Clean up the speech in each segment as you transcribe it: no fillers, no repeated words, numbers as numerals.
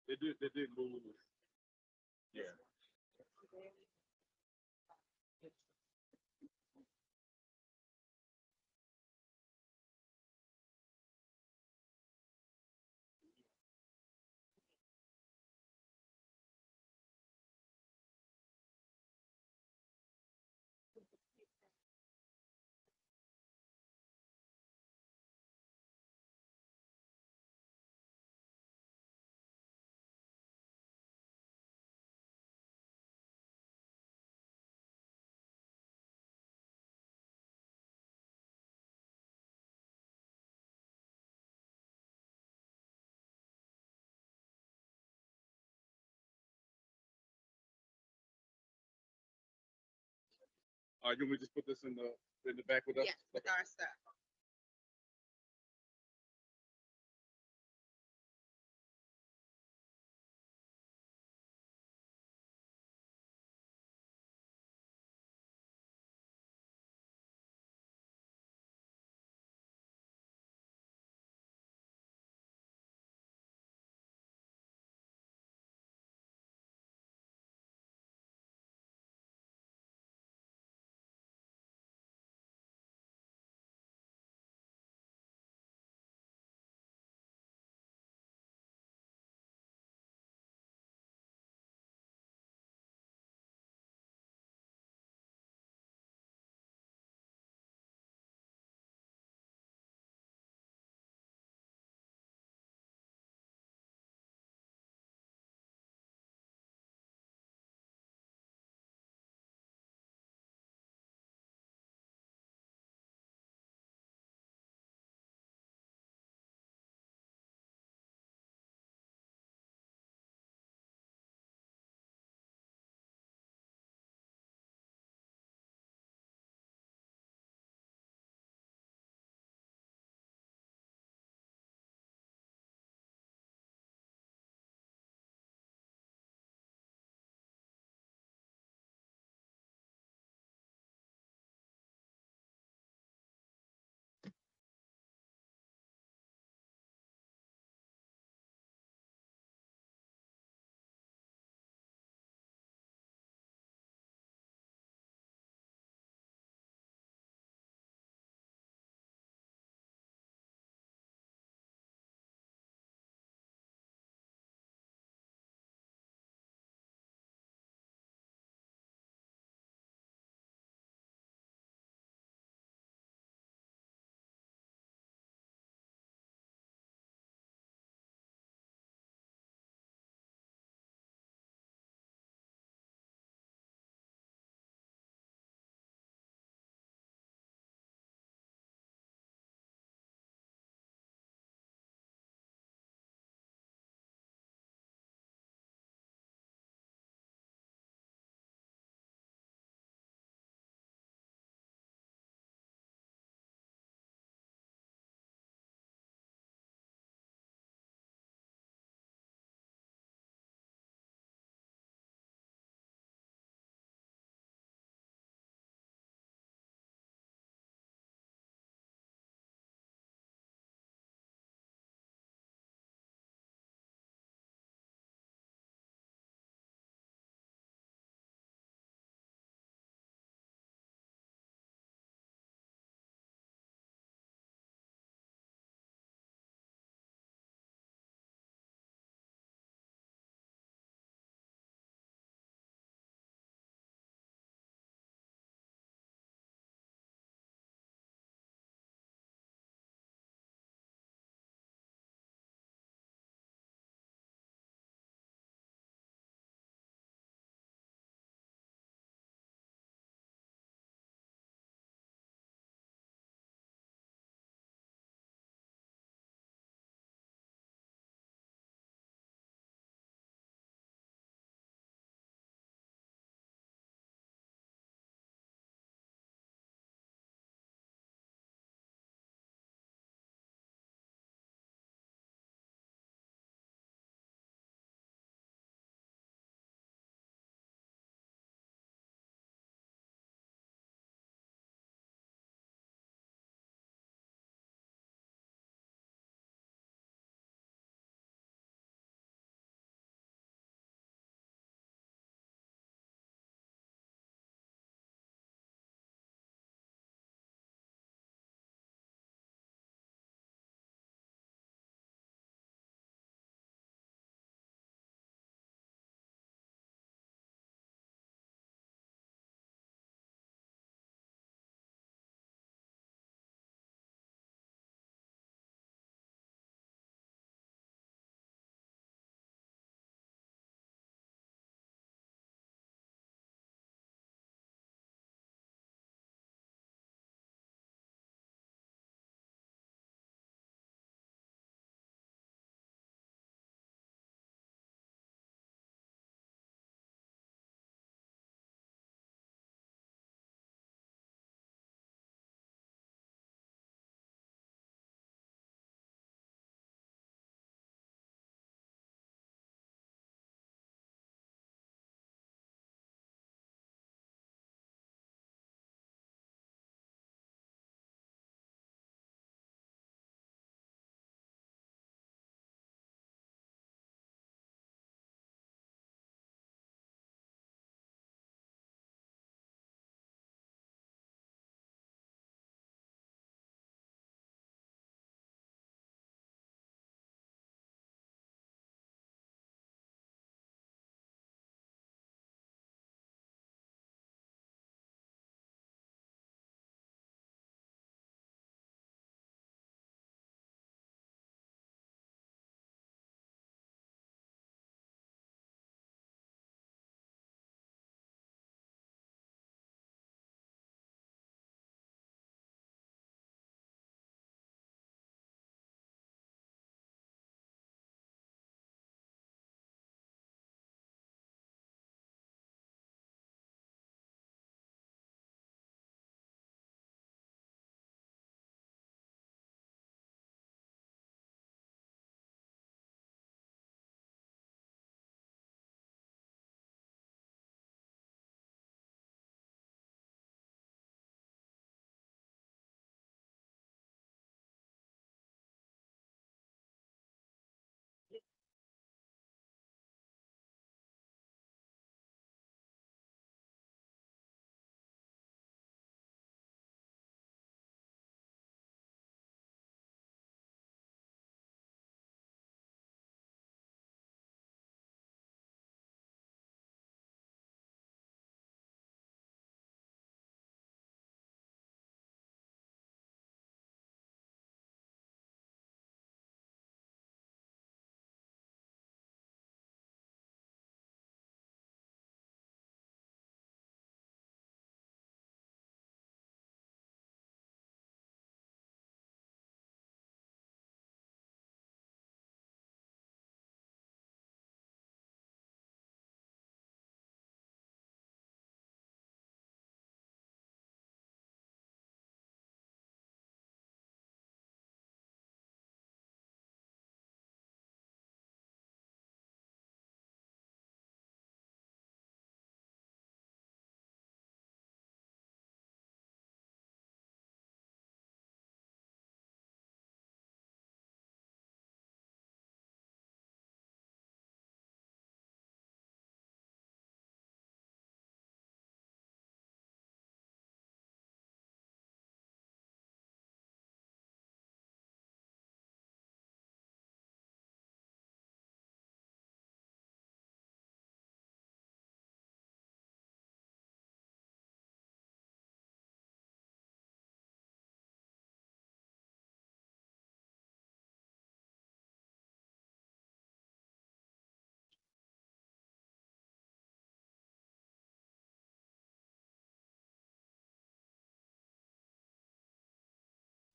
They did move. Yeah. All right, you want me to just put this in the back with us? Yes, with our stuff.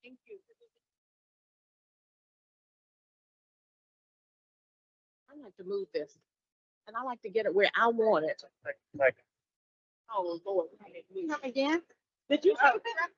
Thank you. I like to move this, and I like to get it where I want it. Like, Oh, Lord. Come again? Did you say that?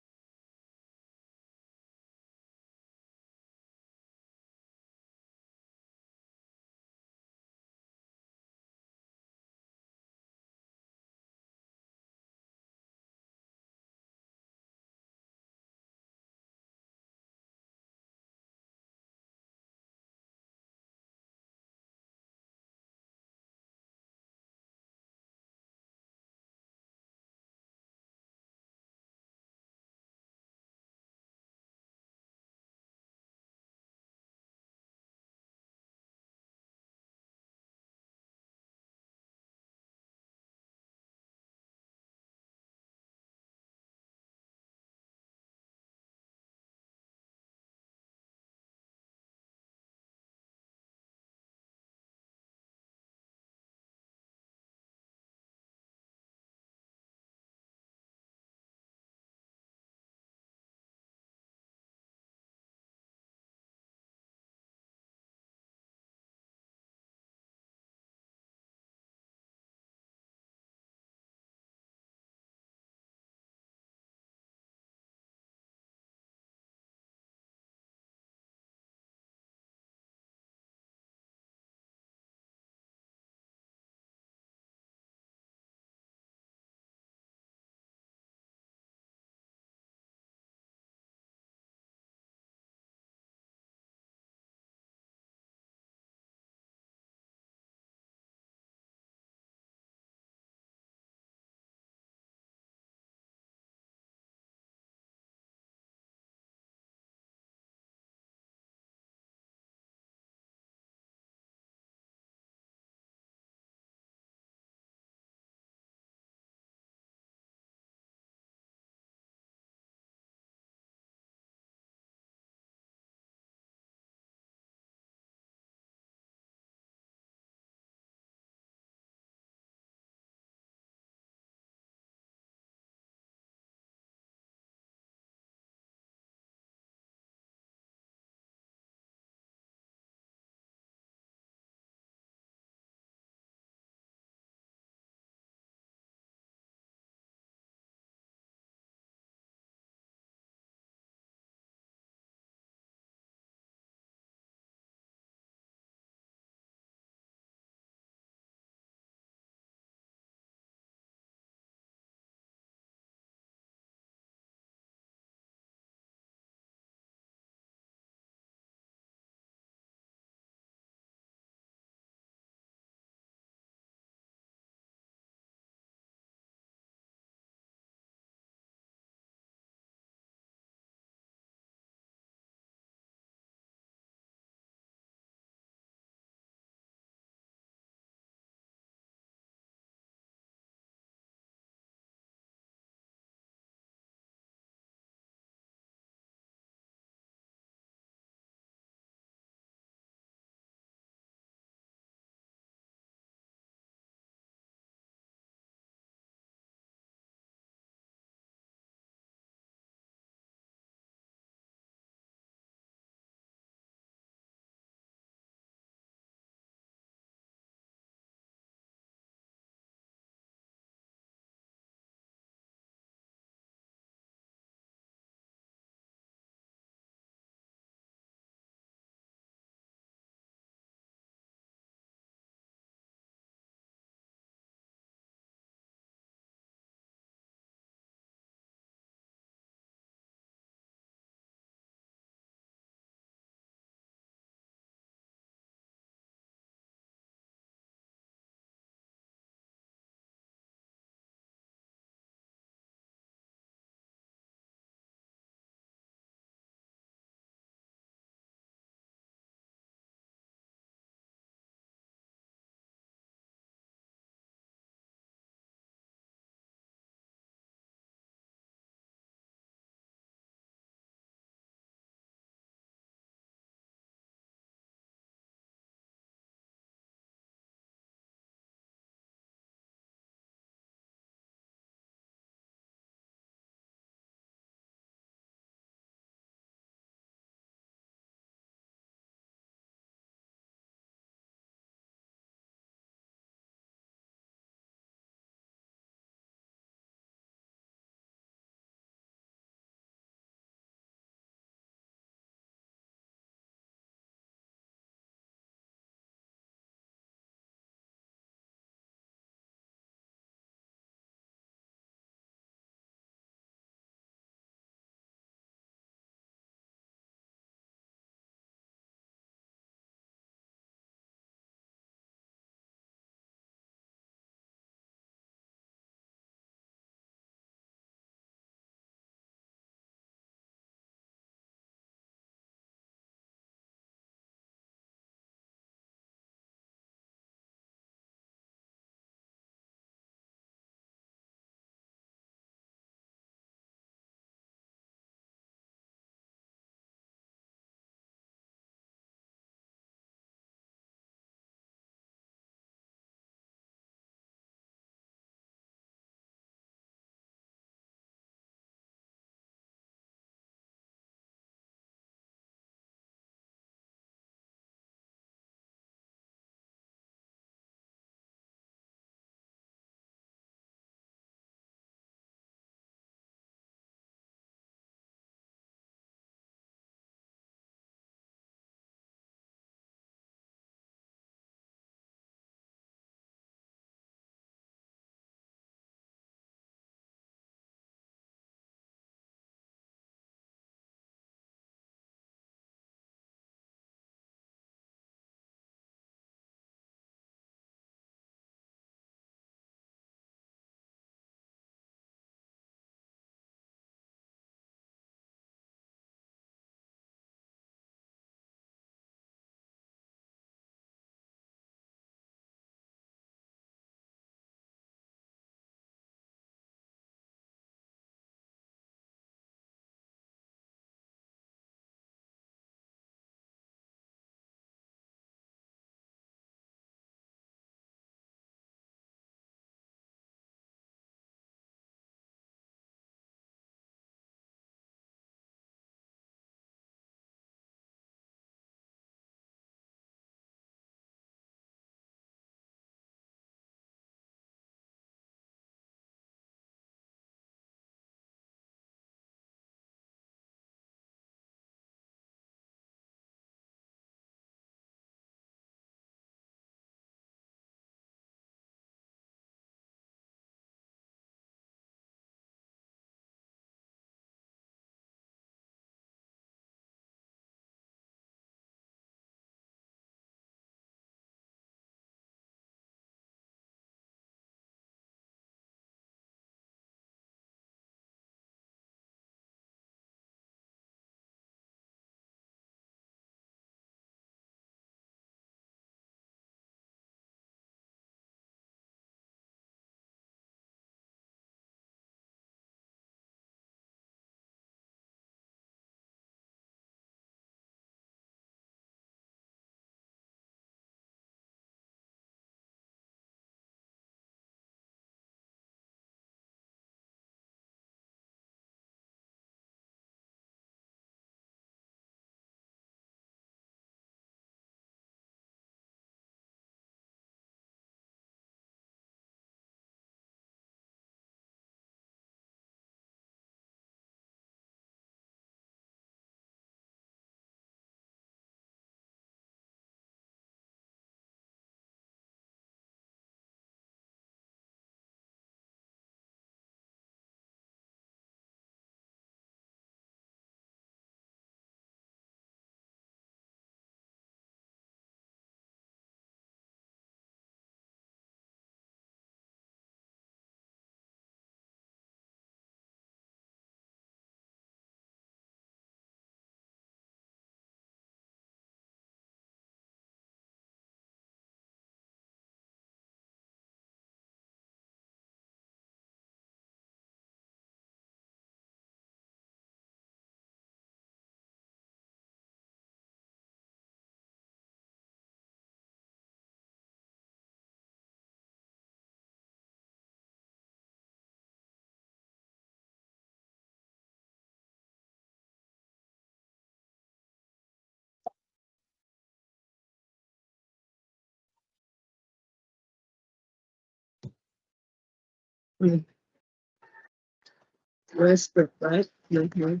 Westbrook, right? Mhm.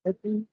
Okay.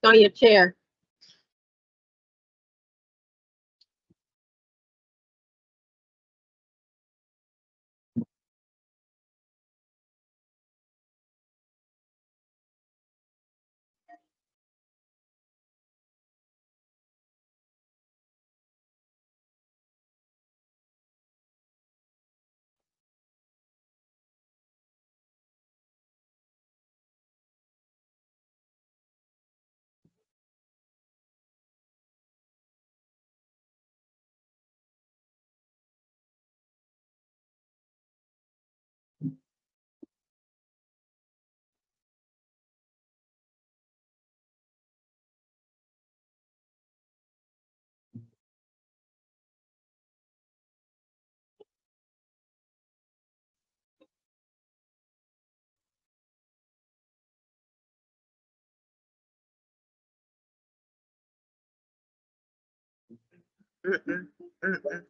On your chair. Mm-mm, mm-mm.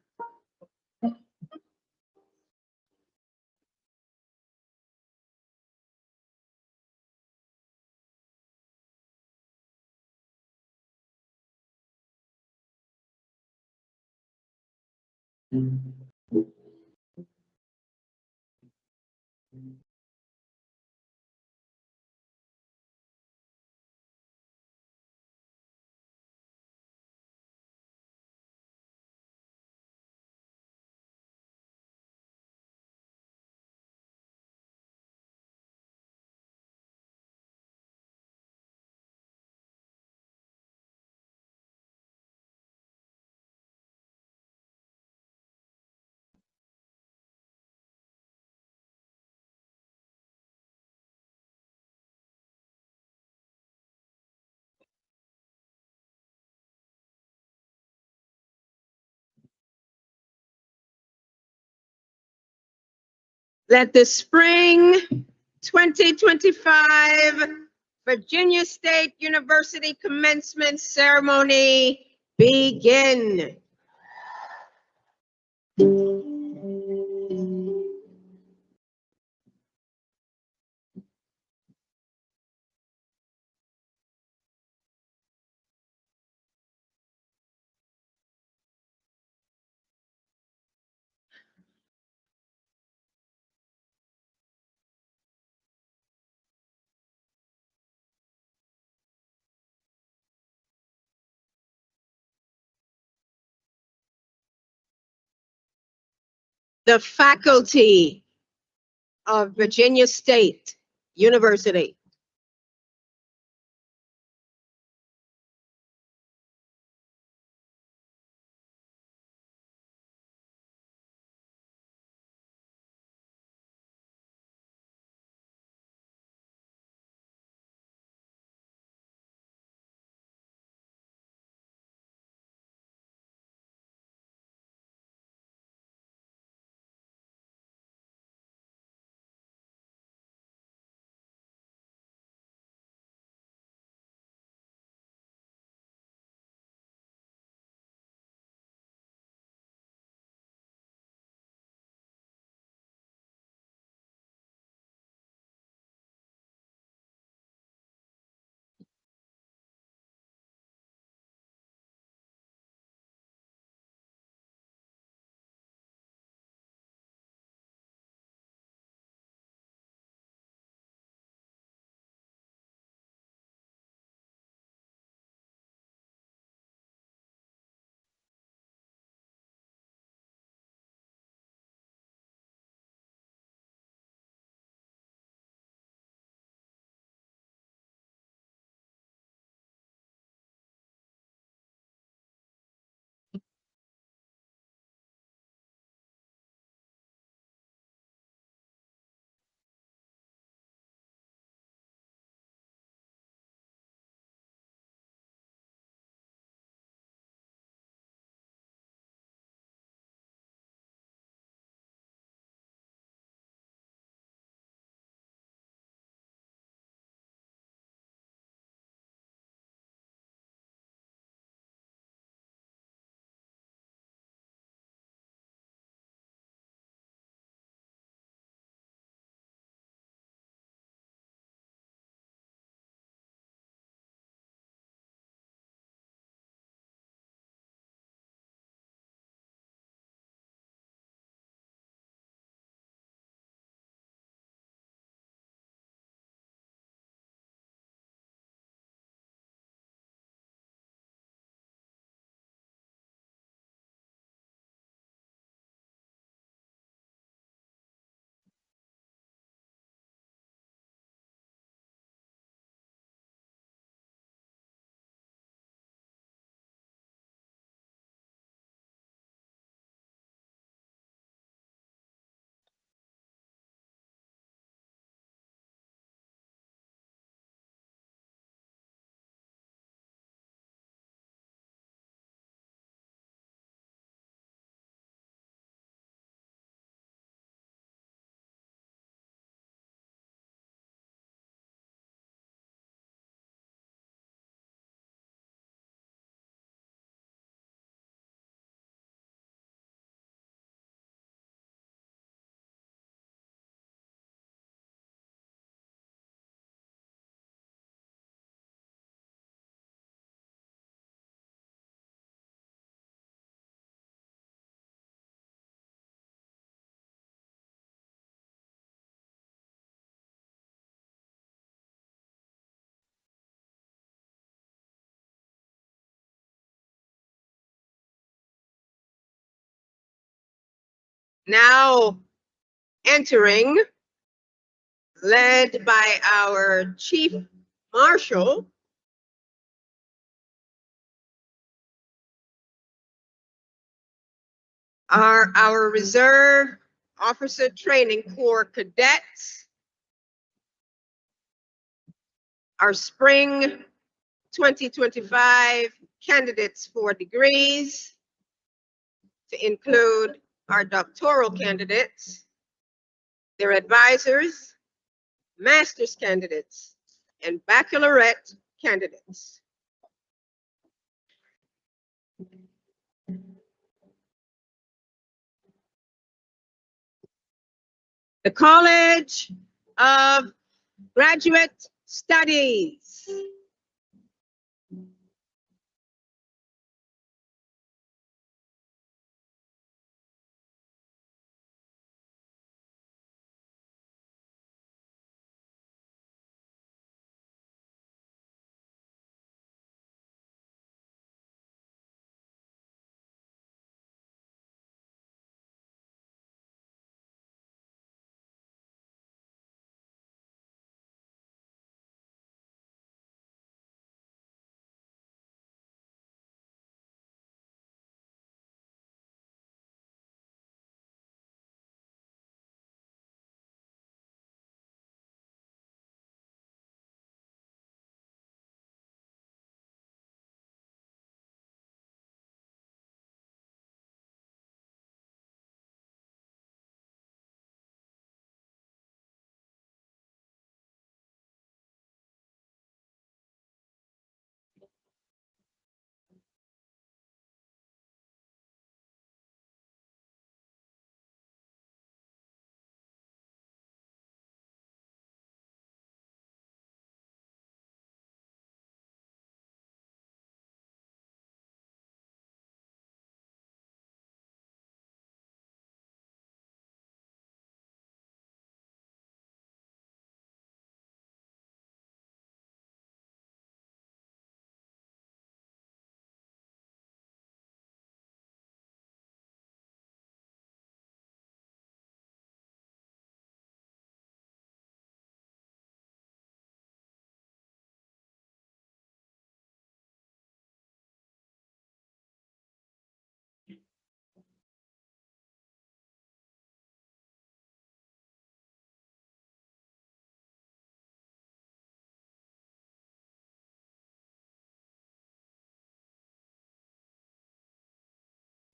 Let the spring 2025 Virginia State University commencement ceremony begin. The faculty of Virginia State University. Now entering, led by our Chief Marshal, are our Reserve Officer Training Corps cadets, our Spring 2025 candidates for degrees, to include our doctoral candidates, their advisors, master's candidates, and baccalaureate candidates. The College of Graduate Studies.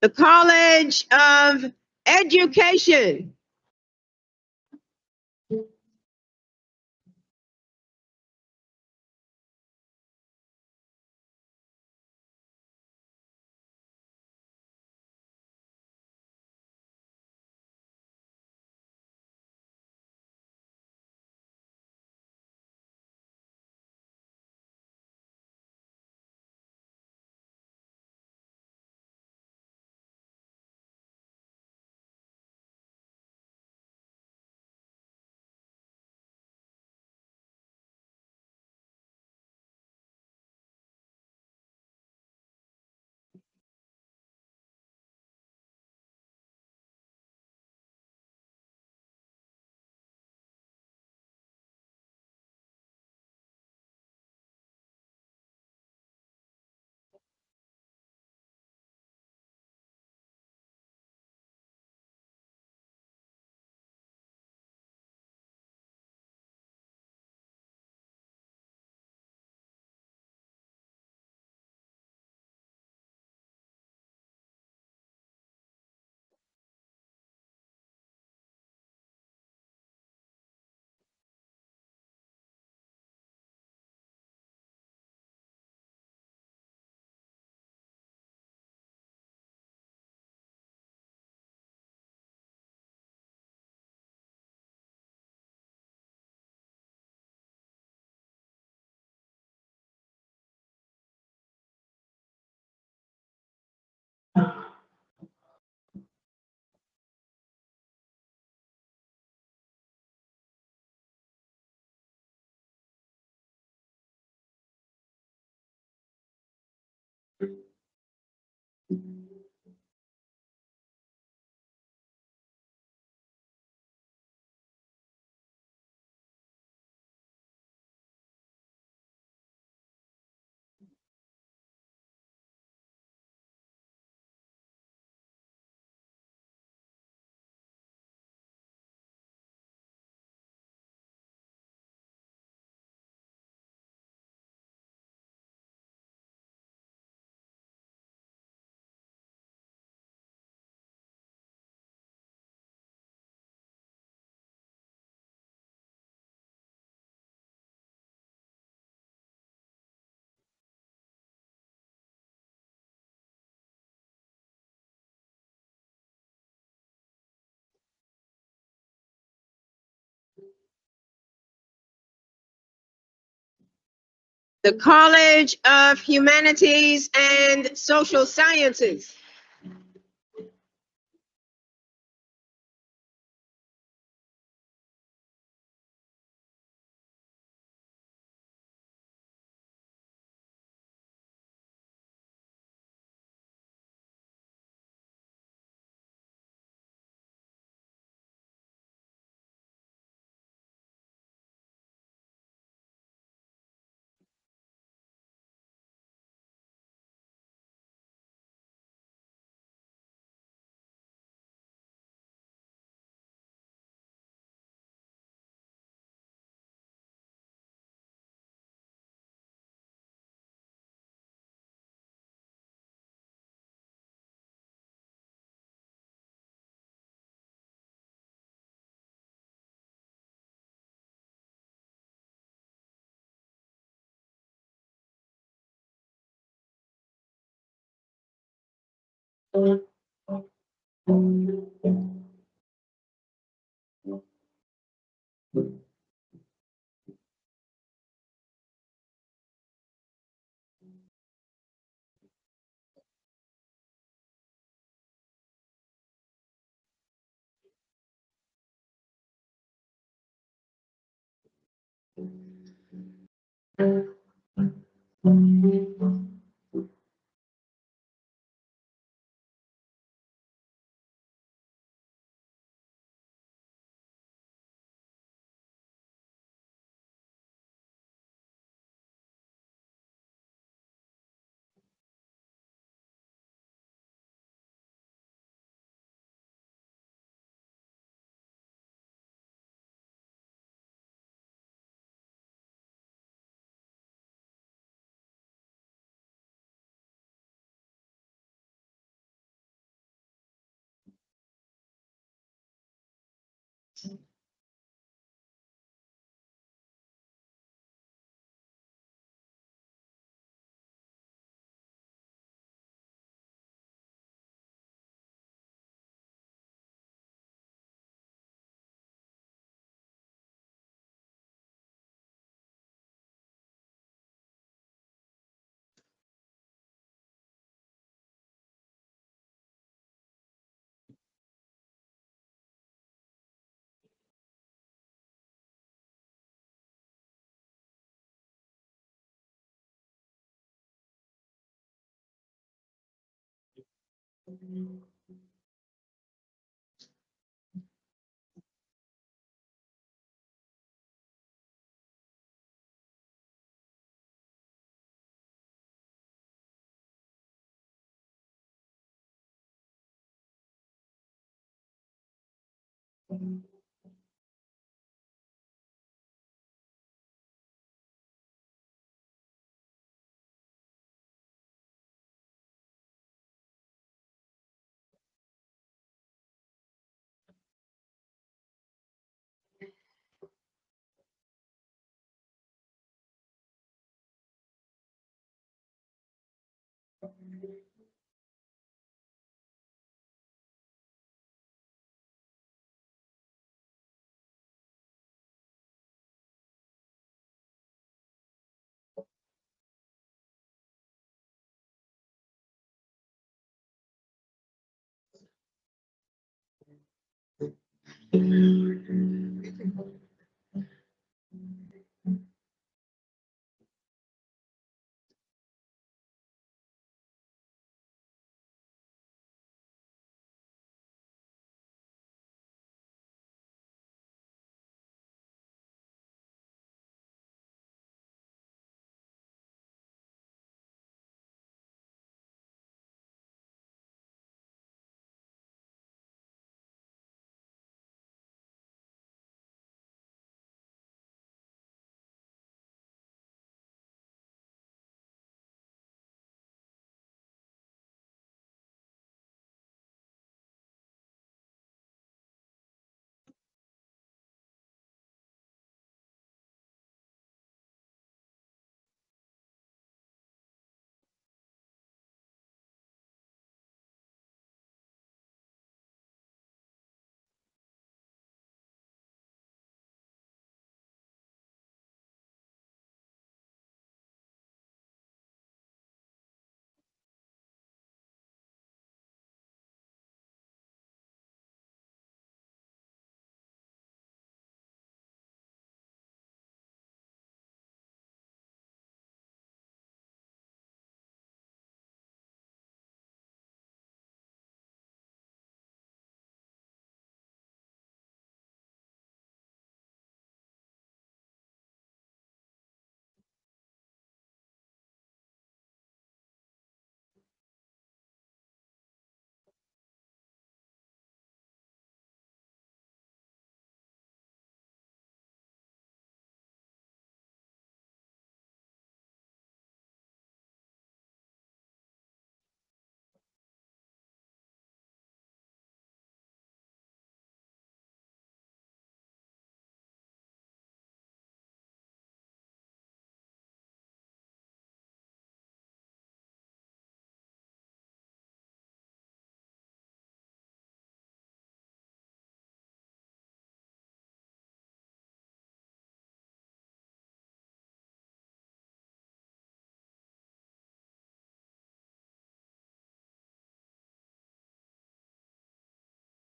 The College of Education. the College of Humanities and Social Sciences,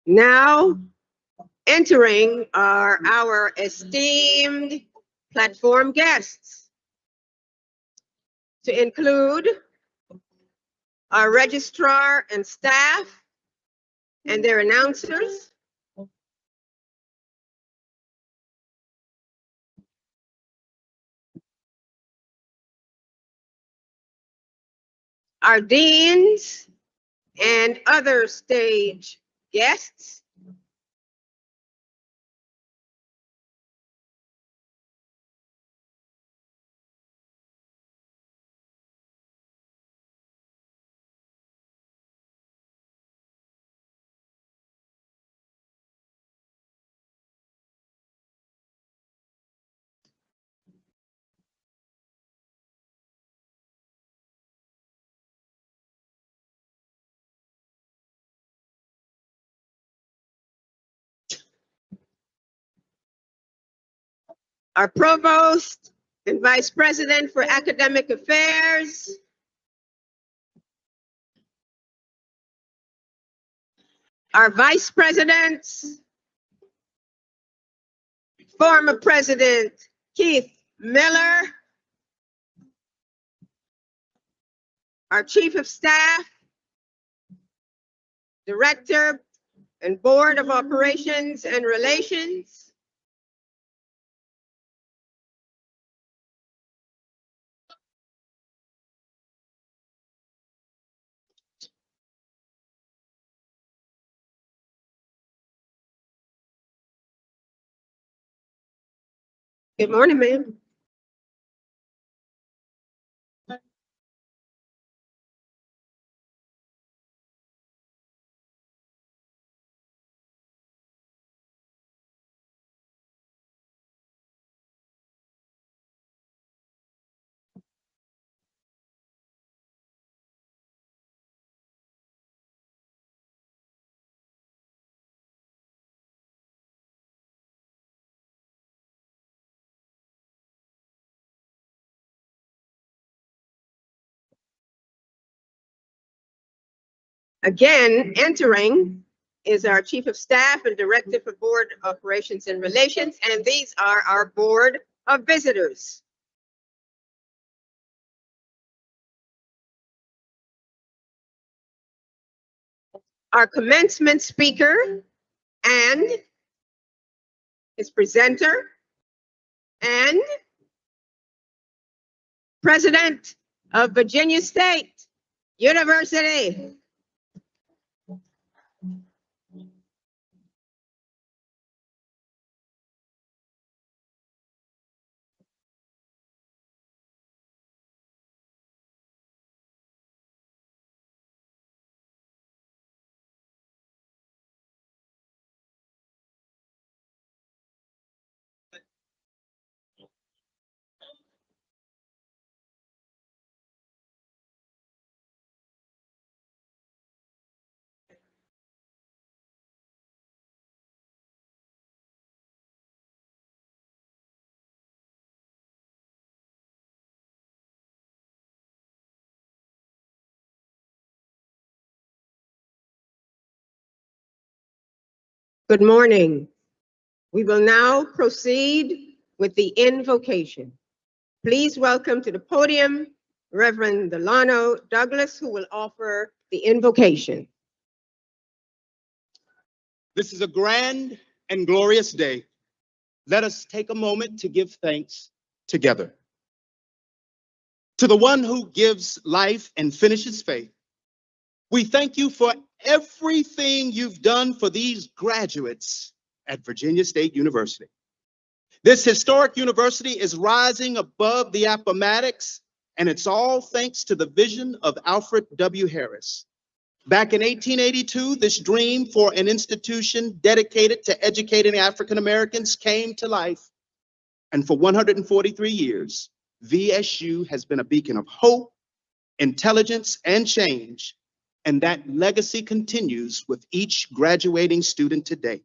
Now, entering are our esteemed platform guests, to include our registrar and staff and their announcers, our deans and other stage guests, our provost and vice president for academic affairs, our vice presidents, former President Keith Miller, our chief of staff, director and board of operations and relations, good morning, ma'am. Again, entering is our chief of staff and director for board operations and relations, and these are our board of visitors. Our commencement speaker and his presenter and president of Virginia State University. Good morning. We will now proceed with the invocation. Please welcome to the podium Reverend Delano Douglas, who will offer the invocation. This is a grand and glorious day. Let us take a moment to give thanks together. To the one who gives life and finishes faith, we thank you for everything you've done for these graduates at Virginia State University. This historic university is rising above the Appomattox, and it's all thanks to the vision of Alfred W. Harris. Back in 1882, this dream for an institution dedicated to educating African Americans came to life. And for 143 years, VSU has been a beacon of hope, intelligence, and change. And that legacy continues with each graduating student today.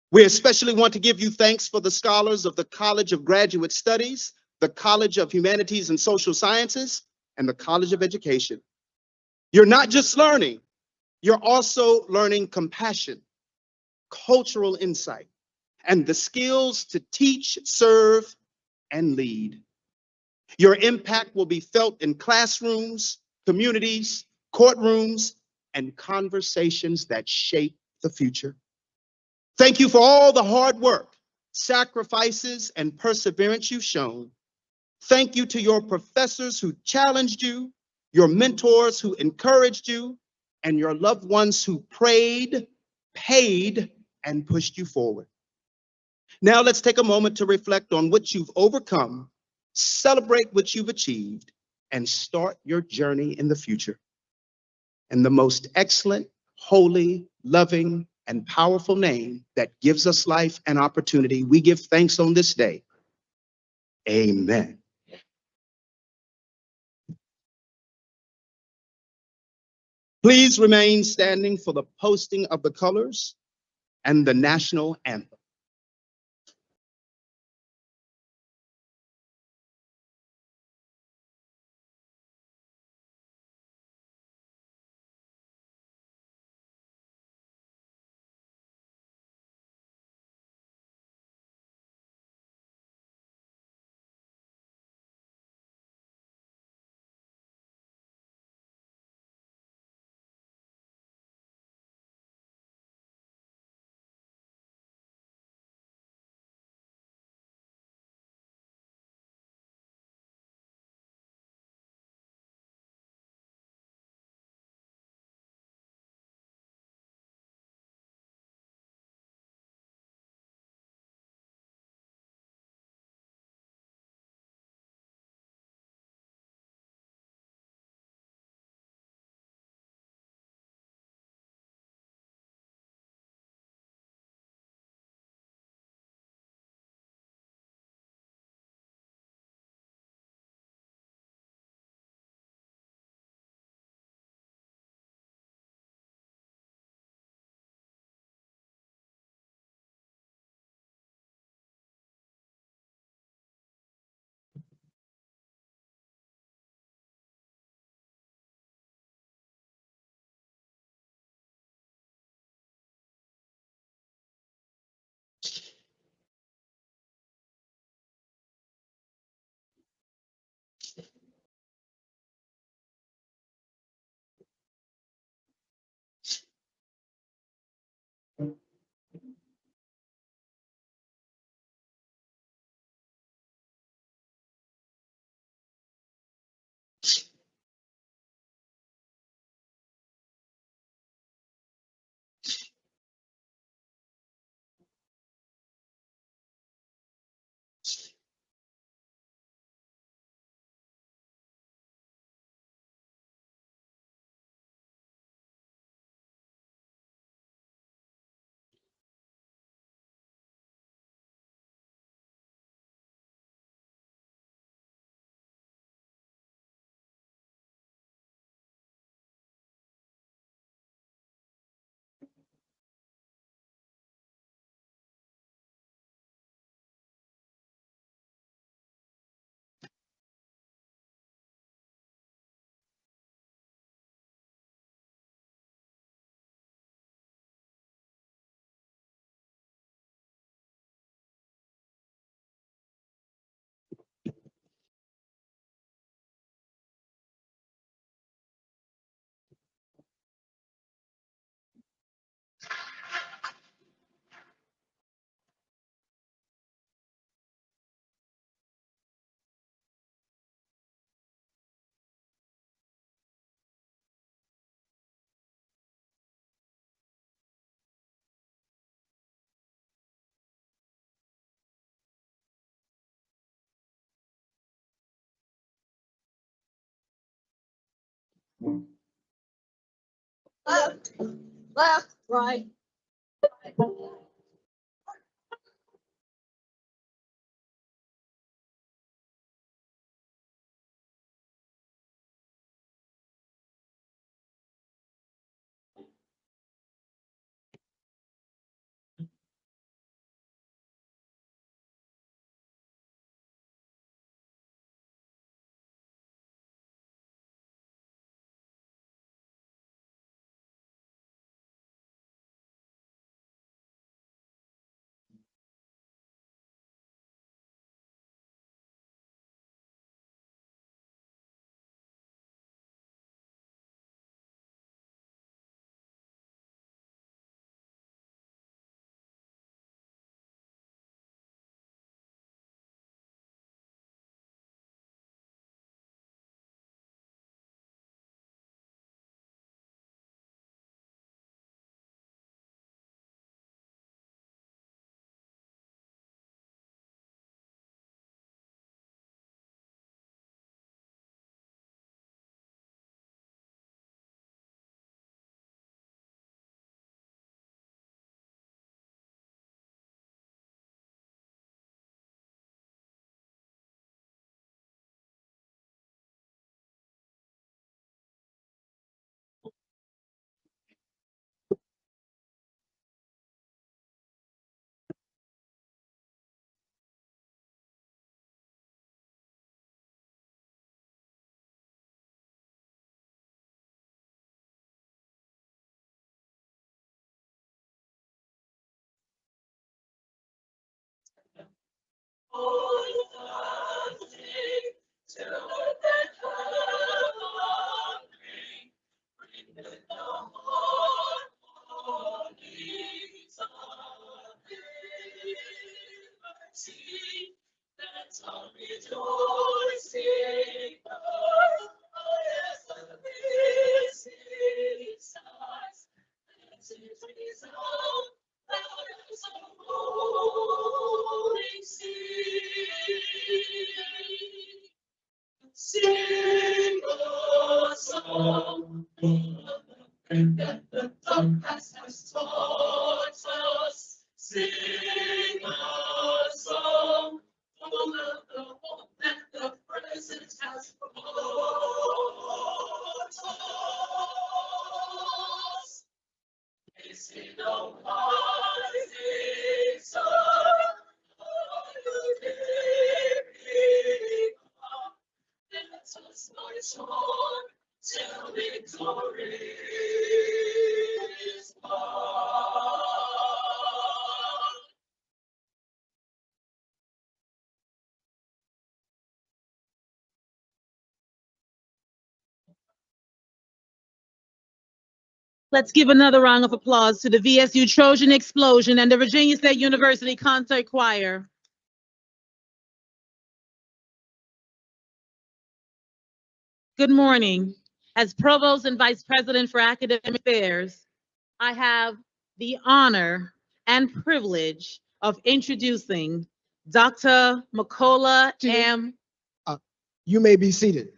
We especially want to give you thanks for the scholars of the College of Graduate Studies, the College of Humanities and Social Sciences, and the College of Education. You're not just learning, you're also learning compassion, cultural insight, and the skills to teach, serve, and lead. Your impact will be felt in classrooms, communities, courtrooms, and conversations that shape the future. Thank you for all the hard work, sacrifices, and perseverance you've shown. Thank you to your professors who challenged you, your mentors who encouraged you, and your loved ones who prayed, paid, and pushed you forward. Now let's take a moment to reflect on what you've overcome, celebrate what you've achieved, and start your journey in the future. In the most excellent, holy, loving, and powerful name that gives us life and opportunity, we give thanks on this day. Amen. Please remain standing for the posting of the colors and the national anthem. Left, left, right. Sing a song that the dark past has taught us. Sing a song full of the hope that the present has brought us. Facing no rising sun, let us march on till victory is won. Let's give another round of applause to the VSU Trojan Explosion and the Virginia State University Concert Choir. Good morning. As Provost and Vice President for Academic Affairs, I have the honor and privilege of introducing Dr. Makola M. You may be seated.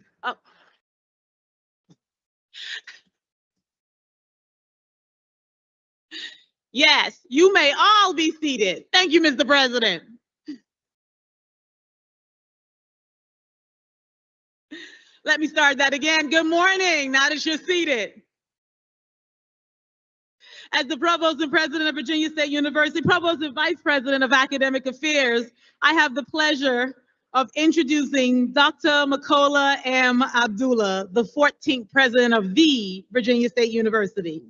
Yes, you may all be seated. Thank you, Mr. President. Let me start that again. Good morning, now that you're seated. As the Provost and President of Virginia State University, Provost and Vice President of Academic Affairs, I have the pleasure of introducing Dr. Makola M. Abdullah, the 14th President of the Virginia State University.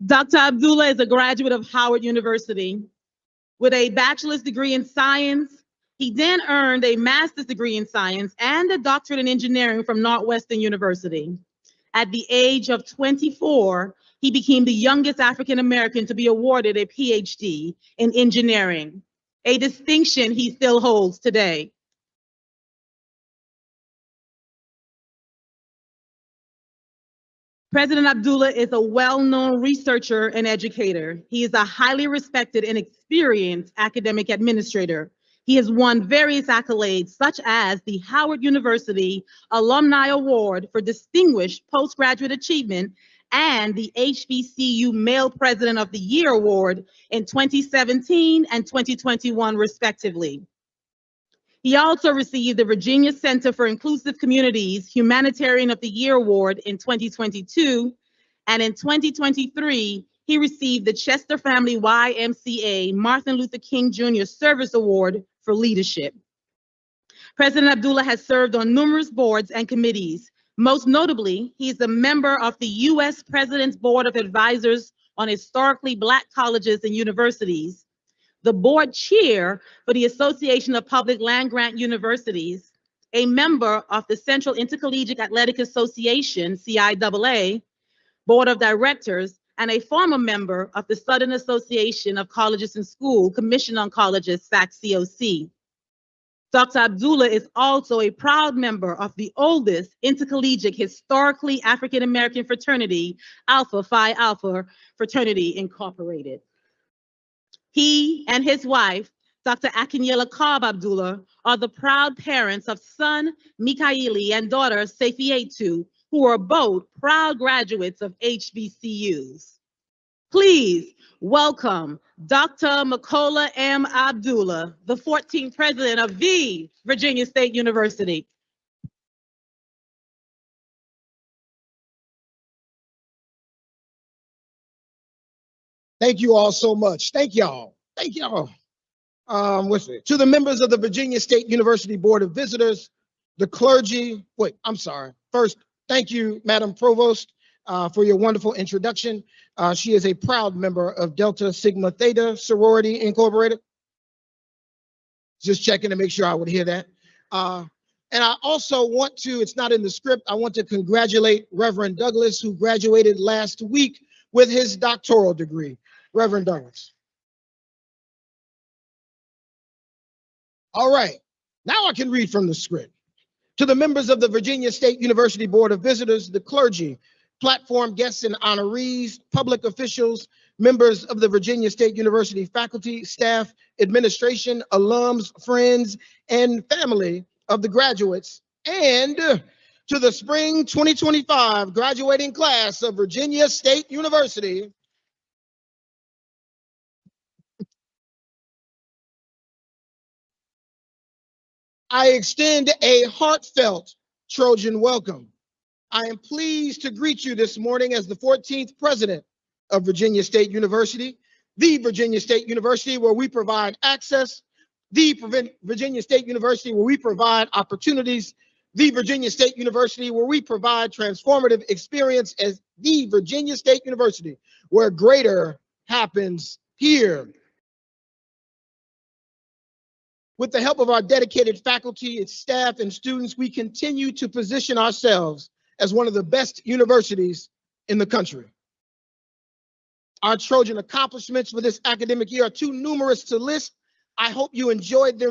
Dr. Abdullah is a graduate of Howard University with a bachelor's degree in science. He then earned a master's degree in science and a doctorate in engineering from Northwestern University. At the age of 24, he became the youngest African American to be awarded a PhD in engineering, a distinction he still holds today. President Abdullah is a well-known researcher and educator. He is a highly respected and experienced academic administrator. He has won various accolades, such as the Howard University Alumni Award for Distinguished Postgraduate Achievement and the HBCU Male President of the Year Award in 2017 and 2021, respectively. He also received the Virginia Center for Inclusive Communities Humanitarian of the Year Award in 2022, and in 2023, he received the Chester Family YMCA Martin Luther King Jr. Service Award for Leadership. President Abdullah has served on numerous boards and committees. Most notably, he is a member of the U.S. President's Board of Advisors on Historically Black Colleges and Universities, the board chair for the Association of Public Land-Grant Universities, a member of the Central Intercollegiate Athletic Association, CIAA, Board of Directors, and a former member of the Southern Association of Colleges and Schools, Commission on Colleges, SAC-COC. Dr. Abdullah is also a proud member of the oldest intercollegiate historically African-American fraternity, Alpha Phi Alpha Fraternity Incorporated. He and his wife, Dr. Akinyela Cobb Abdullah, are the proud parents of son Mikaeli and daughter Safietu, who are both proud graduates of HBCUs. Please welcome Dr. Makola M. Abdullah, the 14th President of the Virginia State University. Thank you all so much. Thank y'all. Thank y'all. To the members of the Virginia State University Board of Visitors, the clergy, first, thank you, Madam Provost, for your wonderful introduction. She is a proud member of Delta Sigma Theta Sorority Incorporated. Just checking to make sure I would hear that. And I also want to, it's not in the script, I want to congratulate Reverend Douglas, who graduated last week with his doctoral degree. Reverend Douglas. All right, now I can read from the script. To the members of the Virginia State University Board of Visitors, the clergy, platform guests and honorees, public officials, members of the Virginia State University faculty, staff, administration, alums, friends, and family of the graduates, and to the spring 2025 graduating class of Virginia State University. I extend a heartfelt Trojan welcome. I am pleased to greet you this morning as the 14th president of Virginia State University, the Virginia State University where we provide access, the Virginia State University where we provide opportunities, the Virginia State University where we provide transformative experience, as the Virginia State University where greater happens here. With the help of our dedicated faculty, its staff, and students, we continue to position ourselves as one of the best universities in the country. Our Trojan accomplishments for this academic year are too numerous to list. I hope you enjoyed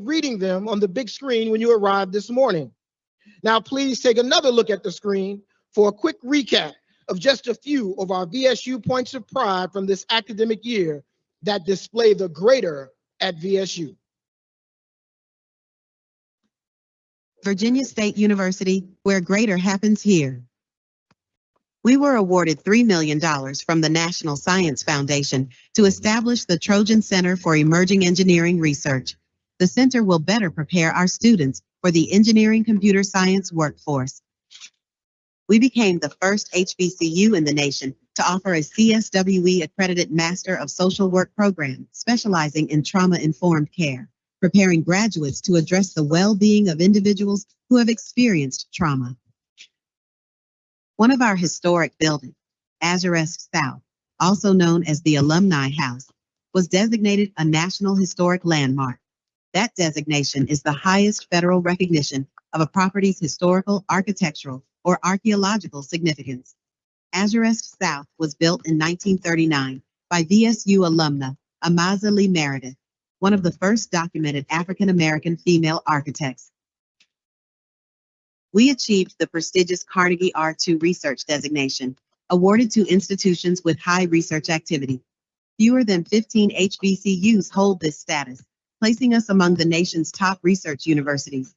reading them on the big screen when you arrived this morning. Now, please take another look at the screen for a quick recap of just a few of our VSU points of pride from this academic year that display the greater at VSU. Virginia State University, where greater happens here. We were awarded $3 million from the National Science Foundation to establish the Trojan Center for Emerging Engineering Research. The center will better prepare our students for the engineering computer science workforce. We became the first HBCU in the nation to offer a CSWE accredited Master of Social Work program specializing in trauma-informed care, preparing graduates to address the well-being of individuals who have experienced trauma. One of our historic buildings, Azurest South, also known as the Alumni House, was designated a National Historic Landmark. That designation is the highest federal recognition of a property's historical, architectural, or archaeological significance. Azurest South was built in 1939 by VSU alumna Amaza Lee Meredith, one of the first documented African-American female architects. We achieved the prestigious Carnegie R2 research designation, awarded to institutions with high research activity. Fewer than 15 HBCUs hold this status, placing us among the nation's top research universities.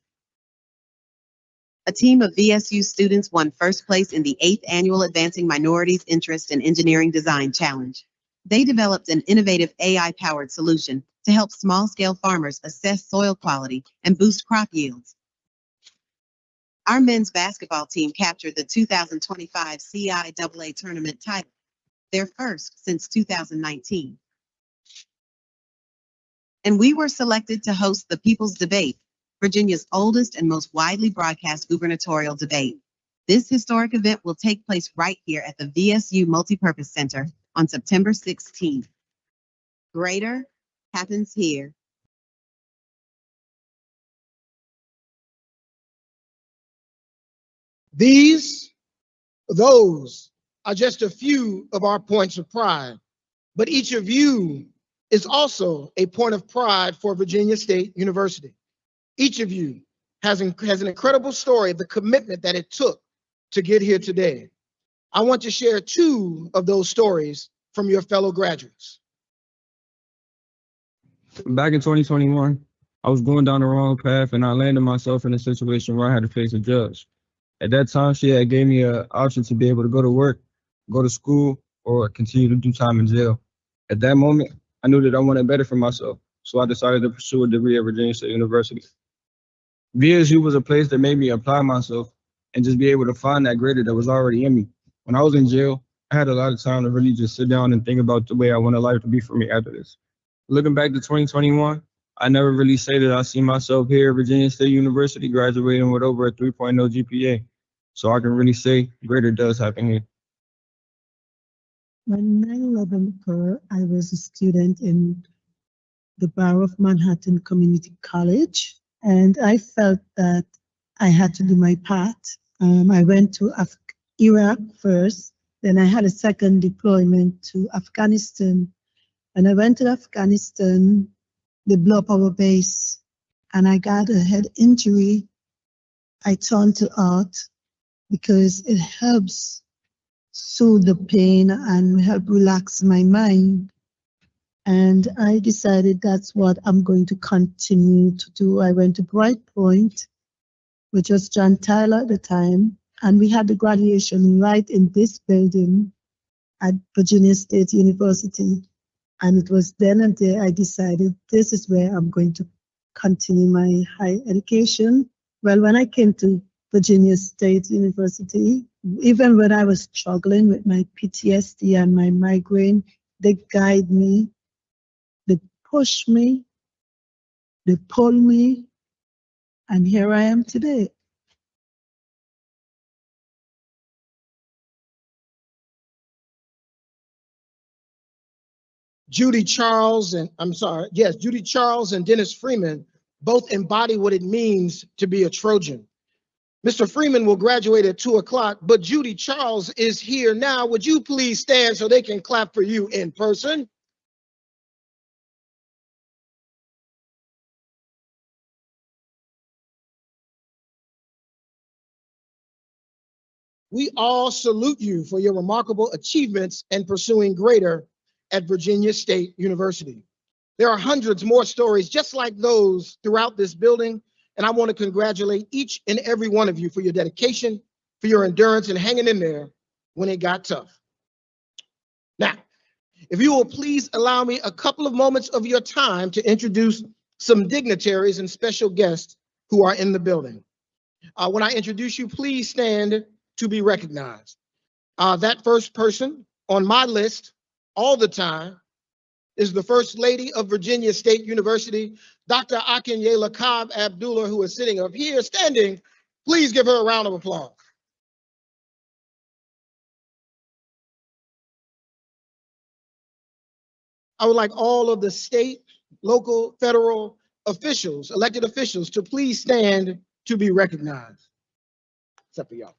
A team of VSU students won first place in the 8th Annual Advancing Minorities' Interest in Engineering Design Challenge. They developed an innovative AI-powered solution to help small-scale farmers assess soil quality and boost crop yields. Our men's basketball team captured the 2025 CIAA tournament title, their first since 2019. And we were selected to host the People's Debate, Virginia's oldest and most widely broadcast gubernatorial debate. This historic event will take place right here at the VSU Multipurpose Center on September 16th. Greater happens here. Those are just a few of our points of pride, but each of you is also a point of pride for Virginia State University. Each of you has an incredible story of the commitment that it took to get here today. I want to share two of those stories from your fellow graduates. Back in 2021, I was going down the wrong path and I landed myself in a situation where I had to face a judge. At that time, she had gave me an option to be able to go to work, go to school, or continue to do time in jail. At that moment, I knew that I wanted better for myself, so I decided to pursue a degree at Virginia State University. VSU was a place that made me apply myself and just be able to find that greater that was already in me. When I was in jail, I had a lot of time to really just sit down and think about the way I wanted life to be for me after this. Looking back to 2021, I never really say that I see myself here at Virginia State University graduating with over a 3.0 GPA. So I can really say greater does happen here. When 9/11 occurred, I was a student in the Borough of Manhattan Community College, and I felt that I had to do my part. I went to Iraq first, then I had a second deployment to Afghanistan. When I went to Afghanistan, they blew up our base, and I got a head injury. I turned to art because it helps soothe the pain and help relax my mind. And I decided that's what I'm going to continue to do. I went to Bright Point, which was John Tyler at the time, and we had the graduation right in this building at Virginia State University. And it was then and there I decided this is where I'm going to continue my higher education. Well, when I came to Virginia State University, even when I was struggling with my PTSD and my migraine, they guide me, they push me, they pull me, and here I am today. Judy Charles and Dennis Freeman both embody what it means to be a Trojan. Mr. Freeman will graduate at 2 o'clock, but Judy Charles is here now. Would you please stand so they can clap for you in person? We all salute you for your remarkable achievements and pursuing greater at Virginia State University. There are hundreds more stories just like those throughout this building, and I want to congratulate each and every one of you for your dedication, for your endurance, and hanging in there when it got tough. Now, if you will please allow me a couple of moments of your time to introduce some dignitaries and special guests who are in the building. When I introduce you, please stand to be recognized. That first person on my list all the time is the First Lady of Virginia State University, Dr. Akinyela Cobb Abdullah, who is sitting up here standing. Please give her a round of applause. I would like all of the state, local, federal officials, elected officials, to please stand to be recognized. Except for y'all.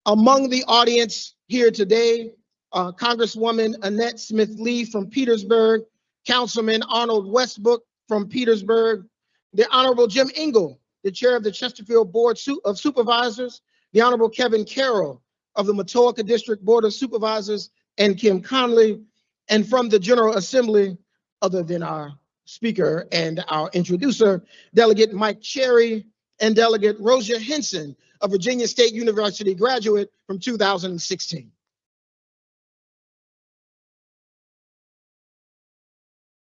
Among the audience here today, Congresswoman Annette Smith Lee from Petersburg, Councilman Arnold Westbrook from Petersburg, the Honorable Jim Ingle, the Chair of the Chesterfield Board of Supervisors, the Honorable Kevin Carroll of the Matoaca District Board of Supervisors, and Kim Conley, and from the General Assembly, other than our speaker and our introducer, Delegate Mike Cherry and Delegate Rosia Henson, a Virginia State University graduate from 2016.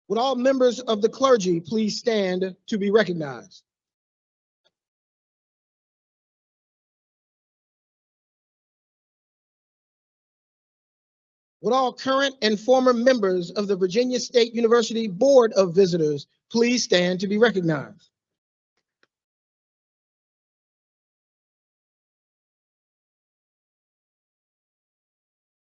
Would all members of the clergy please stand to be recognized? Would all current and former members of the Virginia State University Board of Visitors please stand to be recognized?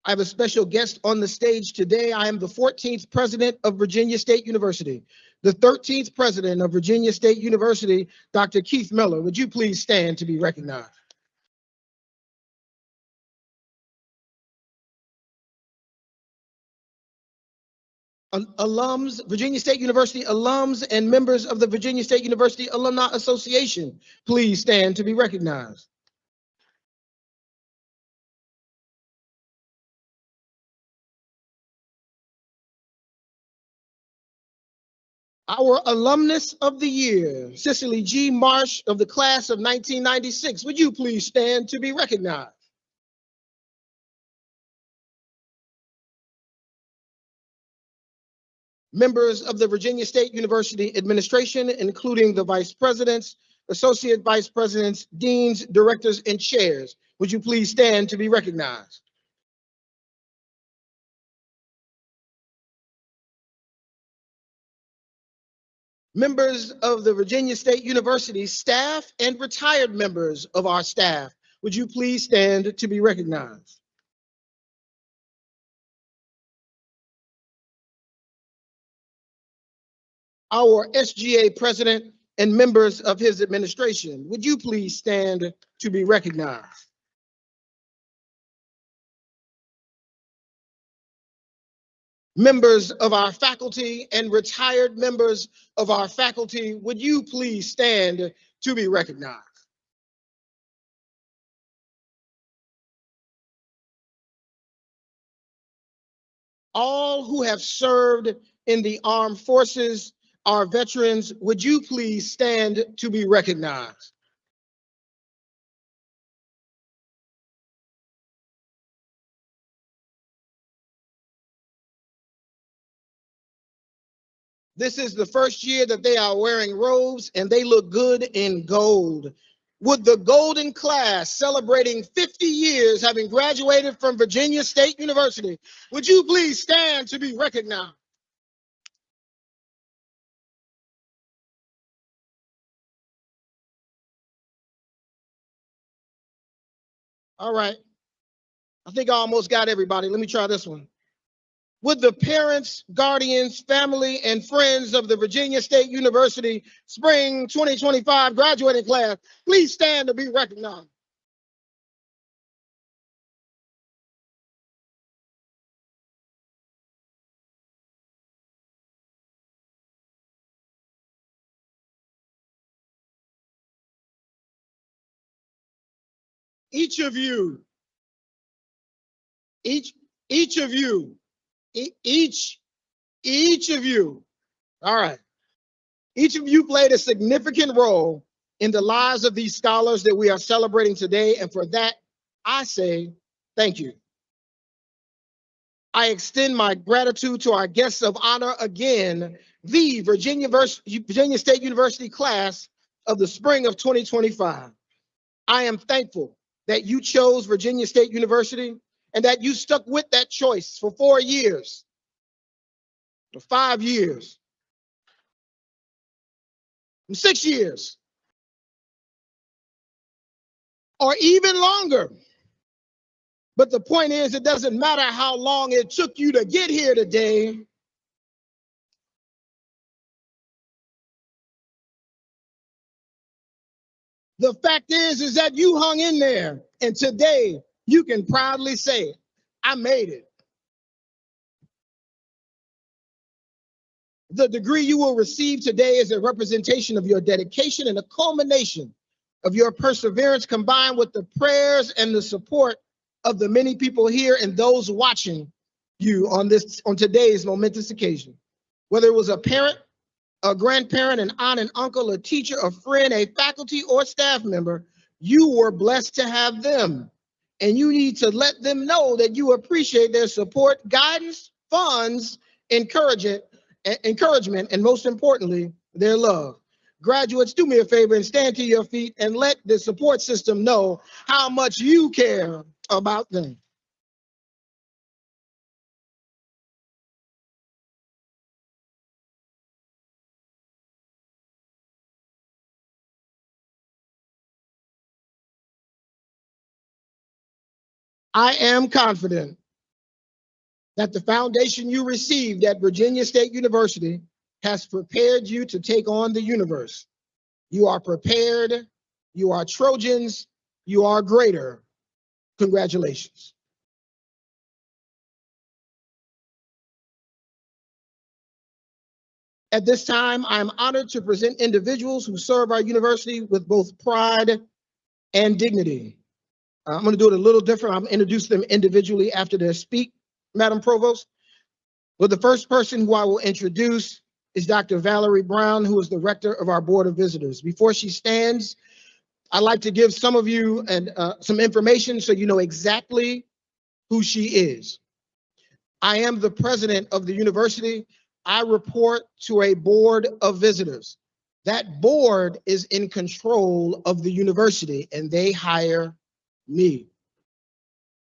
I have a special guest on the stage today. I am the 14th president of Virginia State University, the 13th president of Virginia State University, Dr. Keith Miller. Would you please stand to be recognized? Alums, Virginia State University alums and members of the Virginia State University Alumni Association, please stand to be recognized. Our alumnus of the year, Cicely G. Marsh of the class of 1996. Would you please stand to be recognized? Members of the Virginia State University administration, including the vice presidents, associate vice presidents, deans, directors, and chairs. Would you please stand to be recognized? Members of the Virginia State University staff and retired members of our staff, would you please stand to be recognized? Our SGA president and members of his administration, would you please stand to be recognized? Members of our faculty and retired members of our faculty, would you please stand to be recognized? All who have served in the armed forces, our veterans, would you please stand to be recognized? This is the first year that they are wearing robes and they look good in gold. Would the golden class celebrating 50 years having graduated from Virginia State University, would you please stand to be recognized? All right. I think I almost got everybody. Let me try this one. Would the parents, guardians, family, and friends of the Virginia State University Spring 2025 graduating class please stand to be recognized? Each of you, each of you, each of you, all right. Each of you played a significant role in the lives of these scholars that we are celebrating today, and for that, I say thank you. I extend my gratitude to our guests of honor again, the Virginia State University class of the spring of 2025. I am thankful that you chose Virginia State University and that you stuck with that choice for 4 years, for 5 years, 6 years, or even longer. But the point is, it doesn't matter how long it took you to get here today. The fact is that you hung in there, and today you can proudly say, I made it. The degree you will receive today is a representation of your dedication and a culmination of your perseverance, combined with the prayers and the support of the many people here and those watching you on today's momentous occasion. Whether it was a parent, a grandparent, an aunt, an uncle, a teacher, a friend, a faculty or staff member, you were blessed to have them. And you need to let them know that you appreciate their support, guidance, funds, encouragement, and most importantly, their love. Graduates, do me a favor and stand to your feet and let the support system know how much you care about them. I am confident that the foundation you received at Virginia State University has prepared you to take on the universe. You are prepared, you are Trojans, you are greater. Congratulations. At this time, I am honored to present individuals who serve our university with both pride and dignity. I'm going to do it a little different. I'm going to introduce them individually after their speak, Madam Provost. But the first person who I will introduce is Dr. Valerie Brown, who is the rector of our Board of Visitors. Before she stands, I'd like to give some of you some information so you know exactly who she is. I am the president of the university. I report to a board of visitors. That board is in control of the university and they hire me.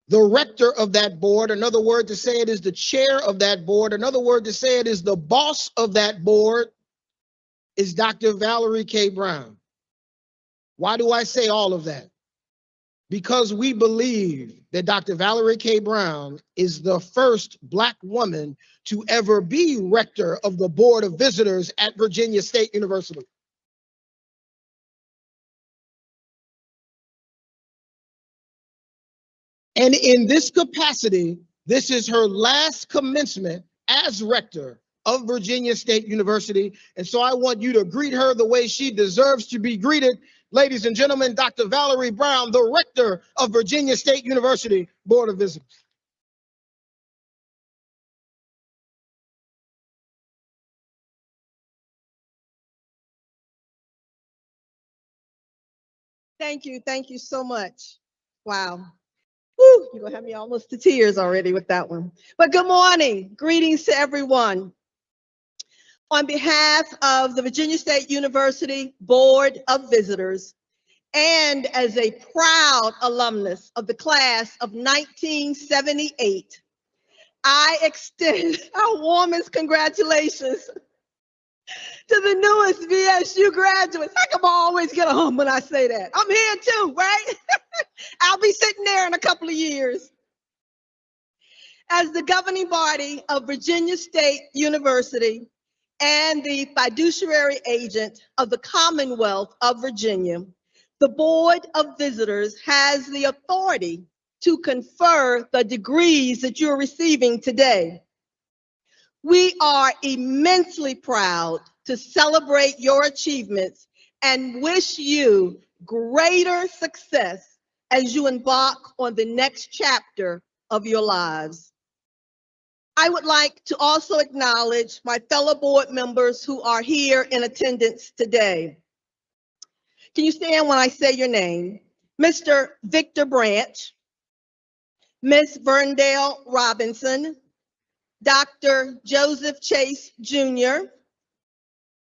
The rector of that board, another word to say it is the chair of that board, another word to say it is the boss of that board, is Dr. Valerie K. Brown. Why do I say all of that? because we believe that Dr. Valerie K. Brown is the first Black woman to ever be rector of the Board of Visitors at Virginia State University. And in this capacity, this is her last commencement as rector of Virginia State University. And so I want you to greet her the way she deserves to be greeted. Ladies and gentlemen, Dr. Valerie Brown, the rector of Virginia State University Board of Visitors. Thank you so much. Wow. Woo, you're gonna have me almost to tears already with that one. But good morning, greetings to everyone. On behalf of the Virginia State University Board of Visitors, and as a proud alumnus of the class of 1978, I extend our warmest congratulations to the newest VSU graduates. How come I always get a hum when I say that? I'm here too, right? I'll be sitting there in a couple of years. As the governing body of Virginia State University and the fiduciary agent of the Commonwealth of Virginia, the Board of Visitors has the authority to confer the degrees that you're receiving today. We are immensely proud to celebrate your achievements and wish you greater success as you embark on the next chapter of your lives. I would like to also acknowledge my fellow board members who are here in attendance today. Can you stand when I say your name? Mr. Victor Branch, Ms. Verndale Robinson, Dr. Joseph Chase Jr.,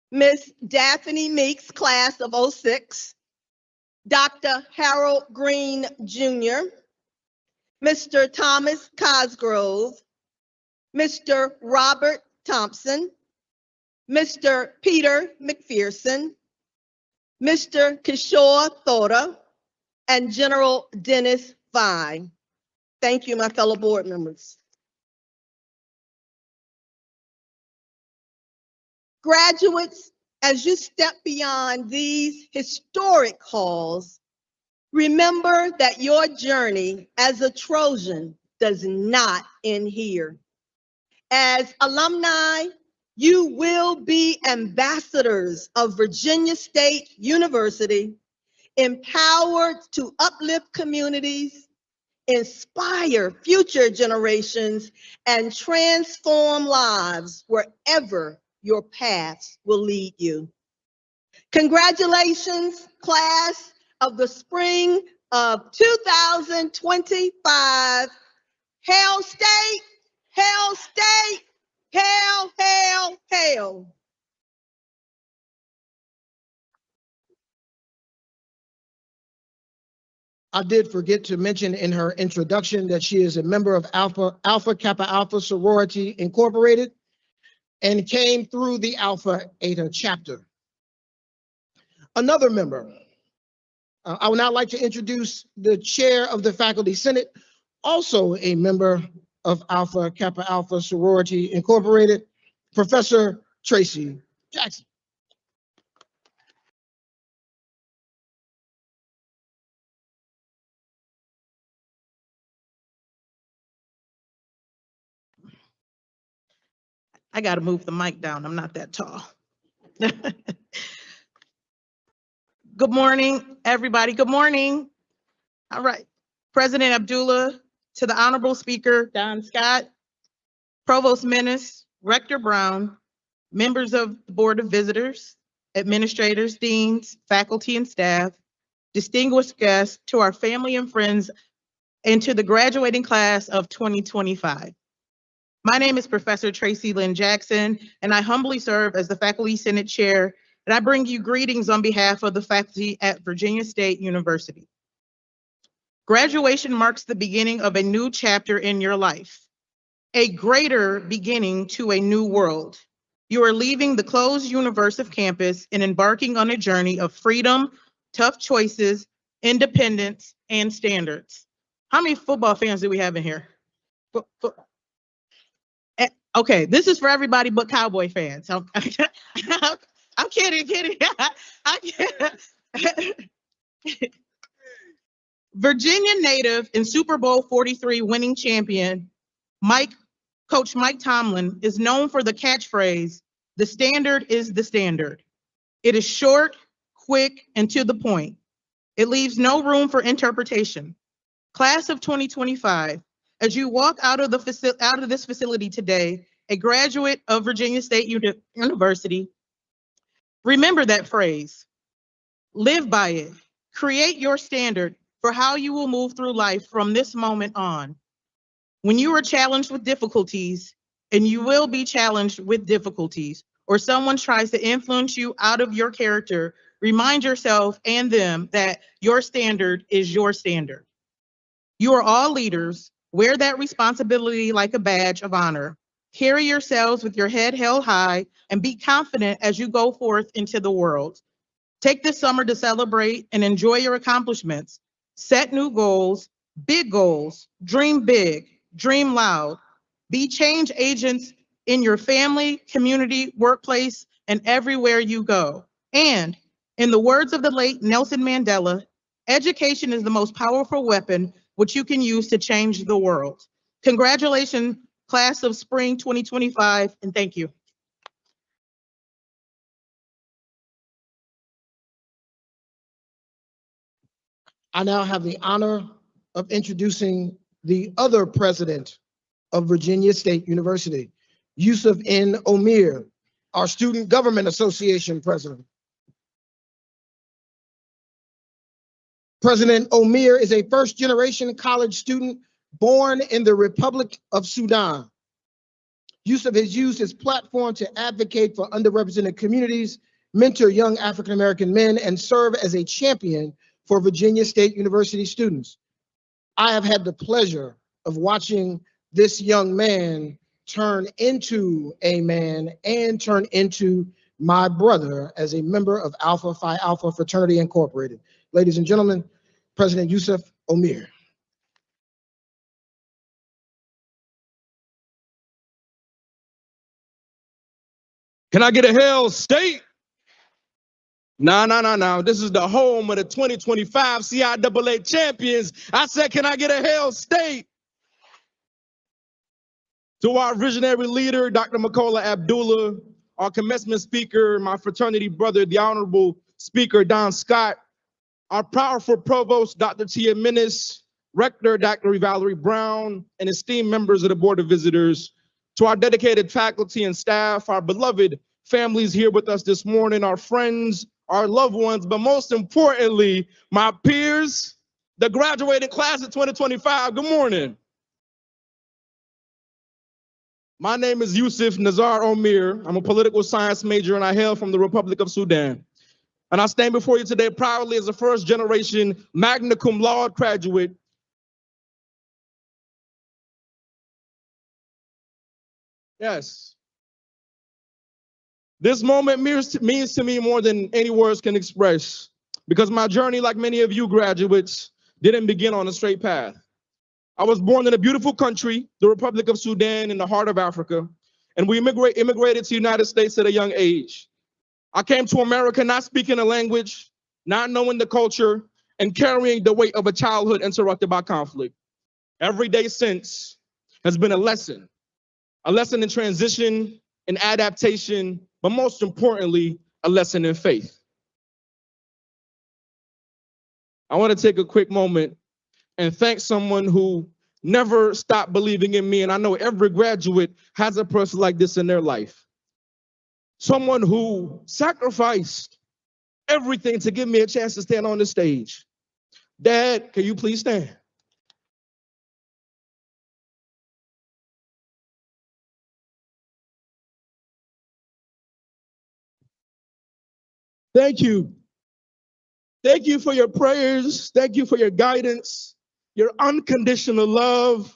Ms. Daphne Meeks, class of '06, Dr. Harold Green Jr., Mr. Thomas Cosgrove, Mr. Robert Thompson, Mr. Peter McPherson, Mr. Kishore Thoda, and General Dennis Vine. Thank you, my fellow board members. Graduates, as you step beyond these historic halls, remember that your journey as a Trojan does not end here. As alumni, you will be ambassadors of Virginia State University, empowered to uplift communities, inspire future generations, and transform lives wherever your paths will lead you. Congratulations, class of the spring of 2025. Hail State, hail State, hail, hail, hail. I did forget to mention in her introduction that she is a member of Alpha Kappa Alpha Sorority Incorporated and came through the Alpha Eta chapter. Another member, I would now like to introduce the chair of the Faculty Senate, also a member of Alpha Kappa Alpha Sorority Incorporated, Professor Tracy Jackson. I got to move the mic down. I'm not that tall. Good morning, everybody. Good morning. All right. President Abdullah, to the Honorable Speaker, Don Scott, Provost Menace, Rector Brown, members of the Board of Visitors, administrators, deans, faculty, and staff, distinguished guests, to our family and friends, and to the graduating class of 2025. My name is Professor Tracy Lynn Jackson, and I humbly serve as the Faculty Senate Chair, and I bring you greetings on behalf of the faculty at Virginia State University. Graduation marks the beginning of a new chapter in your life, a greater beginning to a new world. You are leaving the closed universe of campus and embarking on a journey of freedom, tough choices, independence, and standards. How many football fans do we have in here? Okay, this is for everybody but Cowboy fans. I'm kidding. Virginia native and Super Bowl 43 winning champion, Coach Mike Tomlin is known for the catchphrase, "The standard is the standard." It is short, quick, and to the point. It leaves no room for interpretation. Class of 2025, as you walk out of this facility today, a graduate of Virginia State University, remember that phrase. Live by it. Create your standard for how you will move through life from this moment on. When you are challenged with difficulties, and you will be challenged with difficulties, or someone tries to influence you out of your character, remind yourself and them that your standard is your standard. You are all leaders. Wear that responsibility like a badge of honor. Carry yourselves with your head held high and be confident as you go forth into the world. Take this summer to celebrate and enjoy your accomplishments. Set new goals, big goals. Dream big, dream loud. Be change agents in your family, community, workplace, and everywhere you go. And in the words of the late Nelson Mandela, education is the most powerful weapon which you can use to change the world. Congratulations, class of spring 2025, and thank you. I now have the honor of introducing the other president of Virginia State University, Yusuf N. Omir, our Student Government Association president. President Omir is a first-generation college student born in the Republic of Sudan. Yusuf has used his platform to advocate for underrepresented communities, mentor young African-American men, and serve as a champion for Virginia State University students. I have had the pleasure of watching this young man turn into a man and turn into my brother as a member of Alpha Phi Alpha Fraternity Incorporated. Ladies and gentlemen, President Yusuf Omir. Can I get a Hell State? No. This is the home of the 2025 CIAA champions. I said, can I get a Hell State? To our visionary leader, Dr. Makola Abdullah, our commencement speaker, my fraternity brother, the Honorable Speaker Don Scott, our powerful provost, Dr. Tia Minnis, rector, Dr. Valerie Brown, and esteemed members of the Board of Visitors, to our dedicated faculty and staff, our beloved families here with us this morning, our friends, our loved ones, but most importantly, my peers, the graduating class of 2025. Good morning. My name is Yusuf Nazar Omir. I'm a political science major and I hail from the Republic of Sudan. And I stand before you today proudly as a first generation magna cum laude graduate. Yes. This moment means to me more than any words can express, because my journey, like many of you graduates, didn't begin on a straight path. I was born in a beautiful country, the Republic of Sudan, in the heart of Africa, and we immigrated to the United States at a young age. I came to America not speaking the language, not knowing the culture, and carrying the weight of a childhood interrupted by conflict. Every day since has been a lesson in transition, in adaptation, but most importantly, a lesson in faith. I want to take a quick moment and thank someone who never stopped believing in me. And I know every graduate has a person like this in their life. Someone who sacrificed everything to give me a chance to stand on the stage. Dad, can you please stand? Thank you. Thank you for your prayers. Thank you for your guidance, your unconditional love.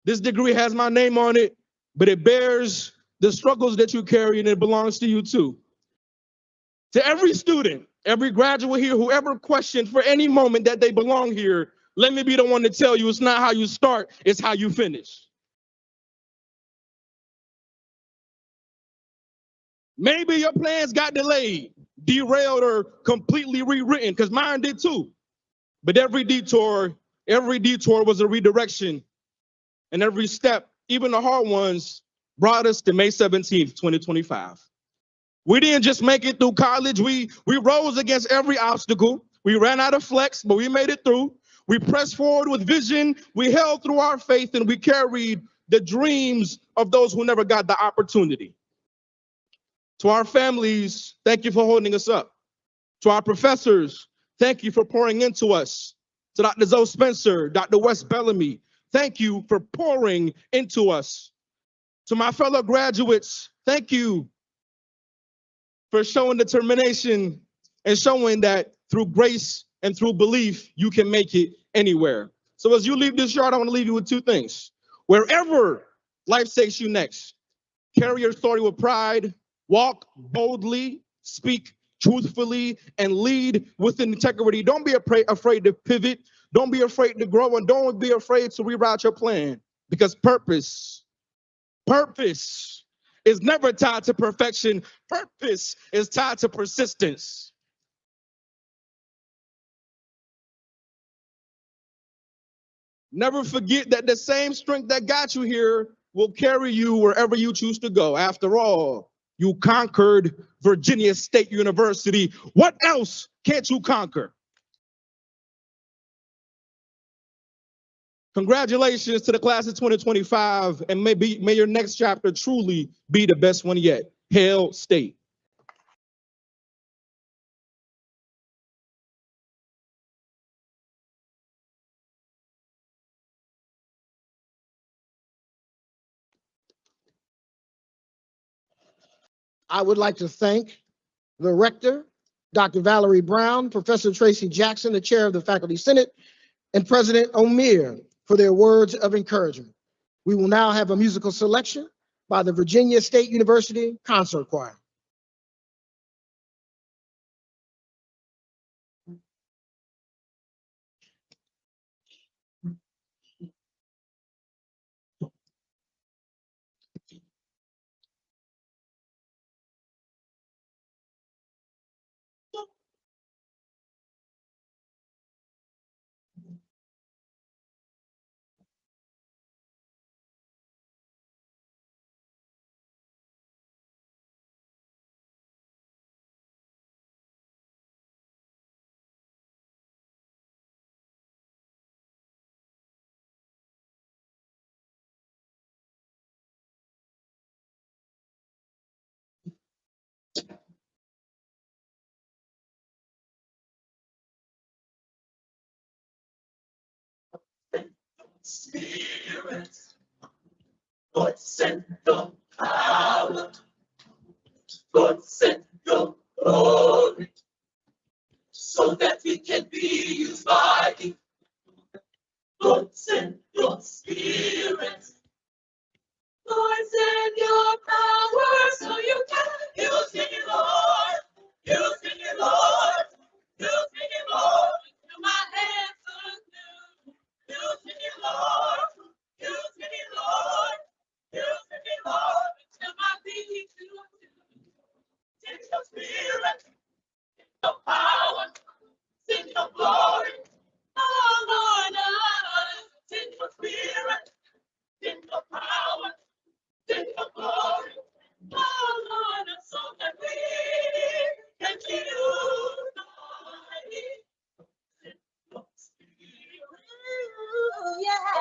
This degree has my name on it, but it bears the struggles that you carry, and it belongs to you too. To every student Every graduate here, whoever questioned for any moment that they belong here, let me be the one to tell you it's not how you start, it's how you finish. Maybe your plans got delayed, derailed, or completely rewritten, because mine did too. But every detour was a redirection. And every step, even the hard ones, brought us to May 17th, 2025. We didn't just make it through college. We rose against every obstacle. We ran out of flex, but we made it through. We pressed forward with vision. We held through our faith, and we carried the dreams of those who never got the opportunity. To our families, thank you for holding us up. To our professors, thank you for pouring into us. To Dr. Zoe Spencer, Dr. Wes Bellamy, thank you for pouring into us. To my fellow graduates, thank you for showing determination and showing that through grace and through belief, you can make it anywhere. So as you leave this yard, I want to leave you with two things. Wherever life takes you next, carry your story with pride, walk boldly, speak truthfully, and lead with integrity. Don't be afraid to pivot. Don't be afraid to grow, and don't be afraid to reroute your plan, because purpose is never tied to perfection. Purpose is tied to persistence. Never forget that the same strength that got you here will carry you wherever you choose to go. After all, you conquered Virginia State University. What else can't you conquer? Congratulations to the class of 2025, and may your next chapter truly be the best one yet. Hail State. I would like to thank the rector, Dr. Valerie Brown, Professor Tracy Jackson, the chair of the Faculty Senate, and President O'Meara for their words of encouragement. We will now have a musical selection by the Virginia State University Concert Choir. Spirit, Lord, send your power. Lord, send your glory, so that we can be used by you. Lord, send your spirit. Lord, send your power, so you can use me, Lord. Use me, Lord. Use me, Lord. To my hands anew. Use me, Lord. Use me, Lord. Use me, Lord. Till my feet to send your spirit, send your power, send your glory. Oh, Lord, send your spirit, send your power, send your glory. Oh, Lord, so that we can see you. Send your spirit. Yeah.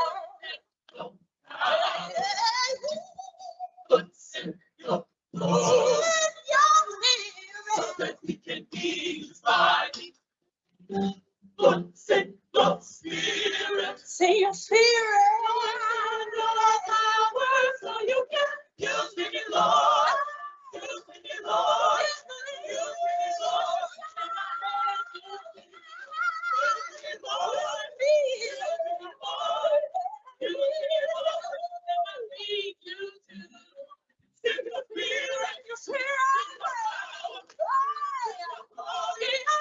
Send your glory. So that we can be used by you. Lord, send your spirit. Send your spirit. Your power, so you can use me, Lord. Use me, Lord. Use me, Lord. Use me, Lord. Use me, Lord. Use me, Lord. I need you to send your spirit. Your spirit. Your power. Your glory.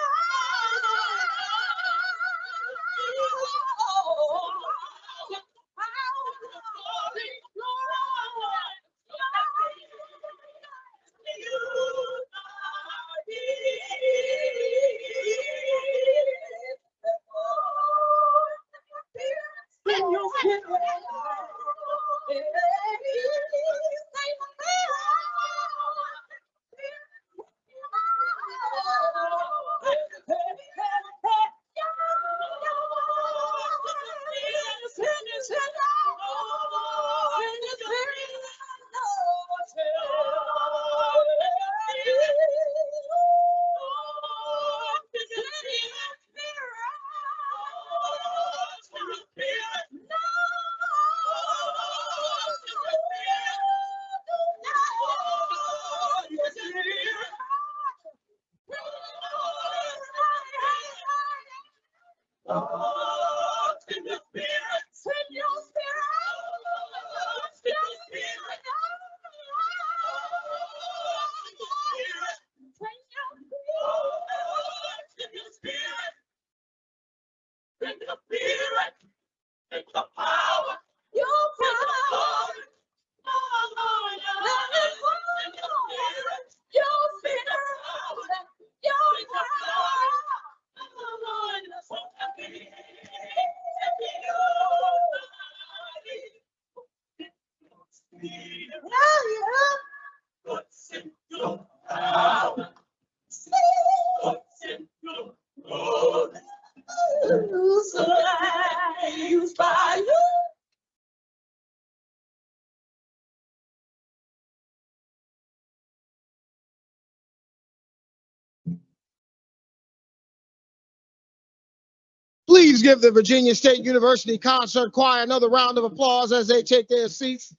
Please give the Virginia State University Concert Choir another round of applause as they take their seats.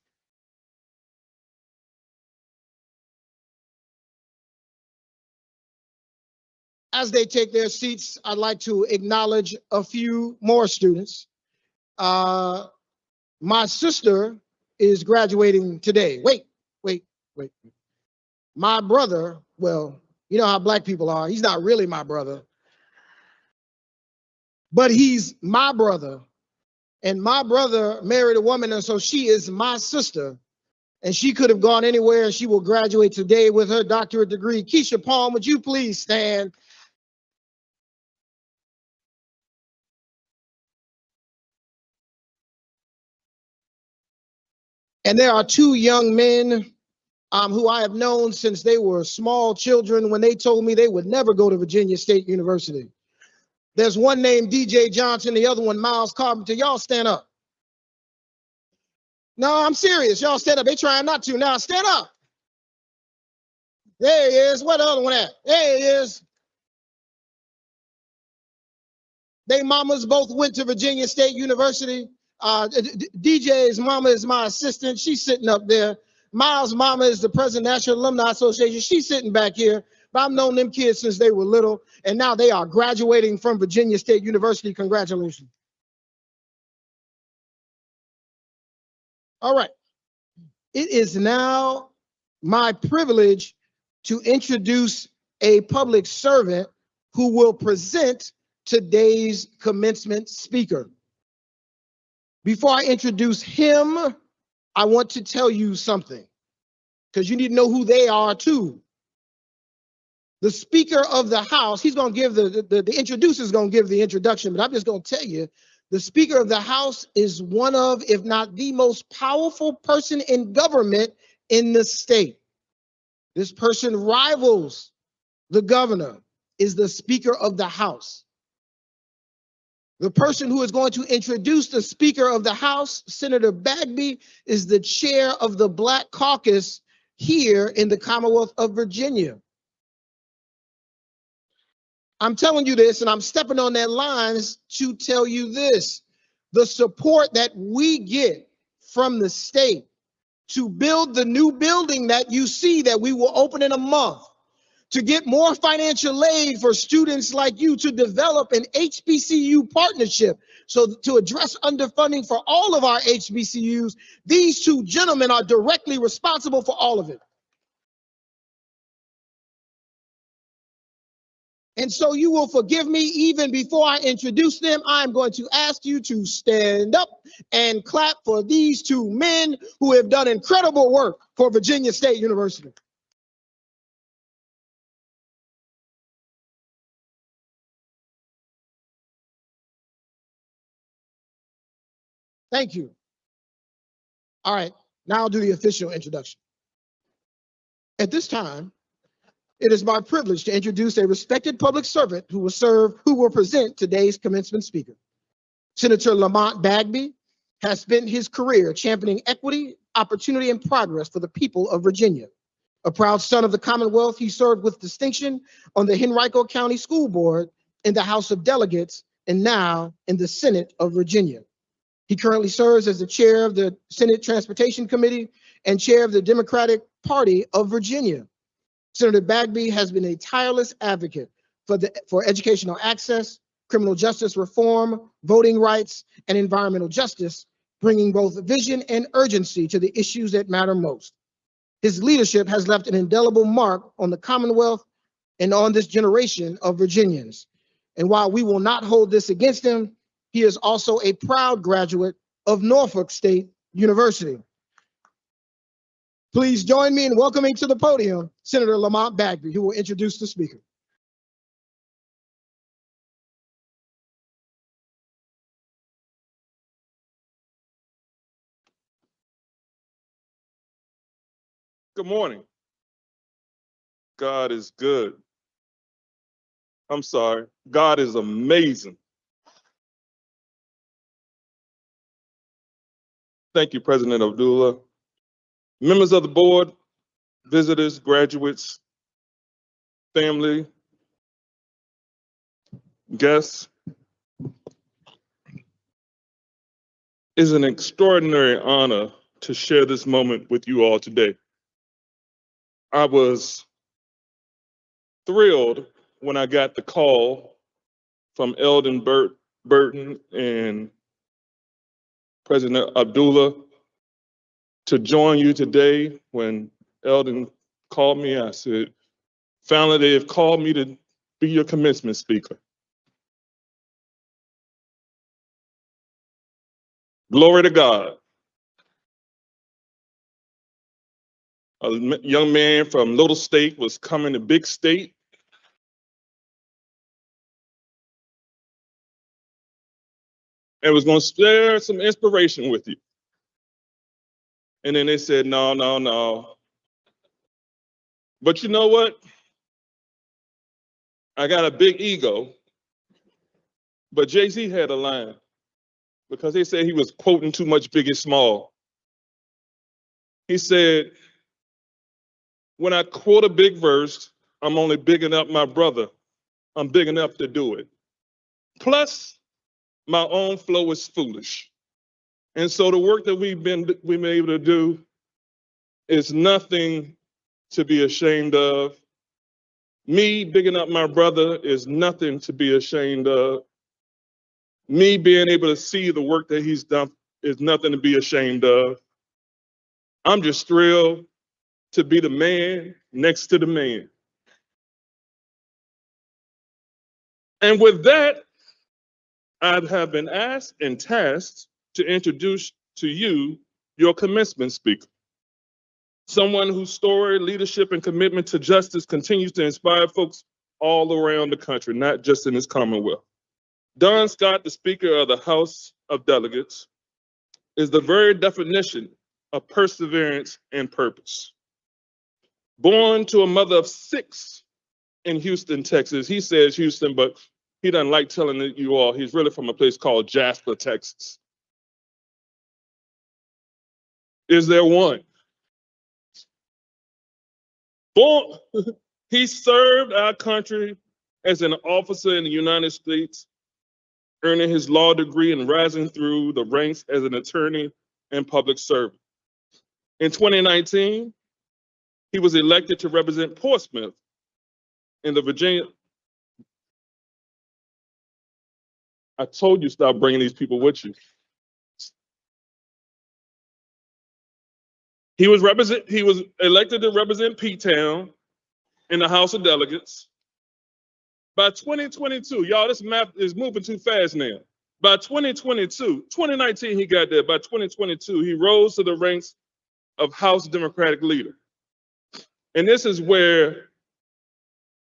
As they take their seats, I'd like to acknowledge a few more students. My sister is graduating today. Wait. My brother, well, you know how black people are. He's not really my brother, but he's my brother. And my brother married a woman, and so she is my sister. And she could have gone anywhere, and she will graduate today with her doctorate degree. Keisha Palm, would you please stand? And there are two young men who I have known since they were small children when they told me they would never go to Virginia State University. There's one named DJ Johnson, the other one Miles Carpenter. Y'all stand up. No, I'm serious. Y'all stand up. They trying not to. Now stand up. There he is. Where the other one at? There he is. They mamas both went to Virginia State University. DJ's mama is my assistant. She's sitting up there. Miles' mama is the president of the National Alumni Association. She's sitting back here. But I've known them kids since they were little, and now they are graduating from Virginia State University. Congratulations. All right. It is now my privilege to introduce a public servant who will present today's commencement speaker. Before I introduce him, I want to tell you something, because you need to know who they are too. The Speaker of the House, he's going to give the introducer is going to give the introduction, but I'm just going to tell you, the Speaker of the House is one of, if not the most powerful person in government in the state. This person rivals the governor, is the Speaker of the House. The person who is going to introduce the Speaker of the House, Senator Bagby, is the chair of the Black Caucus here in the Commonwealth of Virginia. I'm telling you this, and I'm stepping on that lines to tell you this. The support that we get from the state to build the new building that you see that we will open in a month, to get more financial aid for students like you, to develop an HBCU partnership, so to address underfunding for all of our HBCUs, these two gentlemen are directly responsible for all of it. And so you will forgive me even before I introduce them. I'm going to ask you to stand up and clap for these two men who have done incredible work for Virginia State University. Thank you. All right, now I'll do the official introduction. At this time, it is my privilege to introduce a respected public servant who will present today's commencement speaker. Senator Lamont Bagby has spent his career championing equity, opportunity, and progress for the people of Virginia. A proud son of the Commonwealth, he served with distinction on the Henrico County School Board, in the House of Delegates, and now in the Senate of Virginia. He currently serves as the chair of the Senate Transportation Committee and chair of the Democratic Party of Virginia. Senator Bagby has been a tireless advocate for educational access, criminal justice reform, voting rights, and environmental justice, bringing both vision and urgency to the issues that matter most. His leadership has left an indelible mark on the Commonwealth and on this generation of Virginians. And while we will not hold this against him, he is also a proud graduate of Norfolk State University. Please join me in welcoming to the podium Senator Lamont Bagby, who will introduce the speaker. Good morning. God is good. I'm sorry. God is amazing. Thank you, President Abdullah. Members of the board, visitors, graduates, family, guests. It's an extraordinary honor to share this moment with you all today. I was thrilled when I got the call from Eldon Burton and President Abdullah to join you today. When Eldon called me, I said, finally, they have called me to be your commencement speaker. Glory to God. A young man from little state was coming to big state. And was going to share some inspiration with you. And then they said, no, no, no. But you know what? I got a big ego. But Jay-Z had a line because they said he was quoting too much Biggie Small. He said, when I quote a big verse, I'm only bigging up my brother. I'm big enough to do it. Plus, my own flow is foolish. And so the work that we've been able to do is nothing to be ashamed of. Me bigging up my brother is nothing to be ashamed of. Me being able to see the work that he's done is nothing to be ashamed of. I'm just thrilled to be the man next to the man. And with that, I have been asked and tasked to introduce to you your commencement speaker. Someone whose story, leadership, and commitment to justice continues to inspire folks all around the country, not just in this Commonwealth. Don Scott, the Speaker of the House of Delegates, is the very definition of perseverance and purpose. Born to a mother of 6 in Houston, Texas. He says Houston, but he doesn't like telling you all he's really from a place called Jasper, Texas. Is there one? Born, he served our country as an officer in the United States, earning his law degree and rising through the ranks as an attorney and public servant. In 2019, he was elected to represent Portsmouth in the Virginia. I told you stop bringing these people with you. He was elected to represent P-Town in the House of Delegates. By 2022, y'all, this map is moving too fast now. By 2019 he got there. By 2022, he rose to the ranks of House Democratic leader. And this is where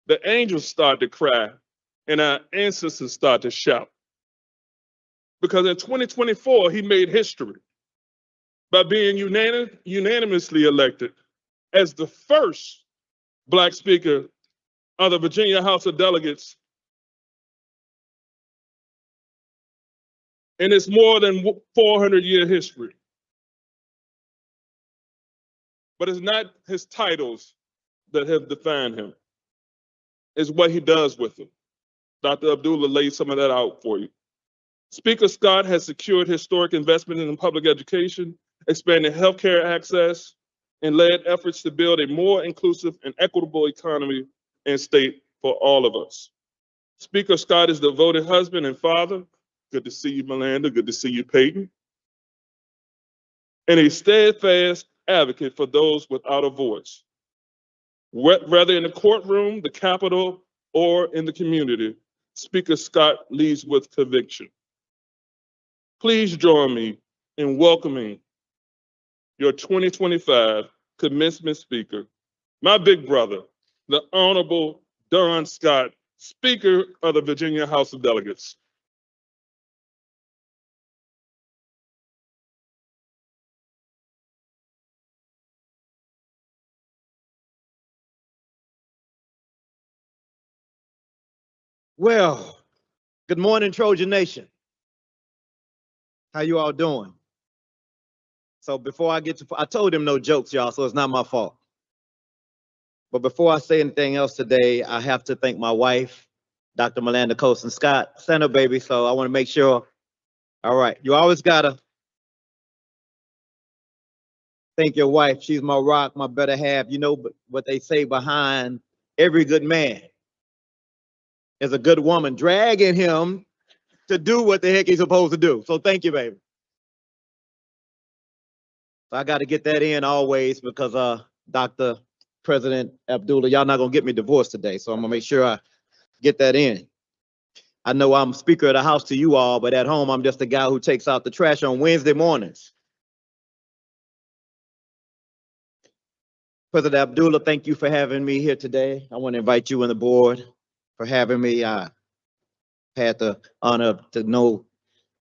the angels start to cry and our ancestors start to shout. because in 2024, he made history by being unanimously elected as the first Black Speaker of the Virginia House of Delegates in its more than 400-year history. But it's not his titles that have defined him. It's what he does with them. Dr. Abdullah laid some of that out for you. Speaker Scott has secured historic investment in public education, expanded healthcare access, and led efforts to build a more inclusive and equitable economy and state for all of us. Speaker Scott is a devoted husband and father. Good to see you, Melinda. Good to see you, Peyton. And a steadfast advocate for those without a voice. Whether in the courtroom, the Capitol, or in the community, Speaker Scott leads with conviction. Please join me in welcoming your 2025 Commencement Speaker, my big brother, the Honorable Don Scott, Speaker of the Virginia House of Delegates. Well, good morning, Trojan Nation. How you all doing? So before I get to, I told him no jokes, y'all, so it's not my fault. But before I say anything else today, I have to thank my wife, Dr. Melinda Colson Scott, Santa baby. So I want to make sure, all right, you always gotta thank your wife. She's my rock, my better half. You know what they say behind every good man is a good woman dragging him to do what the heck he's supposed to do. So thank you, baby. So I got to get that in always because Dr. President Abdullah, y'all not gonna get me divorced today. So I'm gonna make sure I get that in. I know I'm Speaker of the House to you all, but at home, I'm just the guy who takes out the trash on Wednesday mornings. President Abdullah, thank you for having me here today. I want to invite you and the board for having me. I had the honor to know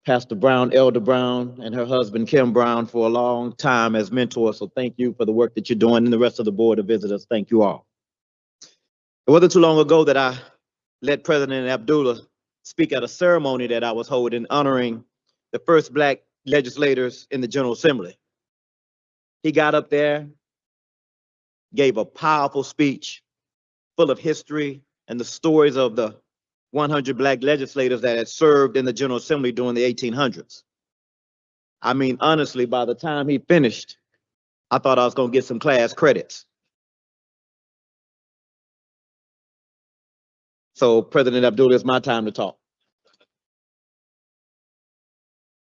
Pastor Brown, Elder Brown, and her husband, Kim Brown, for a long time as mentors. So thank you for the work that you're doing, and the rest of the board of visitors. Thank you all. It wasn't too long ago that I let President Abdullah speak at a ceremony that I was holding honoring the first Black legislators in the General Assembly. He got up there, gave a powerful speech full of history and the stories of the 100 Black legislators that had served in the General Assembly during the 1800s. I mean, honestly, by the time he finished, I thought I was going to get some class credits. So, President Abdullah, it's my time to talk.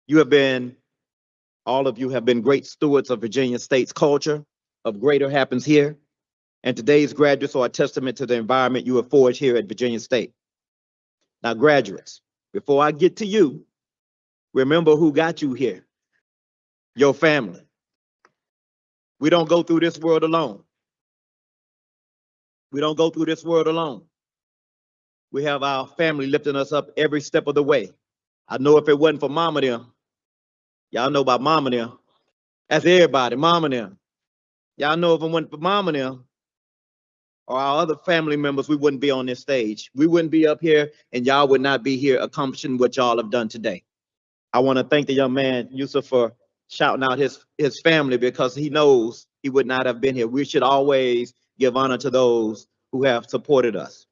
You have been, all of you have been great stewards of Virginia State's culture of greater happens here. And today's graduates are a testament to the environment you have forged here at Virginia State. Now, graduates, before I get to you, remember who got you here, your family. We don't go through this world alone. We don't go through this world alone. We have our family lifting us up every step of the way. I know if it wasn't for Mama them, y'all know about Mama them. That's everybody, Mama them. Y'all know if it wasn't for Mama them, or our other family members, we wouldn't be on this stage. We wouldn't be up here, and y'all would not be here accomplishing what y'all have done today. I want to thank the young man, Yusuf, for shouting out his family because he knows he would not have been here. We should always give honor to those who have supported us.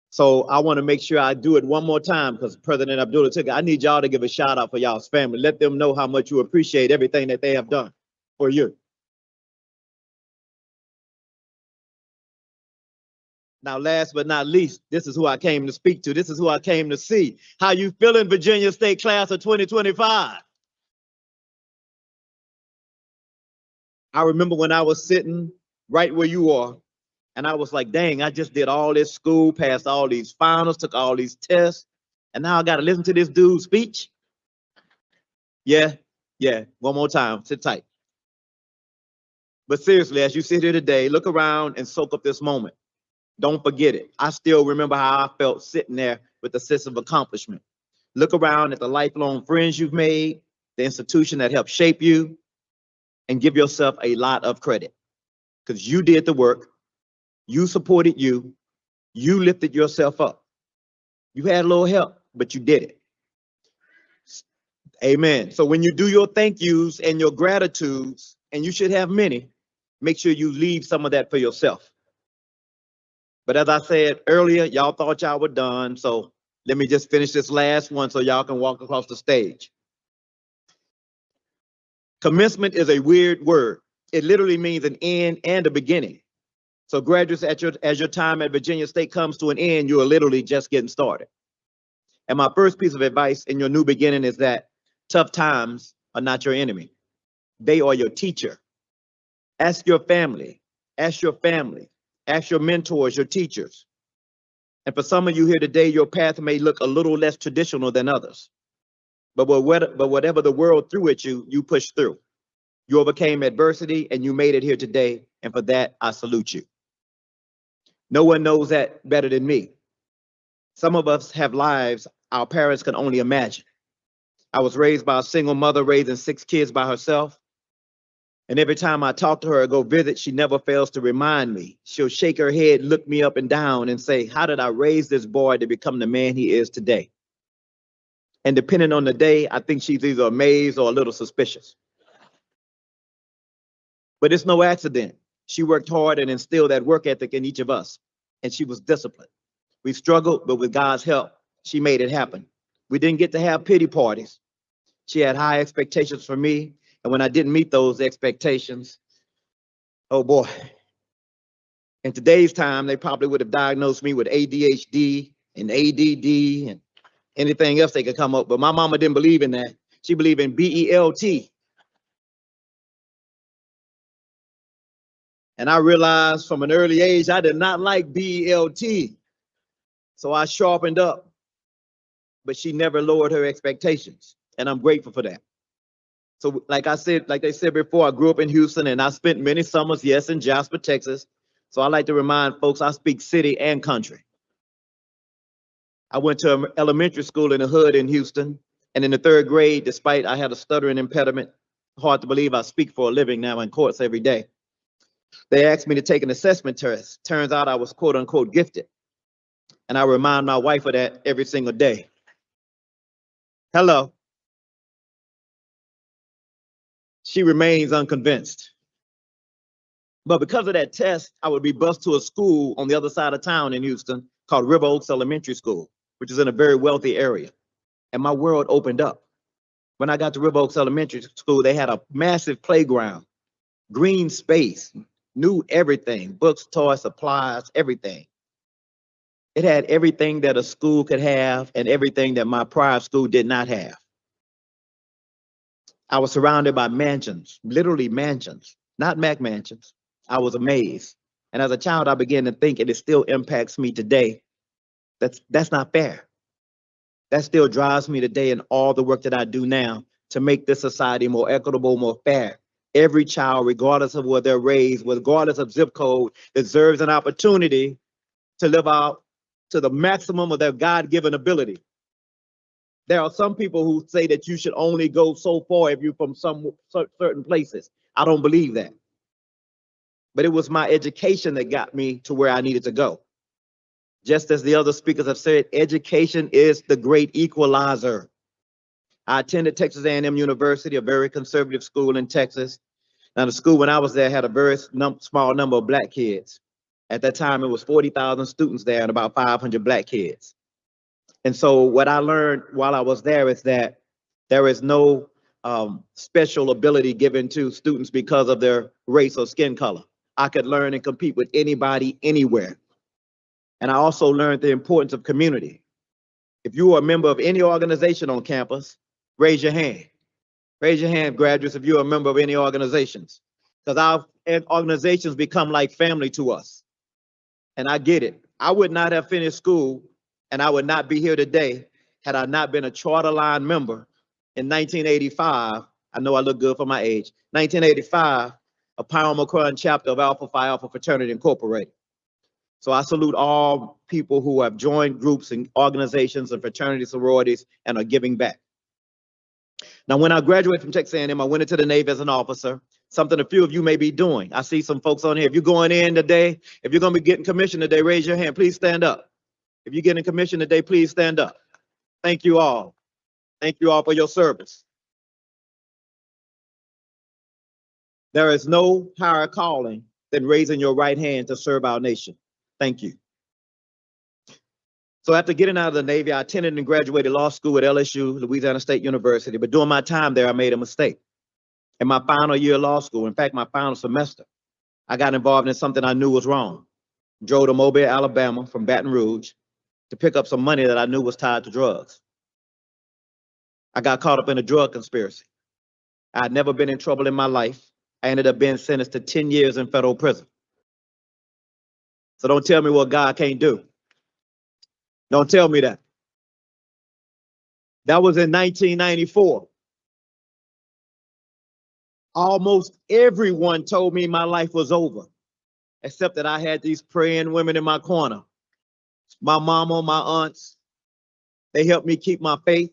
So I want to make sure I do it one more time because President Abdullah took it. I need y'all to give a shout out for y'all's family. Let them know how much you appreciate everything that they have done for you. Now, last but not least, this is who I came to speak to. This is who I came to see. How you feeling, Virginia State class of 2025? I remember when I was sitting right where you are, and I was like, dang, I just did all this school, passed all these finals, took all these tests, and now I got to listen to this dude's speech? Yeah, one more time, sit tight. But seriously, as you sit here today, look around and soak up this moment. Don't forget it. I still remember how I felt sitting there with a sense of accomplishment. Look around at the lifelong friends you've made, the institution that helped shape you, and give yourself a lot of credit because you did the work, you supported you lifted yourself up. You had a little help, but you did it. Amen. So when you do your thank yous and your gratitudes, and you should have many, make sure you leave some of that for yourself. But as I said earlier, y'all thought y'all were done. So let me just finish this last one so y'all can walk across the stage. Commencement is a weird word. It literally means an end and a beginning. So graduates, as your time at Virginia State comes to an end, you are literally just getting started. And my first piece of advice in your new beginning is that tough times are not your enemy. They are your teacher. Ask your family, ask your mentors, your teachers. And for some of you here today, your path may look a little less traditional than others. But whatever the world threw at you, you pushed through. You overcame adversity and you made it here today. And for that, I salute you. No one knows that better than me. Some of us have lives our parents can only imagine. I was raised by a single mother raising 6 kids by herself. And every time I talk to her or go visit, she never fails to remind me. She'll shake her head, look me up and down and say, how did I raise this boy to become the man he is today? And depending on the day, I think she's either amazed or a little suspicious. But it's no accident. She worked hard and instilled that work ethic in each of us. And she was disciplined. We struggled, but with God's help, she made it happen. We didn't get to have pity parties. She had high expectations for me. And when I didn't meet those expectations, oh boy. In today's time, they probably would have diagnosed me with ADHD and ADD and anything else they could come up. But my mama didn't believe in that. She believed in BELT. And I realized from an early age, I did not like BELT. So I sharpened up, but she never lowered her expectations. And I'm grateful for that. So like they said before, I grew up in Houston and I spent many summers, yes, in Jasper, Texas. So I like to remind folks I speak city and country. I went to elementary school in the hood in Houston. And in the 3rd grade, despite I had a stuttering impediment, hard to believe I speak for a living now in courts every day. They asked me to take an assessment test. Turns out I was quote unquote gifted. And I remind my wife of that every single day. Hello. She remains unconvinced. But because of that test, I would be bused to a school on the other side of town in Houston called River Oaks Elementary School, which is in a very wealthy area. And my world opened up. When I got to River Oaks Elementary School, they had a massive playground, green space, knew everything, books, toys, supplies, everything. It had everything that a school could have and everything that my prior school did not have. I was surrounded by mansions, literally mansions, not Mac mansions. I was amazed. And as a child, I began to think, and it still impacts me today, that's not fair. That still drives me today in all the work that I do now to make this society more equitable, more fair. Every child, regardless of where they're raised, regardless of zip code, deserves an opportunity to live out to the maximum of their God-given ability. There are some people who say that you should only go so far if you're from some certain places. I don't believe that. But it was my education that got me to where I needed to go. Just as the other speakers have said, education is the great equalizer. I attended Texas A&M University, a very conservative school in Texas. Now, the school when I was there had a very small number of Black kids. At that time, it was 40,000 students there and about 500 Black kids. And so what I learned while I was there is that there is no special ability given to students because of their race or skin color. I could learn and compete with anybody, anywhere. And I also learned the importance of community. If you are a member of any organization on campus, raise your hand. Raise your hand, graduates, if you're a member of any organizations. Because our organizations become like family to us. And I get it. I would not have finished school and I would not be here today had I not been a charter line member in 1985. I know I look good for my age. 1985, a Pi Omicron chapter of Alpha Phi Alpha Fraternity Incorporated. So I salute all people who have joined groups and organizations and fraternities, sororities, and are giving back. Now, when I graduated from Texas A&M, I went into the Navy as an officer, something a few of you may be doing. I see some folks on here. If you're going in today, if you're going to be getting commissioned today, raise your hand. Please stand up. If you're getting commissioned today, please stand up. Thank you all. Thank you all for your service. There is no higher calling than raising your right hand to serve our nation. Thank you. So after getting out of the Navy, I attended and graduated law school at LSU, Louisiana State University. But during my time there, I made a mistake. In my final year of law school, in fact, my final semester, I got involved in something I knew was wrong. Drove to Mobile, Alabama from Baton Rouge to pick up some money that I knew was tied to drugs. I got caught up in a drug conspiracy. I had never been in trouble in my life. I ended up being sentenced to 10 years in federal prison. So don't tell me what God can't do. Don't tell me that. That was in 1994. Almost everyone told me my life was over, except that I had these praying women in my corner. My mama, my aunts, they helped me keep my faith.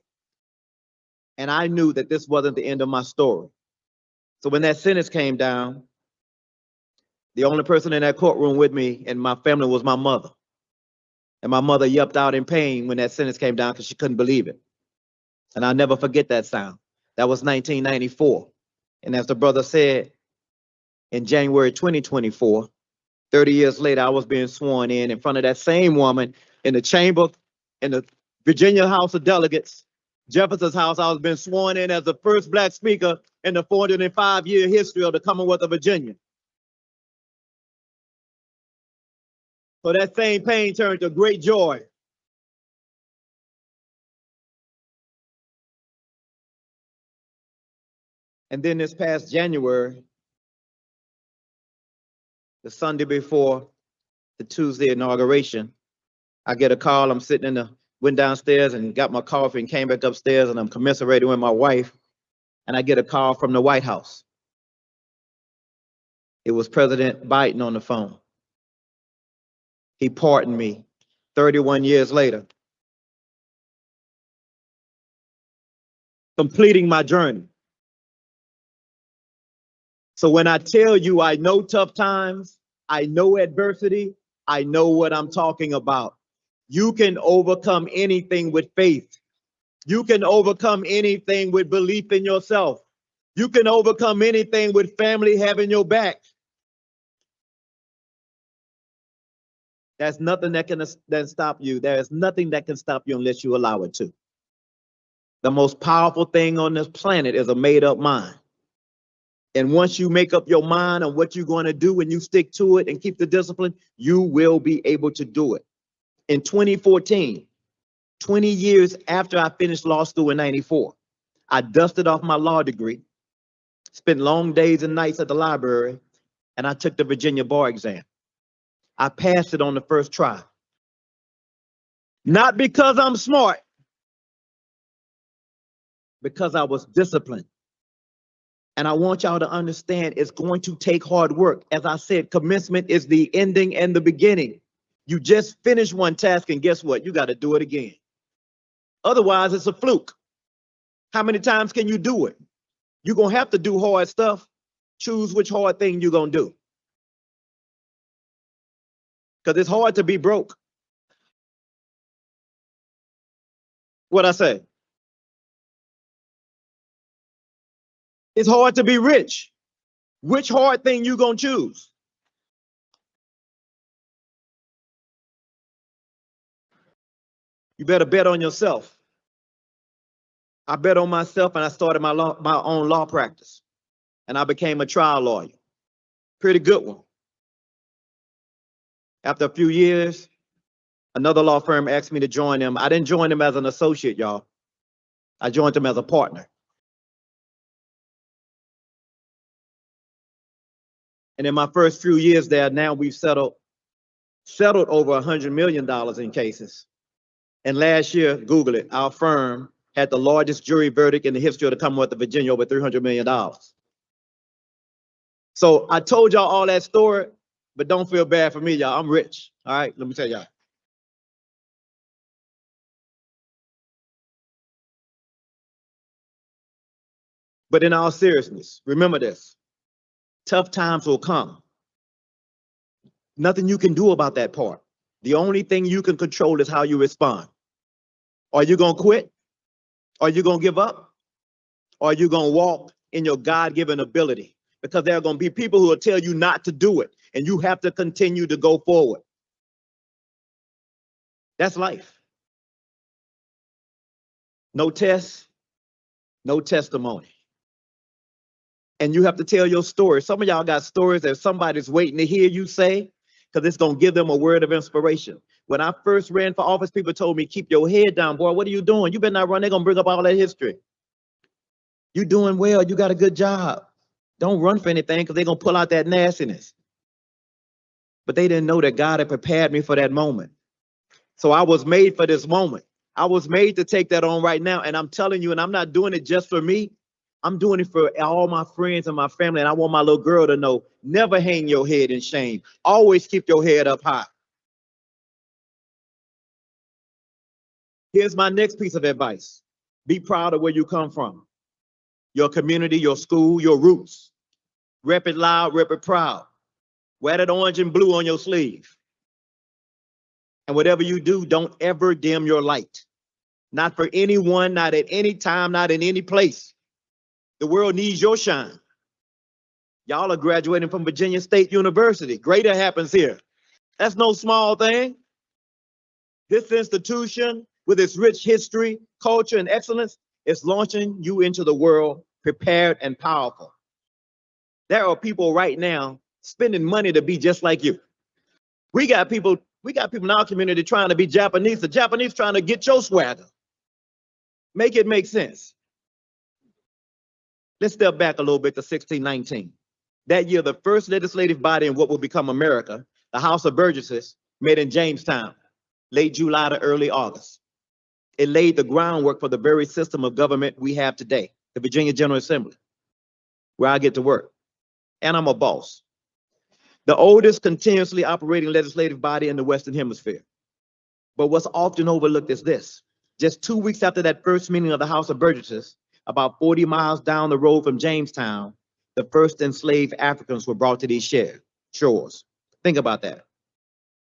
And I knew that this wasn't the end of my story. So when that sentence came down, the only person in that courtroom with me and my family was my mother. And my mother yelped out in pain when that sentence came down because she couldn't believe it. And I'll never forget that sound. That was 1994. And as the brother said, in January 2024, 30 years later, I was being sworn in front of that same woman in the chamber, in the Virginia House of Delegates, Jefferson's house. I was being sworn in as the first Black speaker in the 405-year history of the Commonwealth of Virginia. So that same pain turned to great joy. And then this past January, the Sunday before the Tuesday inauguration, I get a call. I'm went downstairs and got my coffee and came back upstairs, and I'm commiserating with my wife. And I get a call from the White House. It was President Biden on the phone. He pardoned me 31 years later, completing my journey. So when I tell you I know tough times, I know adversity, I know what I'm talking about. You can overcome anything with faith. You can overcome anything with belief in yourself. You can overcome anything with family having your back. There's nothing that can stop you. There is nothing that can stop you unless you allow it to. The most powerful thing on this planet is a made-up mind. And once you make up your mind on what you're going to do and you stick to it and keep the discipline, you will be able to do it. In 2014, 20 years after I finished law school in 94, I dusted off my law degree, spent long days and nights at the library, and I took the Virginia bar exam. I passed it on the first try. Not because I'm smart, because I was disciplined. And I want y'all to understand it's going to take hard work. As I said, commencement is the ending and the beginning. You just finish one task and guess what? You got to do it again. Otherwise, it's a fluke. How many times can you do it? You're going to have to do hard stuff. Choose which hard thing you're going to do. Because it's hard to be broke. What'd I say? It's hard to be rich. Which hard thing you gonna choose? You better bet on yourself. I bet on myself and I started my own law practice. And I became a trial lawyer. Pretty good one. After a few years, another law firm asked me to join them. I didn't join them as an associate, y'all. I joined them as a partner. And in my first few years there, now we've settled over $100 million in cases. And last year, Google it, our firm had the largest jury verdict in the history of the Commonwealth of Virginia, over $300 million. So I told y'all all that story but don't feel bad for me, y'all. I'm rich. All right, let me tell y'all. But in all seriousness, remember this. Tough times will come. Nothing you can do about that part. The only thing you can control is how you respond. Are you going to quit? Are you going to give up? Or are you going to walk in your God-given ability? Because there are going to be people who will tell you not to do it, and you have to continue to go forward. That's life. No test, no testimony. And you have to tell your story. Some of y'all got stories that somebody's waiting to hear you say, because it's going to give them a word of inspiration. When I first ran for office, people told me, keep your head down, boy. What are you doing? You better not run. They're going to bring up all that history. You doing well. You got a good job. Don't run for anything because they're going to pull out that nastiness. But they didn't know that God had prepared me for that moment. So I was made for this moment. I was made to take that on right now. And I'm telling you, and I'm not doing it just for me. I'm doing it for all my friends and my family. And I want my little girl to know, never hang your head in shame. Always keep your head up high. Here's my next piece of advice. Be proud of where you come from. Your community, your school, your roots. Rep it loud, rep it proud. Wear that orange and blue on your sleeve. And whatever you do, don't ever dim your light. Not for anyone, not at any time, not in any place. The world needs your shine. Y'all are graduating from Virginia State University. Greater happens here. That's no small thing. This institution, with its rich history, culture, and excellence, is launching you into the world prepared and powerful. There are people right now spending money to be just like you. We got people in our community trying to be Japanese. The Japanese trying to get your swagger. Make it make sense. Let's step back a little bit to 1619. That year, the first legislative body in what will become America, the House of Burgesses, met in Jamestown, late July to early August. It laid the groundwork for the very system of government we have today, the Virginia General Assembly, where I get to work. And I'm a boss. The oldest continuously operating legislative body in the Western Hemisphere. But what's often overlooked is this. Just 2 weeks after that first meeting of the House of Burgesses, about 40 miles down the road from Jamestown, the first enslaved Africans were brought to these shores. Think about that.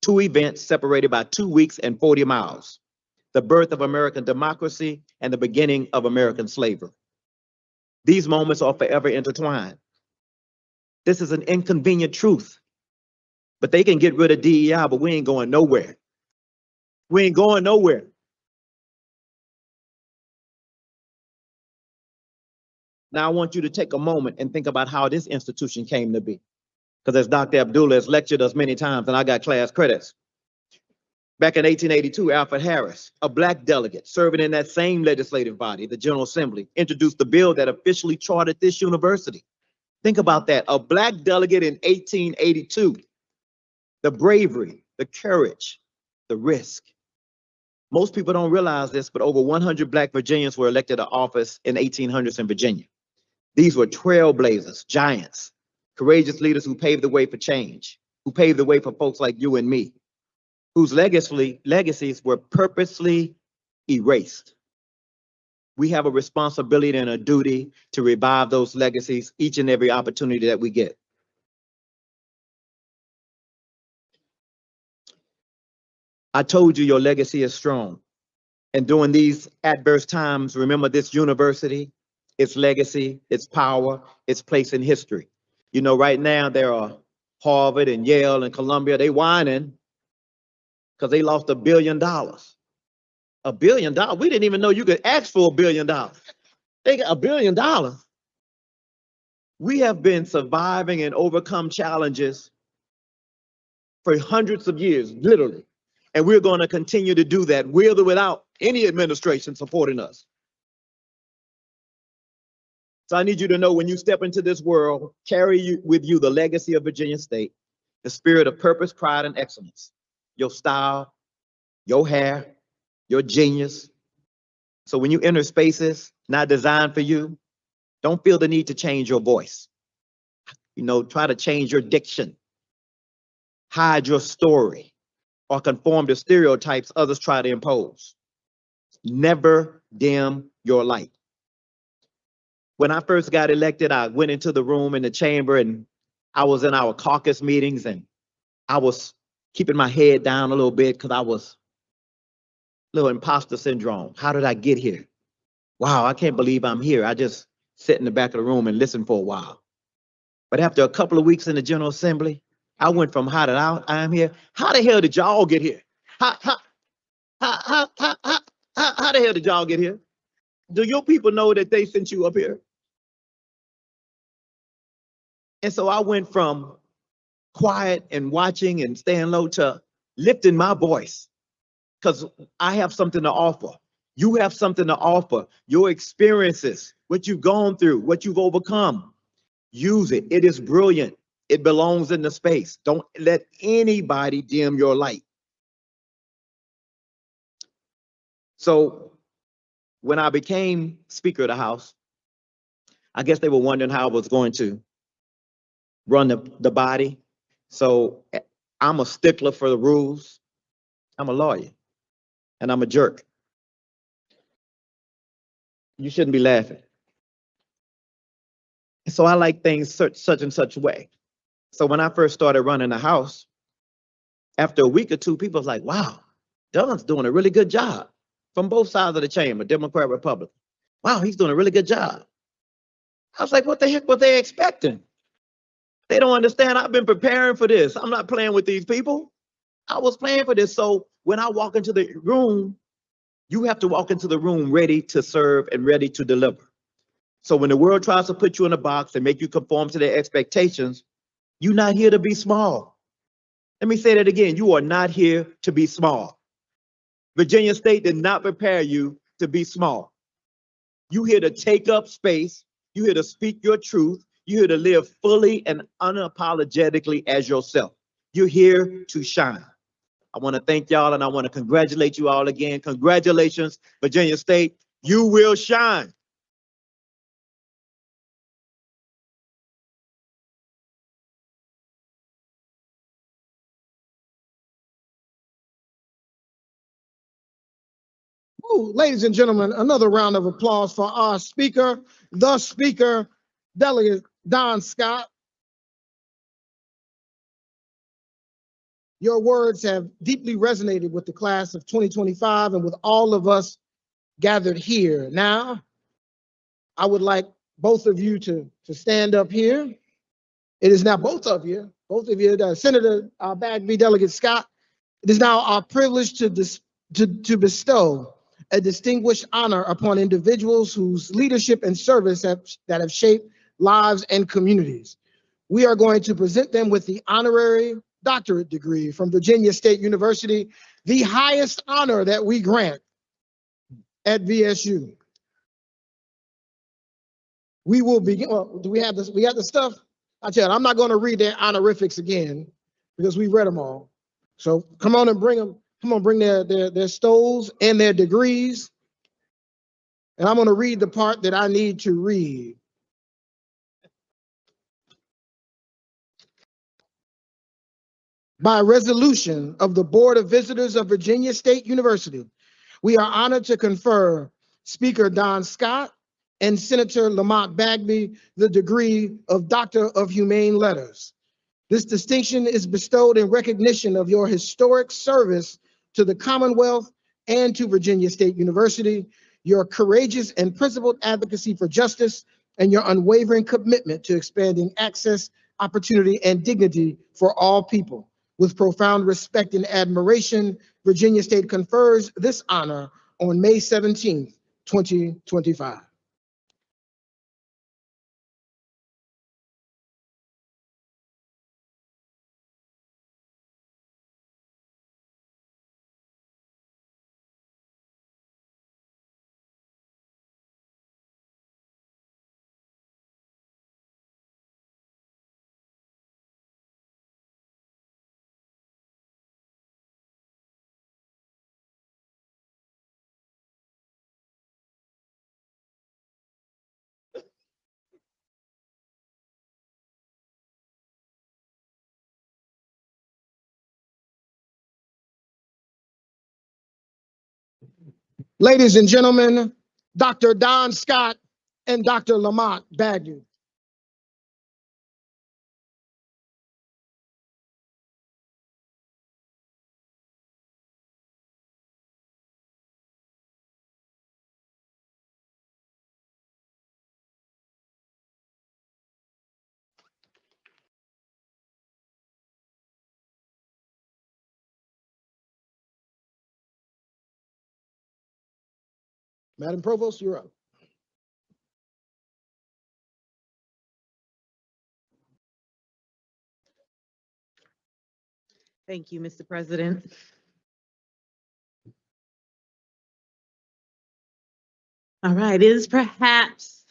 2 events separated by 2 weeks and 40 miles. The birth of American democracy and the beginning of American slavery. These moments are forever intertwined. This is an inconvenient truth. But they can get rid of DEI, but we ain't going nowhere. We ain't going nowhere. Now, I want you to take a moment and think about how this institution came to be. Because as Dr. Abdullah has lectured us many times, and I got class credits. Back in 1882, Alfred Harris, a black delegate serving in that same legislative body, the General Assembly, introduced the bill that officially chartered this university. Think about that, a black delegate in 1882. The bravery, the courage, the risk. Most people don't realize this, but over 100 black Virginians were elected to office in 1800s in Virginia. These were trailblazers, giants, courageous leaders who paved the way for change, who paved the way for folks like you and me, whose legacies were purposely erased. We have a responsibility and a duty to revive those legacies each and every opportunity that we get. I told you your legacy is strong. And during these adverse times, remember this university, its legacy, its power, its place in history. You know, right now there are Harvard and Yale and Columbia, they whining because they lost $1 billion. $1 billion? We didn't even know you could ask for $1 billion. They got $1 billion. We have been surviving and overcome challenges for hundreds of years, literally. And we're going to continue to do that with or without any administration supporting us. So I need you to know when you step into this world, carry with you the legacy of Virginia State, the spirit of purpose, pride, and excellence, your style, your hair, your genius. So when you enter spaces not designed for you, don't feel the need to change your voice. You know, try to change your diction. hide your story, or conform to stereotypes others try to impose. Never dim your light. When I first got elected, I went into the room in the chamber and I was in our caucus meetings and I was keeping my head down a little bit because I was a little imposter syndrome. How did I get here? Wow, I can't believe I'm here. I just sit in the back of the room and listen for a while. But after a couple of weeks in the General Assembly, I went from how did I'm here? How the hell did y'all get here? How the hell did y'all get here? Do your people know that they sent you up here? And so I went from quiet and watching and staying low to lifting my voice because I have something to offer. You have something to offer. Your experiences, what you've gone through, what you've overcome. Use it. It is brilliant. It belongs in the space. Don't let anybody dim your light. So when I became Speaker of the House, I guess they were wondering how I was going to run the body. So I'm a stickler for the rules. I'm a lawyer and I'm a jerk. You shouldn't be laughing. So I like things such and such way. So when I first started running the House, after a week or two, people was like, wow, Don's doing a really good job from both sides of the chamber, Democrat, Republican. Wow, he's doing a really good job. I was like, what the heck were they expecting? They don't understand. I've been preparing for this. I'm not playing with these people. I was playing for this. So when I walk into the room, you have to walk into the room ready to serve and ready to deliver. So when the world tries to put you in a box and make you conform to their expectations, you're not here to be small. Let me say that again. You are not here to be small. Virginia State did not prepare you to be small. You're here to take up space. You're here to speak your truth. You're here to live fully and unapologetically as yourself. You're here to shine. I want to thank y'all and I want to congratulate you all again. Congratulations, Virginia State. You will shine. Ooh, ladies and gentlemen, another round of applause for our speaker, the speaker, Delegate Don Scott. Your words have deeply resonated with the class of 2025 and with all of us gathered here. Now, I would like both of you to stand up here. It is now both of you, Senator Bagby, Delegate Scott. It is now our privilege to bestow a distinguished honor upon individuals whose leadership and service that have shaped lives and communities. We are going to present them with the honorary doctorate degree from Virginia State University, the highest honor that we grant at VSU. We will begin. Well, do we have this? We got the stuff. I tell you, I'm not going to read their honorifics again because we read them all. So come on and bring them. Come on, bring their stoles and their degrees. And I'm going to read the part that I need to read. By resolution of the Board of Visitors of Virginia State University, we are honored to confer Speaker Don Scott and Senator Lamont Bagby the degree of Doctor of Humane Letters. This distinction is bestowed in recognition of your historic service to the Commonwealth and to Virginia State University, your courageous and principled advocacy for justice, and your unwavering commitment to expanding access, opportunity, and dignity for all people. With profound respect and admiration, Virginia State confers this honor on May 17th, 2025. Ladies and gentlemen, Dr. Don Scott and Dr. Lamont Bagnew. Madam Provost, you're up. Thank you, Mr. President. All right, it is perhaps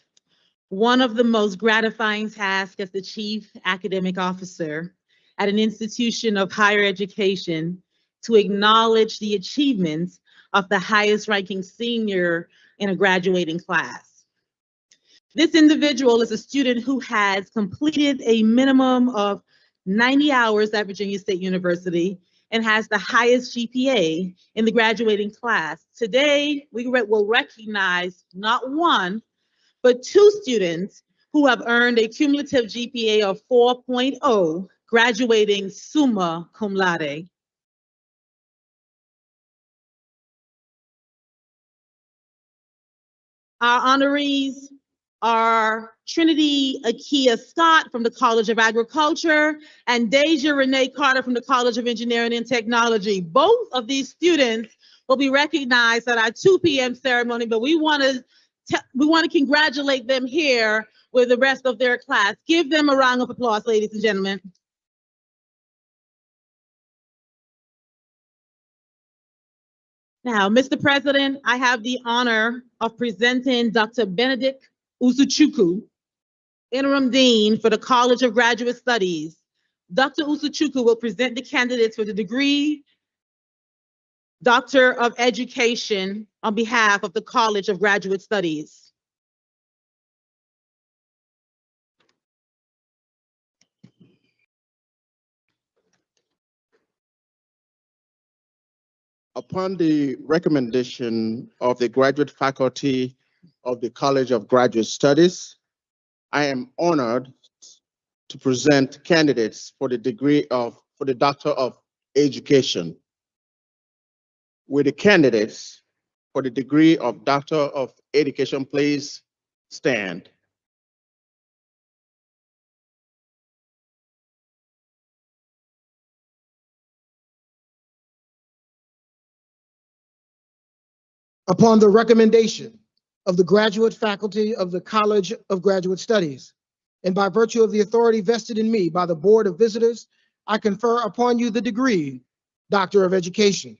one of the most gratifying tasks as the Chief Academic Officer at an institution of higher education to acknowledge the achievements of the highest ranking senior in a graduating class. This individual is a student who has completed a minimum of 90 hours at Virginia State University and has the highest GPA in the graduating class. Today, we will recognize not one, but two students who have earned a cumulative GPA of 4.0, graduating summa cum laude. Our honorees are Trinity Akia Scott from the College of Agriculture and Deja Renee Carter from the College of Engineering and Technology. Both of these students will be recognized at our 2 p.m. ceremony, but we want to congratulate them here with the rest of their class. Give them a round of applause, ladies and gentlemen. Now, Mr. President, I have the honor of presenting Dr. Benedict Uzuchukwu, Interim Dean for the College of Graduate Studies. Dr. Uzuchukwu will present the candidates for the degree Doctor of Education on behalf of the College of Graduate Studies. Upon the recommendation of the graduate faculty of the College of Graduate Studies, I am honored to present candidates for the Doctor of Education. Will the candidates for the degree of Doctor of Education please stand? Upon the recommendation of the graduate faculty of the College of Graduate Studies, and by virtue of the authority vested in me by the Board of Visitors, I confer upon you the degree Doctor of Education,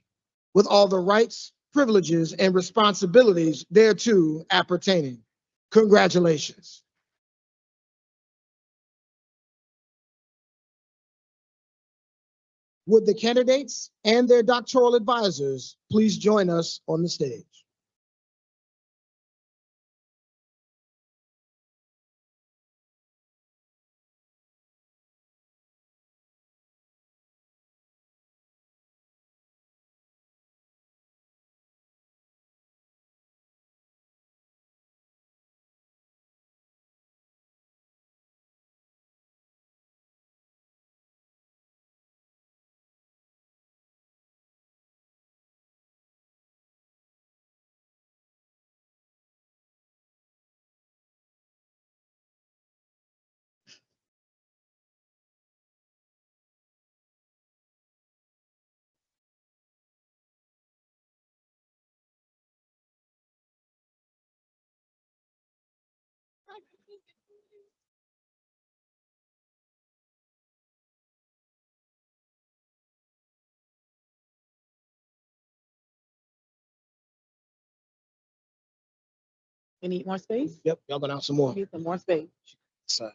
with all the rights, privileges, and responsibilities thereto appertaining. Congratulations. Would the candidates and their doctoral advisors please join us on the stage? You need more space? Yep, y'all gonna have some more. Need some more space. So,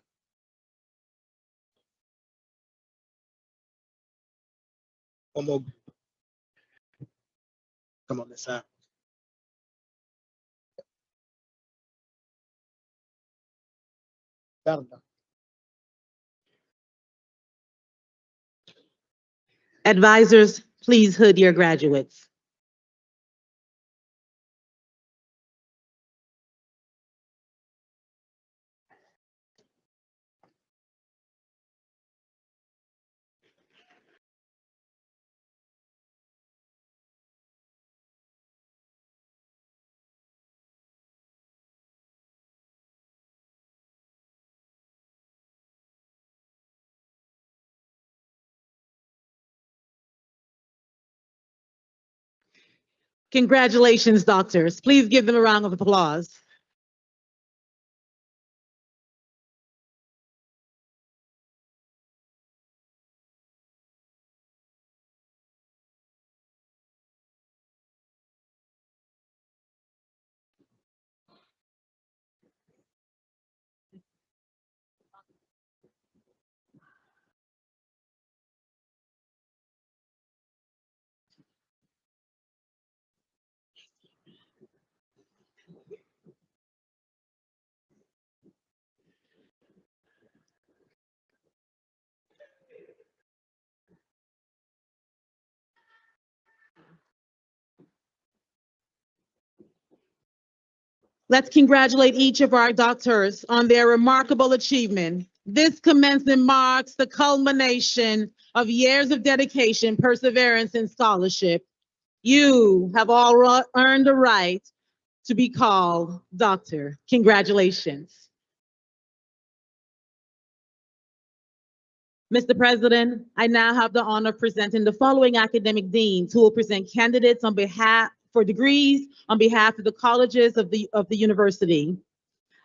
one more. Come on this side. Got him, Doc. Advisors, please hood your graduates. Congratulations, doctors. Please give them a round of applause. Let's congratulate each of our doctors on their remarkable achievement. This commencement marks the culmination of years of dedication, perseverance, and scholarship. You have all earned the right to be called doctor. Congratulations. Mr. President, I now have the honor of presenting the following academic deans who will present candidates on behalf for degrees on behalf of the colleges of the university.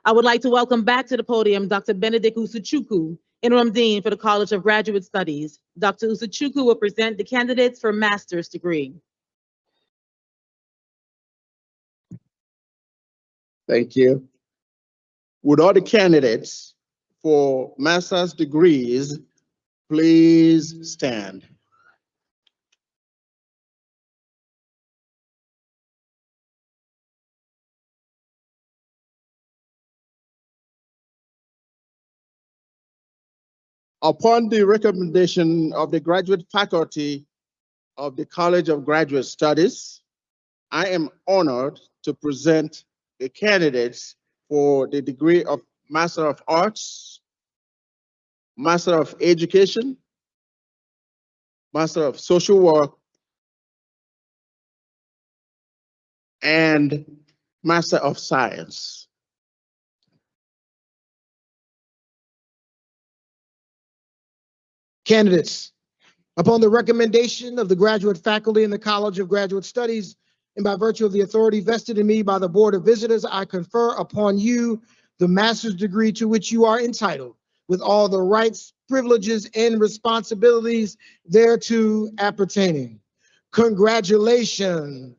I would like to welcome back to the podium Dr. Benedict Usuchukwu, Interim Dean for the College of Graduate Studies. Dr. Usuchukwu will present the candidates for master's degree. Thank you. Would all the candidates for master's degrees please stand? Upon the recommendation of the graduate faculty of the College of Graduate Studies, I am honored to present the candidates for the degree of Master of Arts, Master of Education, Master of Social Work, and Master of Science. Candidates, upon the recommendation of the graduate faculty in the College of Graduate Studies, and by virtue of the authority vested in me by the Board of Visitors, I confer upon you the master's degree to which you are entitled, with all the rights, privileges, and responsibilities thereto appertaining. Congratulations.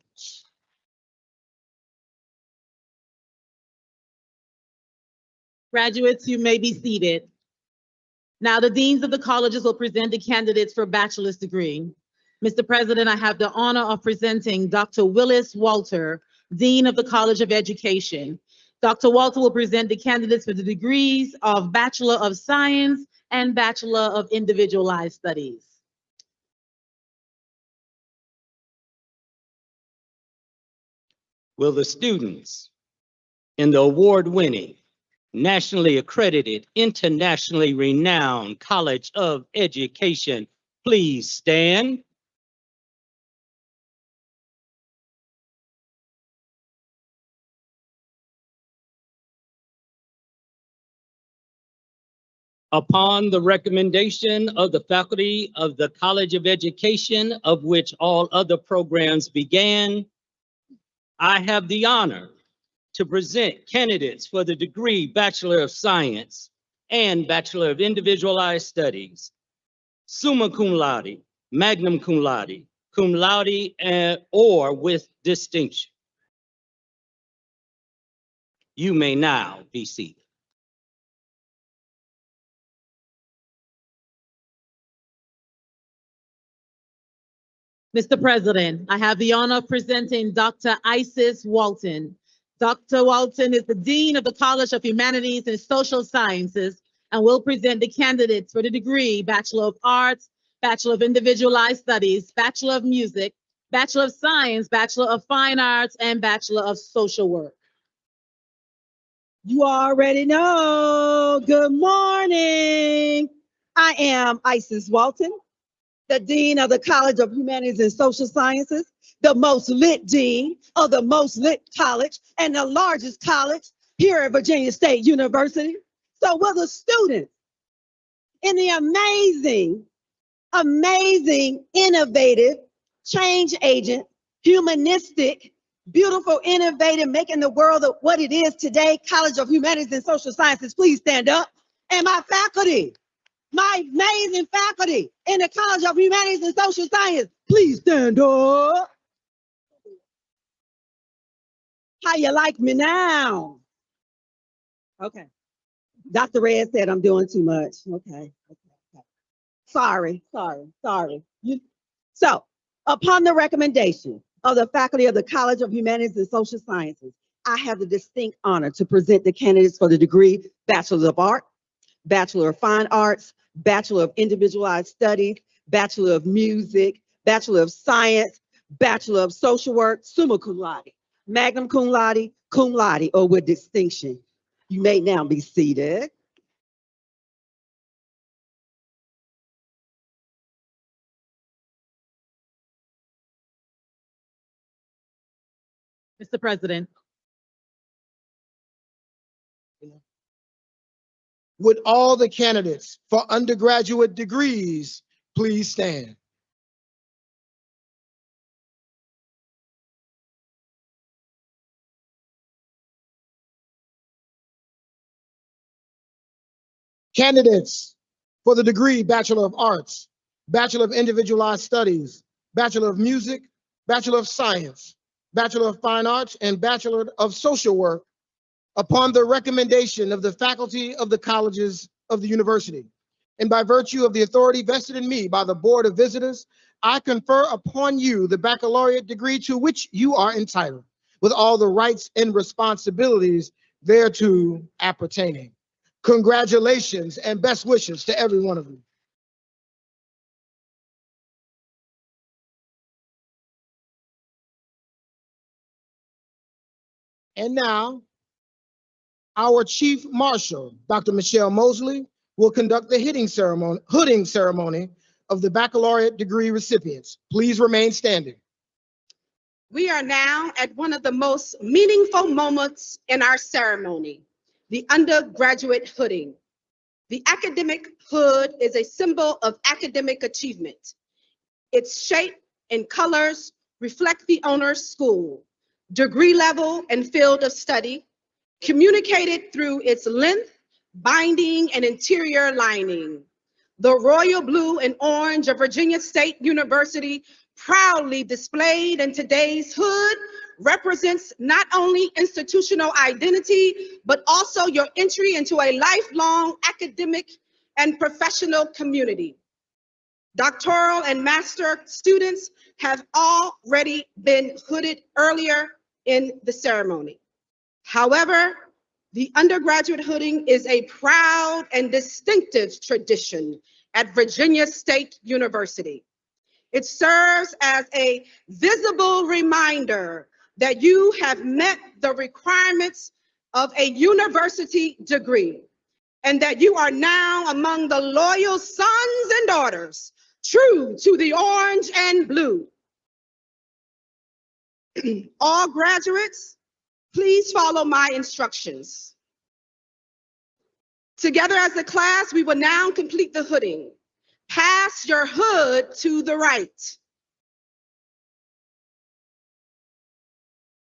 Graduates, you may be seated. Now the deans of the colleges will present the candidates for bachelor's degree. Mr. President, I have the honor of presenting Dr. Willis Walter, Dean of the College of Education. Dr. Walter will present the candidates for the degrees of Bachelor of Science and Bachelor of Individualized Studies. Will the students in the award-winning, nationally accredited, internationally renowned College of Education please stand? Upon the recommendation of the faculty of the College of Education, of which all other programs began, I have the honor to present candidates for the degree Bachelor of Science and Bachelor of Individualized Studies, summa cum laude, magna cum laude, or with distinction. You may now be seated. Mr. President, I have the honor of presenting Dr. Isis Walton. Dr. Walton is the Dean of the College of Humanities and Social Sciences and will present the candidates for the degree Bachelor of Arts, Bachelor of Individualized Studies, Bachelor of Music, Bachelor of Science, Bachelor of Fine Arts, and Bachelor of Social Work. You already know. Good morning. I am Isis Walton, the Dean of the College of Humanities and Social Sciences, the most lit dean of the most lit college and the largest college here at Virginia State University. So will the students in the amazing, innovative change agent humanistic, beautiful, innovative, making the world what it is today, College of Humanities and Social Sciences, please stand up. And my faculty, my amazing faculty in the College of Humanities and Social Science, please stand up. How you like me now? Okay. Dr. Red said I'm doing too much. Okay. Sorry. So, upon the recommendation of the faculty of the College of Humanities and Social Sciences, I have the distinct honor to present the candidates for the degree Bachelor of Art, Bachelor of Fine Arts, Bachelor of Individualized Studies, Bachelor of Music, Bachelor of Science, Bachelor of Social Work, summa cum laude, magna cum laude, or with distinction. You may now be seated. Mr. President, Would all the candidates for undergraduate degrees please stand? Candidates for the degree Bachelor of Arts, Bachelor of Individualized Studies, Bachelor of Music, Bachelor of Science, Bachelor of Fine Arts, and Bachelor of Social Work, upon the recommendation of the faculty of the colleges of the university, and by virtue of the authority vested in me by the Board of Visitors, I confer upon you the baccalaureate degree to which you are entitled, with all the rights and responsibilities thereto appertaining. Congratulations and best wishes to every one of you. And now, our Chief Marshal, Dr. Michelle Mosley, will conduct the hooding ceremony of the baccalaureate degree recipients. Please remain standing. We are now at one of the most meaningful moments in our ceremony, the undergraduate hooding. The academic hood is a symbol of academic achievement. Its shape and colors reflect the owner's school, degree level, and field of study, communicated through its length, binding, and interior lining. The royal blue and orange of Virginia State University, proudly displayed in today's hood, represents not only institutional identity, but also your entry into a lifelong academic and professional community. Doctoral and master students have already been hooded earlier in the ceremony. However, the undergraduate hooding is a proud and distinctive tradition at Virginia State University. It serves as a visible reminder that you have met the requirements of a university degree and that you are now among the loyal sons and daughters true to the orange and blue. All graduates, please follow my instructions. Together as a class, we will now complete the hooding. Pass your hood to the right.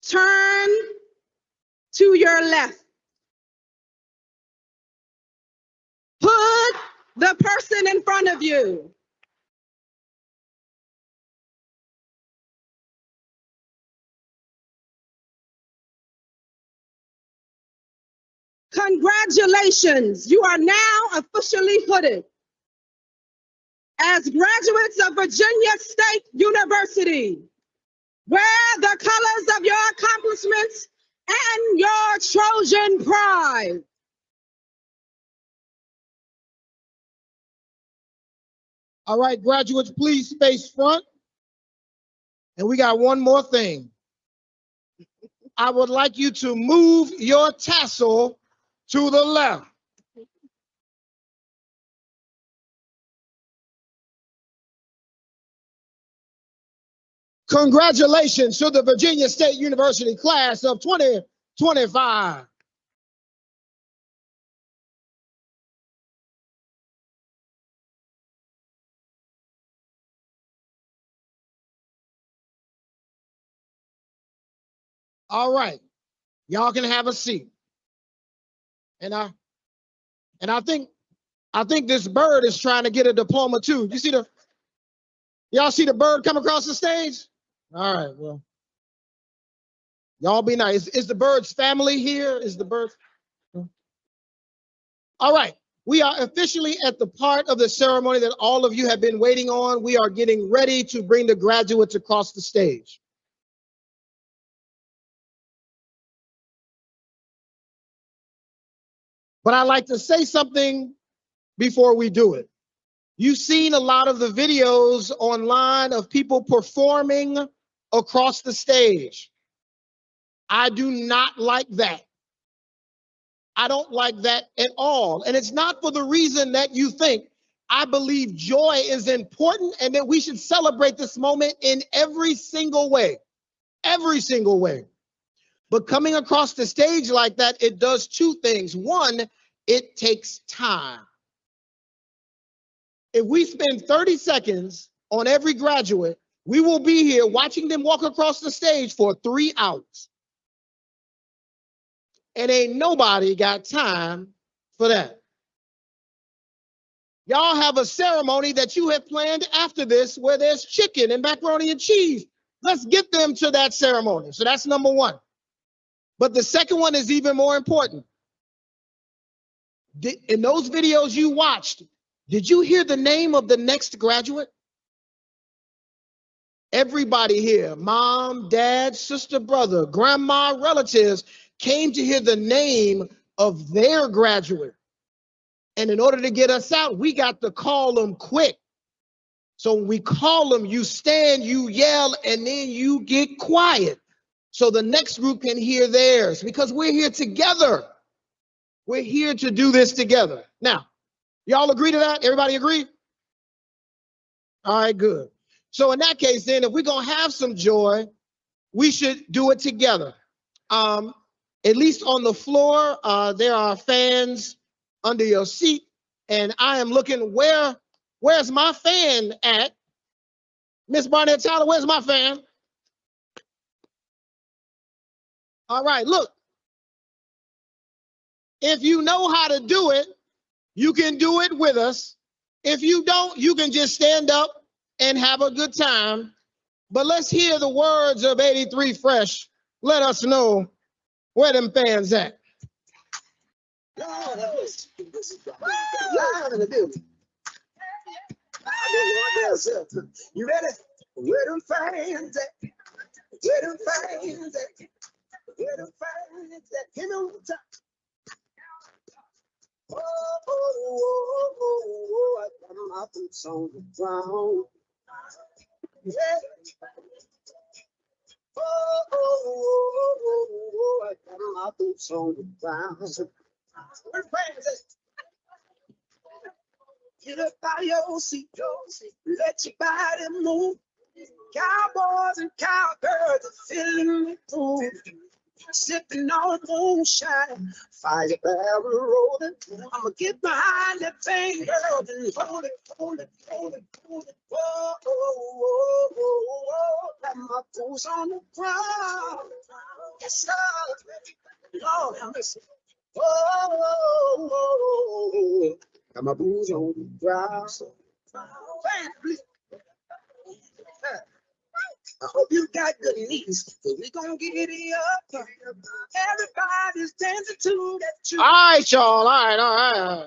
Turn to your left. Hood the person in front of you. Congratulations, you are now officially hooded. As graduates of Virginia State University, wear the colors of your accomplishments and your Trojan pride. All right, graduates, please face front. And we got one more thing. I would like you to move your tassel to the left. Congratulations to the Virginia State University class of 2025. All right. Y'all can have a seat. And I think this bird is trying to get a diploma too. Y'all see the bird come across the stage? All right, well. Y'all be nice. Is the bird's family here? Is the bird? All right. We are officially at the part of the ceremony that all of you have been waiting on. We are getting ready to bring the graduates across the stage. But I'd like to say something before we do it. You've seen a lot of the videos online of people performing across the stage. I do not like that. I don't like that at all. And it's not for the reason that you think. I believe joy is important and that we should celebrate this moment in every single way. Every single way. But coming across the stage like that, it does two things. One, it takes time. If we spend 30 seconds on every graduate, we will be here watching them walk across the stage for 3 hours. And ain't nobody got time for that. Y'all have a ceremony that you have planned after this where there's chicken and macaroni and cheese. Let's get them to that ceremony. So that's number one. But the second one is even more important. In those videos you watched, did you hear the name of the next graduate? Everybody here, mom, dad, sister, brother, grandma, relatives, came to hear the name of their graduate. And in order to get us out, we got to call them quick. So when we call them, you stand, you yell, and then you get quiet. So the next group can hear theirs because we're here together. We're here to do this together. Now, y'all agree to that? Everybody agree? All right, good. So in that case, then, if we're going to have some joy, we should do it together. At least on the floor, there are fans under your seat. And I am looking, where's my fan at? Miss Barnett Tyler, where's my fan? All right, look. If you know how to do it, you can do it with us. If you don't, you can just stand up and have a good time. But let's hear the words of 83 Fresh. Let us know where them fans at. You ready? Where them fans at? Where them fans at? Where them fans at? Hit me on the top. Oh, oh, oh, oh, I got my boots on the ground. Yeah. Oh, oh, oh, oh, oh, I got my boots on the ground. Where the fans at? Get up out of your seat, let your body move. Cowboys and cowgirls are feeling the groove. Sipping on moonshine, fire barrel rolling. I'ma get behind that thing, girl, and hold it, hold it, hold it, hold it. Whoa, whoa, whoa, whoa, whoa. Got my boots on the ground. Yes, sir. Lord, have mercy. Whoa, whoa, whoa. Got my boots on the ground. Fans, please. I hope you got good knees, cause we gonna get it up. Everybody's dancing to that tune. All right, y'all. All right.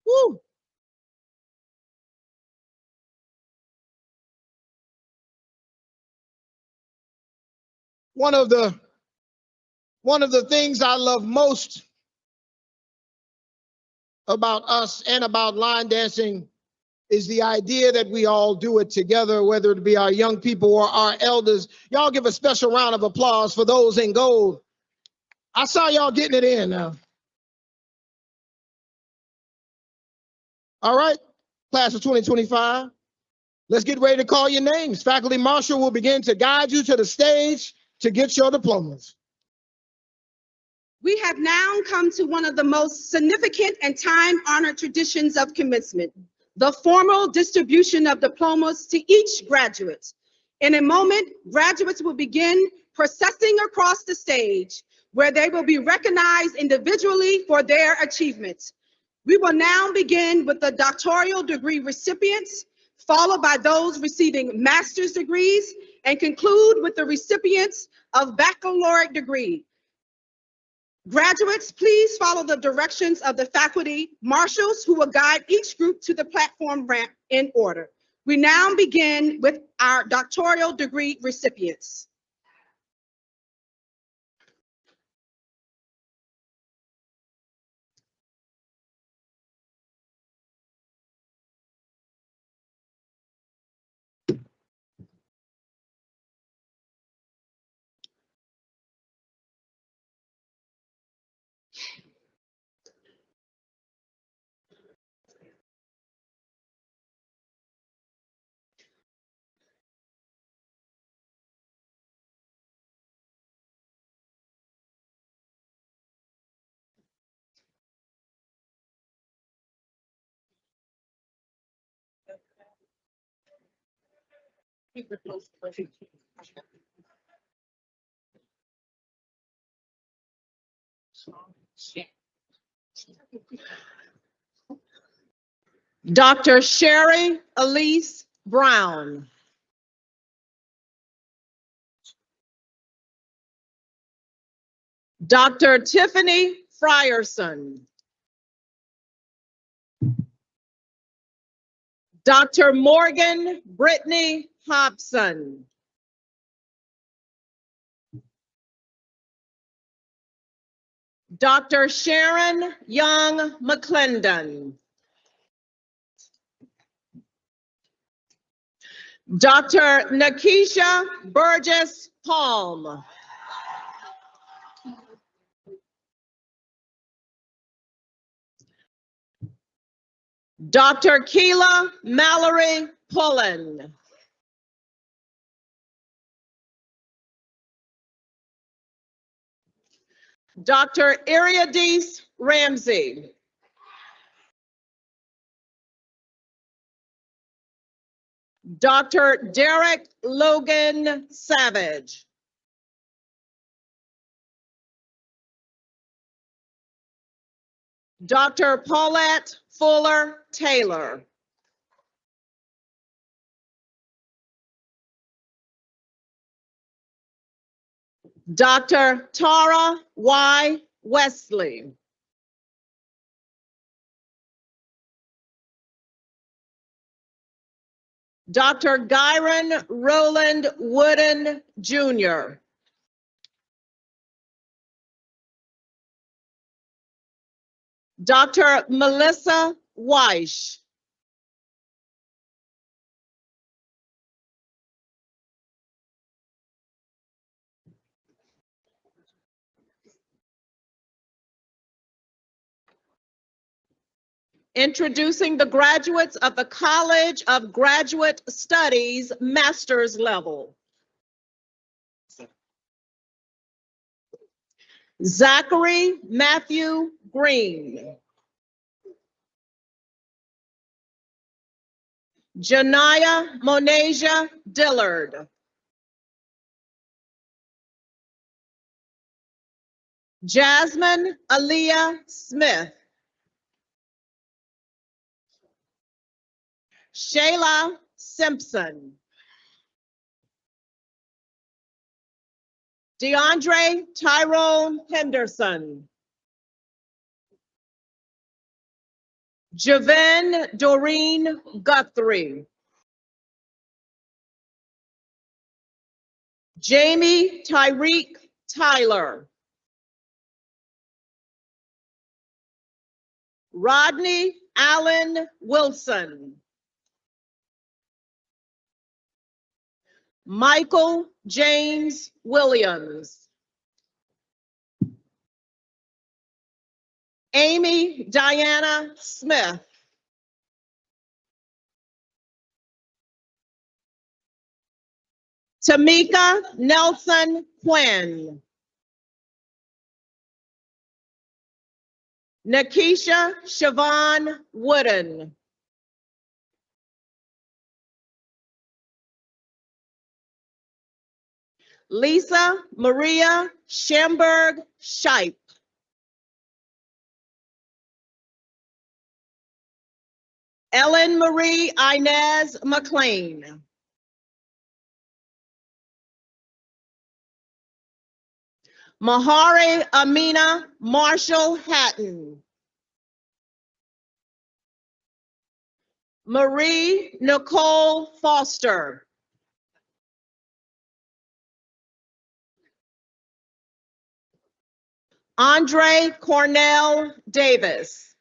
Woo. One of the things I love most about us and about line dancing is the idea that we all do it together, whether it be our young people or our elders. Y'all give a special round of applause for those in gold. I saw y'all getting it in now. All right, class of 2025, let's get ready to call your names. Faculty Marshal will begin to guide you to the stage to get your diplomas. We have now come to one of the most significant and time-honored traditions of commencement, the formal distribution of diplomas to each graduate. In a moment, graduates will begin processing across the stage, where they will be recognized individually for their achievements. We will now begin with the doctoral degree recipients, followed by those receiving master's degrees, and conclude with the recipients of baccalaureate degree. Graduates, please follow the directions of the faculty marshals who will guide each group to the platform ramp in order. We now begin with our doctoral degree recipients. Dr. Sherry Elise Brown. Dr. Tiffany Frierson. Dr. Morgan Brittany Hobson. Dr. Sharon Young McClendon. Dr. Nakisha Burgess Palm. Dr. Keela Mallory Pullen. Dr. Iriadis Ramsey. Dr. Derek Logan Savage. Dr. Paulette Fuller Taylor. Dr. Tara Y. Wesley. Dr. Gyron Roland Wooden Jr. Dr. Melissa Weish. Introducing the graduates of the College of Graduate Studies master's level. Zachary Matthew Green. Janaya Monasia Dillard. Jasmine Aaliyah Smith. Shayla Simpson. DeAndre Tyrone Henderson. Javen Doreen Guthrie. Jamie Tyreek Tyler. Rodney Allen Wilson. Michael James Williams. Amy Diana Smith. Tamika Nelson Quinn. Nakisha Siobhan Wooden. Lisa Maria Schamberg Scheip. Ellen Marie Inez McLean. Mahari Amina Marshall Hatton. Marie Nicole Foster. Andre Cornell Davis.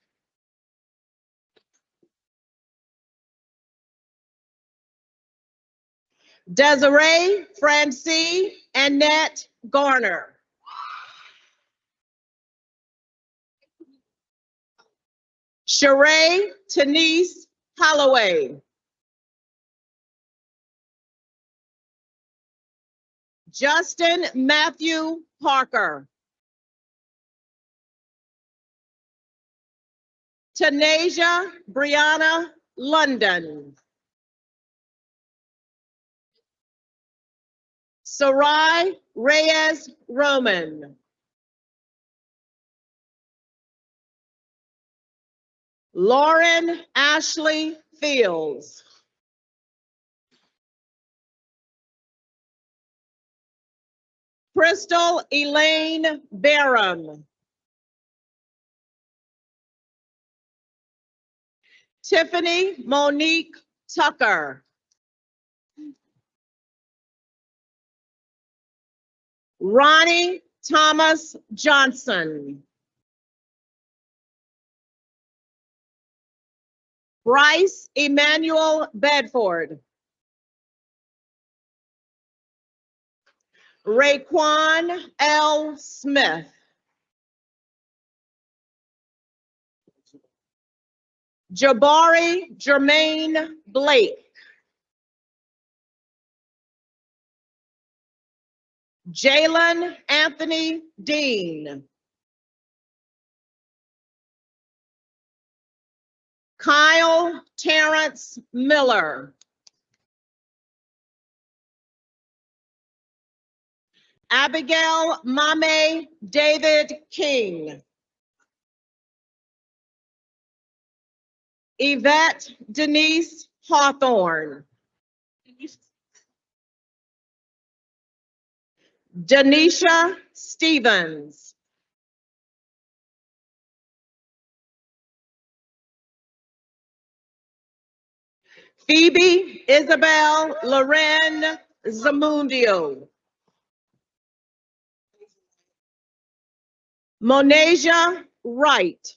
Desiree Francie Annette Garner. Sheree Denise Holloway. Justin Matthew Parker. Tanasia Brianna London. Sarai Reyes Roman. Lauren Ashley Fields. Crystal Elaine Barham. Tiffany Monique Tucker. Ronnie Thomas Johnson. Bryce Emmanuel Bedford. Raekwon L. Smith. Jabari Jermaine Blake. Jalen Anthony Dean. Kyle Terrence Miller. Abigail Mame David King. Yvette Denise Hawthorne. Denisha Stevens. Phoebe Isabel Loren Zamundio. Monasia Wright.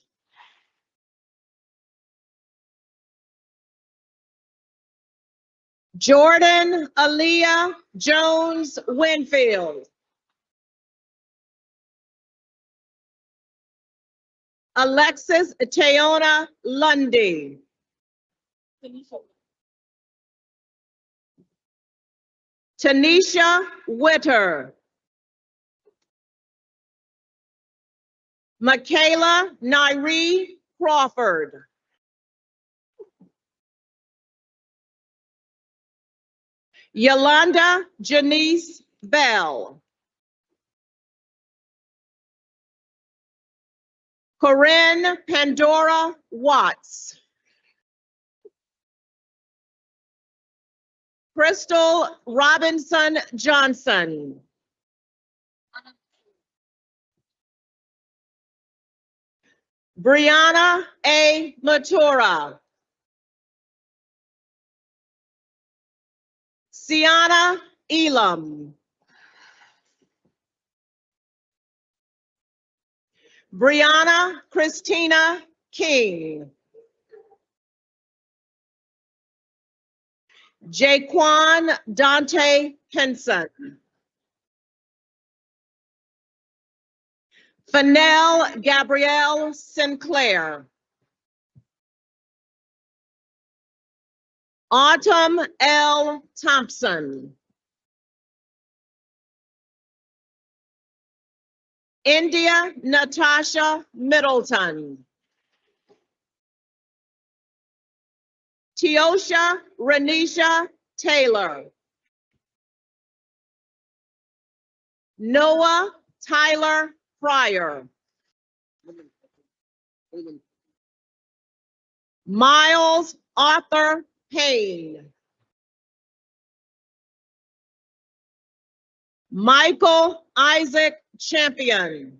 Jordan Aaliyah Jones Winfield. Alexis Teona Lundy. Tanisha Witter. Michaela Nairi Crawford. Yolanda Janice Bell. Corinne Pandora Watts. Crystal Robinson Johnson. Brianna A. Matura. Sienna Elam. Brianna Christina King. Jaquan Dante Henson. Fennell Gabrielle Sinclair. Autumn L. Thompson. India Natasha Middleton. Teosha Renisha Taylor. Noah Tyler Pryor. Miles Arthur Payne. Michael Isaac Champion.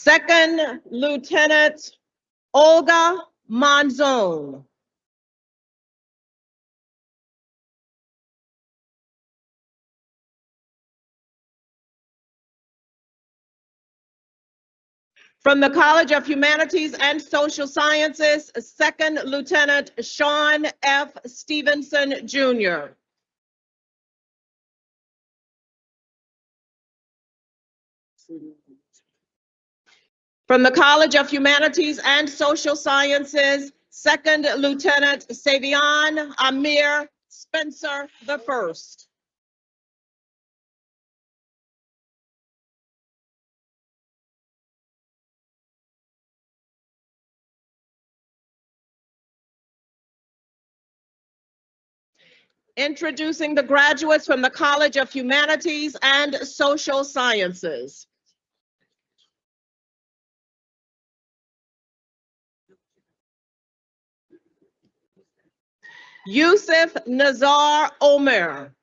Second Lieutenant Olga Monzon. From the College of Humanities and Social Sciences, Second Lieutenant Sean F. Stevenson, Jr. From the College of Humanities and Social Sciences, Second Lieutenant Savion Amir Spencer I. Introducing the graduates from the College of Humanities and Social Sciences. Yusuf Nazar Omer.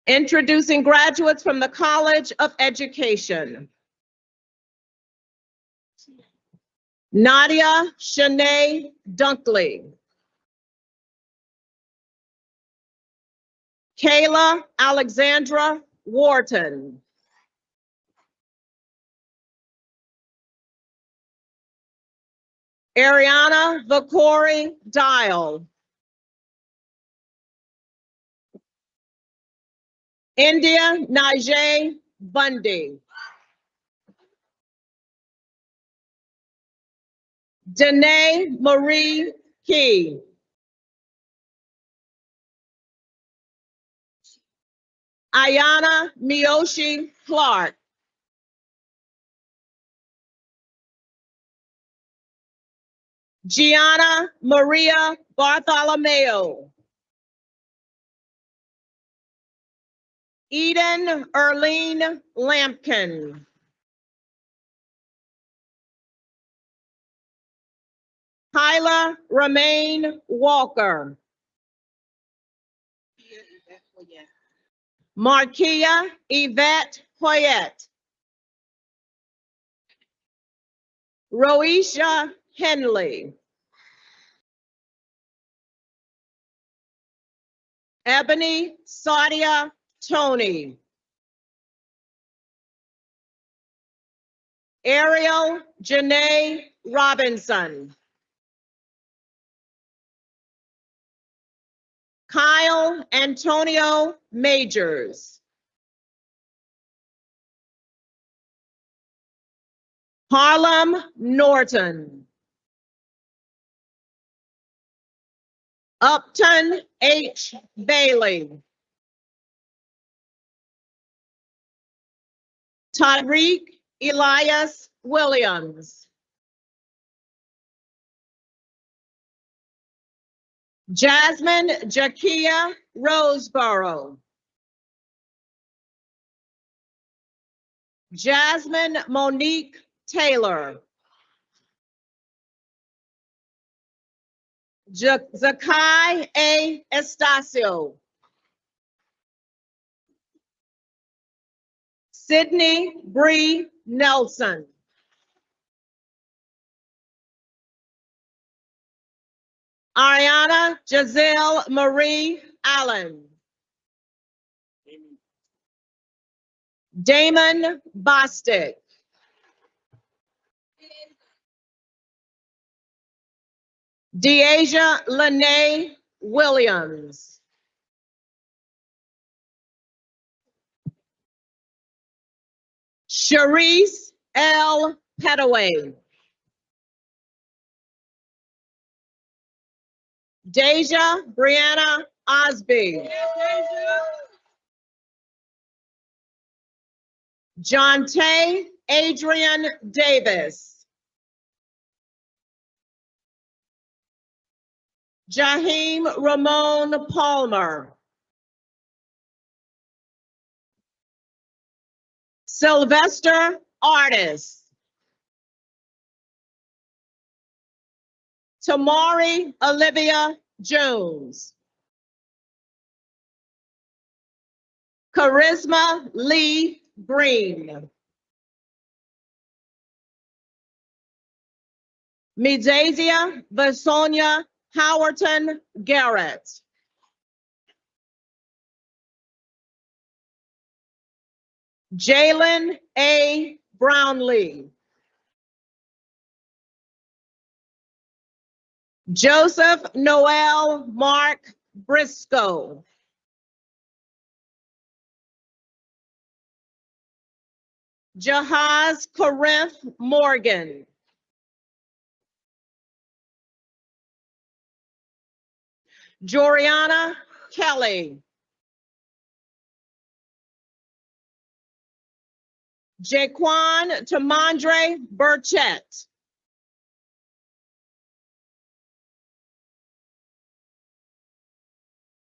Introducing graduates from the College of Education. Nadia Shanae Dunkley. Kayla Alexandra Wharton. Ariana Vakori Dial. India Najee Bundy. Danae Marie Key. Ayana Miyoshi Clark. Gianna Maria Bartholomew. Eden Erlene Lampkin. Kyla Romaine Walker. Markia Yvette Hoyette. Roisha Henley. Ebony Sadia Tony. Ariel Janae Robinson. Kyle Antonio Majors. Harlem Norton. Upton H. Bailey. Tyreek Elias Williams. Jasmine Jakia Roseboro. Jasmine Monique Taylor. Zakai A. Estacio. Sydney Bree Nelson. Ariana Giselle Marie Allen. Damon Bostic. Deasia Lene Williams. Sharice L. Petaway. Deja Brianna Osby. Jonte Adrian Davis. Jaheim Ramon Palmer. Sylvester Artis. Tamari Olivia Jones. Charisma Lee Green. Midasia Vasonia Howerton Garrett. Jalen A. Brownlee. Joseph Noel Mark Briscoe. Jahaz Corinth Morgan. Joriana Kelly. Jaquan Tamandre Burchett.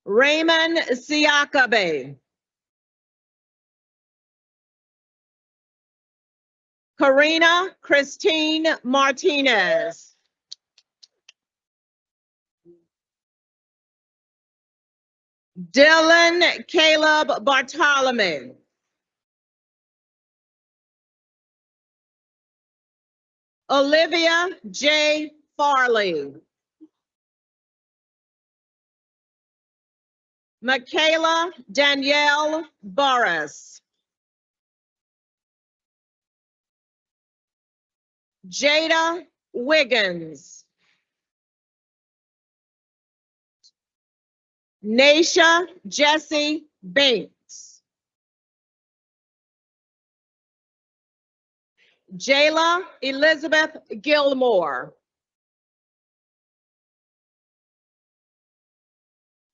Raymond Siakabe. Karina Christine Martinez. Dylan Caleb Bartolome. Olivia J. Farley. Michaela Danielle Burris. Jada Wiggins. Nasha Jesse Banks. Jayla Elizabeth Gilmore.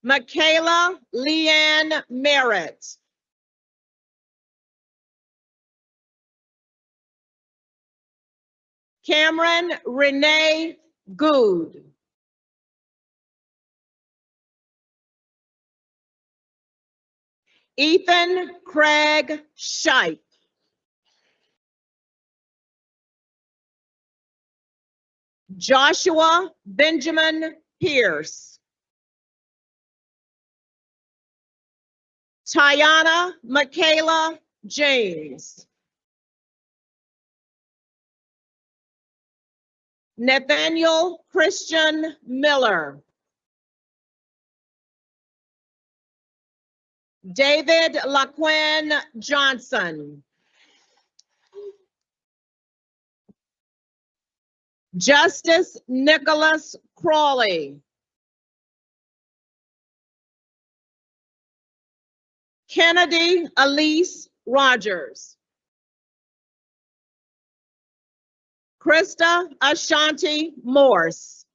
Michaela Leanne Merritt. Cameron Renee Good. Ethan Craig Shipe. Joshua Benjamin Pierce. Tiana Michaela James. Nathaniel Christian Miller. David LaQuinn Johnson. Justice Nicholas Crawley. Kennedy Elise Rogers. Krista Ashanti Morse.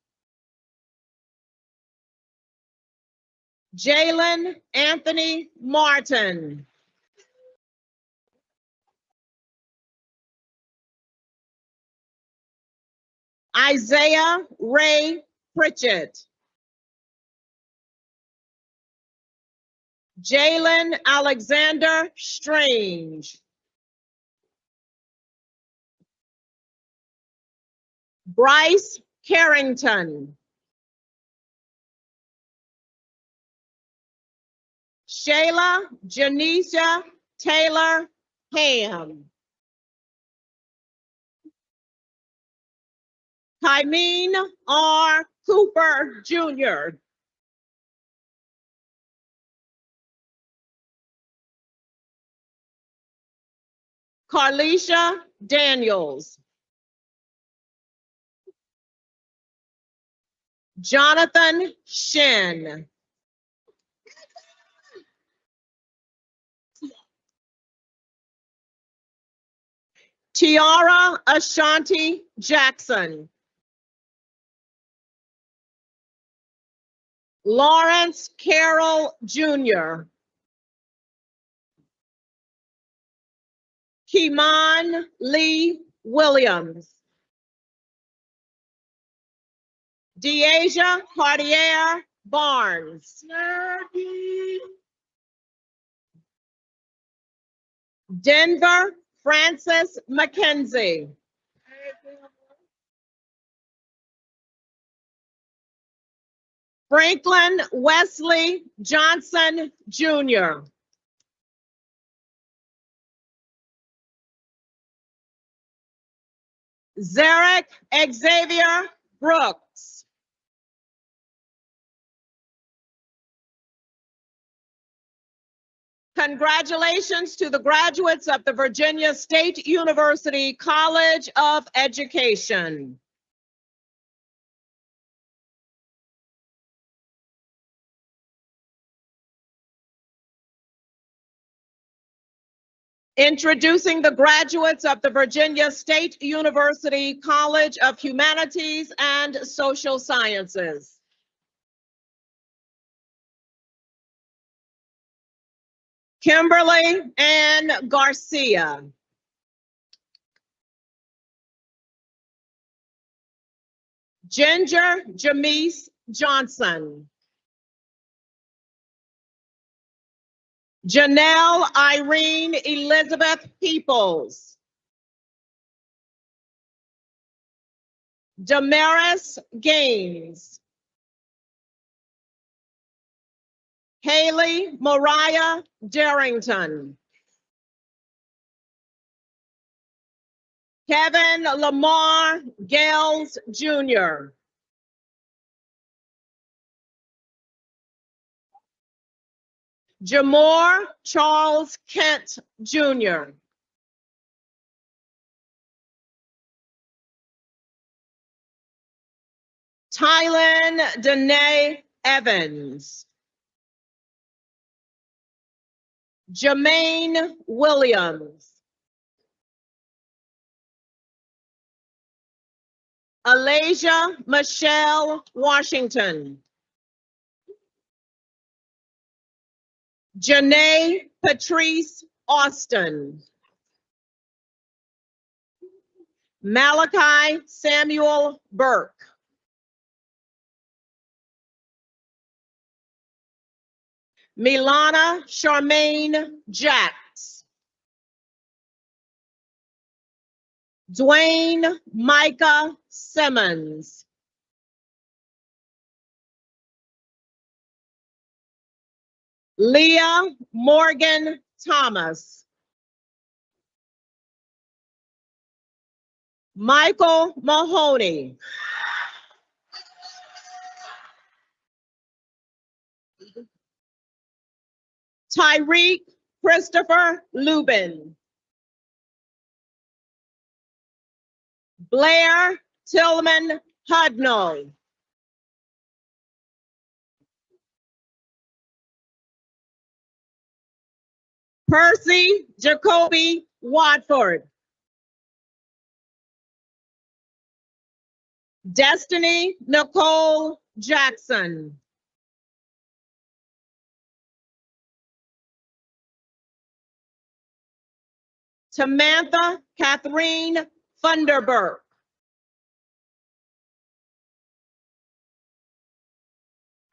Jalen Anthony Martin. Isaiah Ray Pritchett. Jalen Alexander Strange. Bryce Carrington. Shayla Janisha Taylor Ham. Kymeen R. Cooper Jr. Carlisha Daniels. Jonathan Shin. Tiara Ashanti Jackson. Lawrence Carroll Jr. Kimon Lee Williams. Deasia Cartier Barnes. Denver Francis McKenzie. Franklin Wesley Johnson Jr. Zarek Xavier Brooks. Congratulations to the graduates of the Virginia State University College of Education. Introducing the graduates of the Virginia State University College of Humanities and Social Sciences. Kimberly Ann Garcia. Ginger Jamise Johnson. Janelle Irene Elizabeth Peoples. Damaris Gaines. Haley Mariah Darrington. Kevin Lamar Gales Jr. Jamor Charles Kent Jr. Tylen Danae Evans. Jermaine Williams. Alasia Michelle Washington. Janae Patrice Austin. Malachi Samuel Burke. Milana Charmaine Jacks. Dwayne Micah Simmons. Leah Morgan Thomas. Michael Mahoney. Tyreek Christopher Lubin. Blair Tillman Hudnall. Percy Jacoby Watford. Destiny Nicole Jackson. Samantha Catherine Funderburk.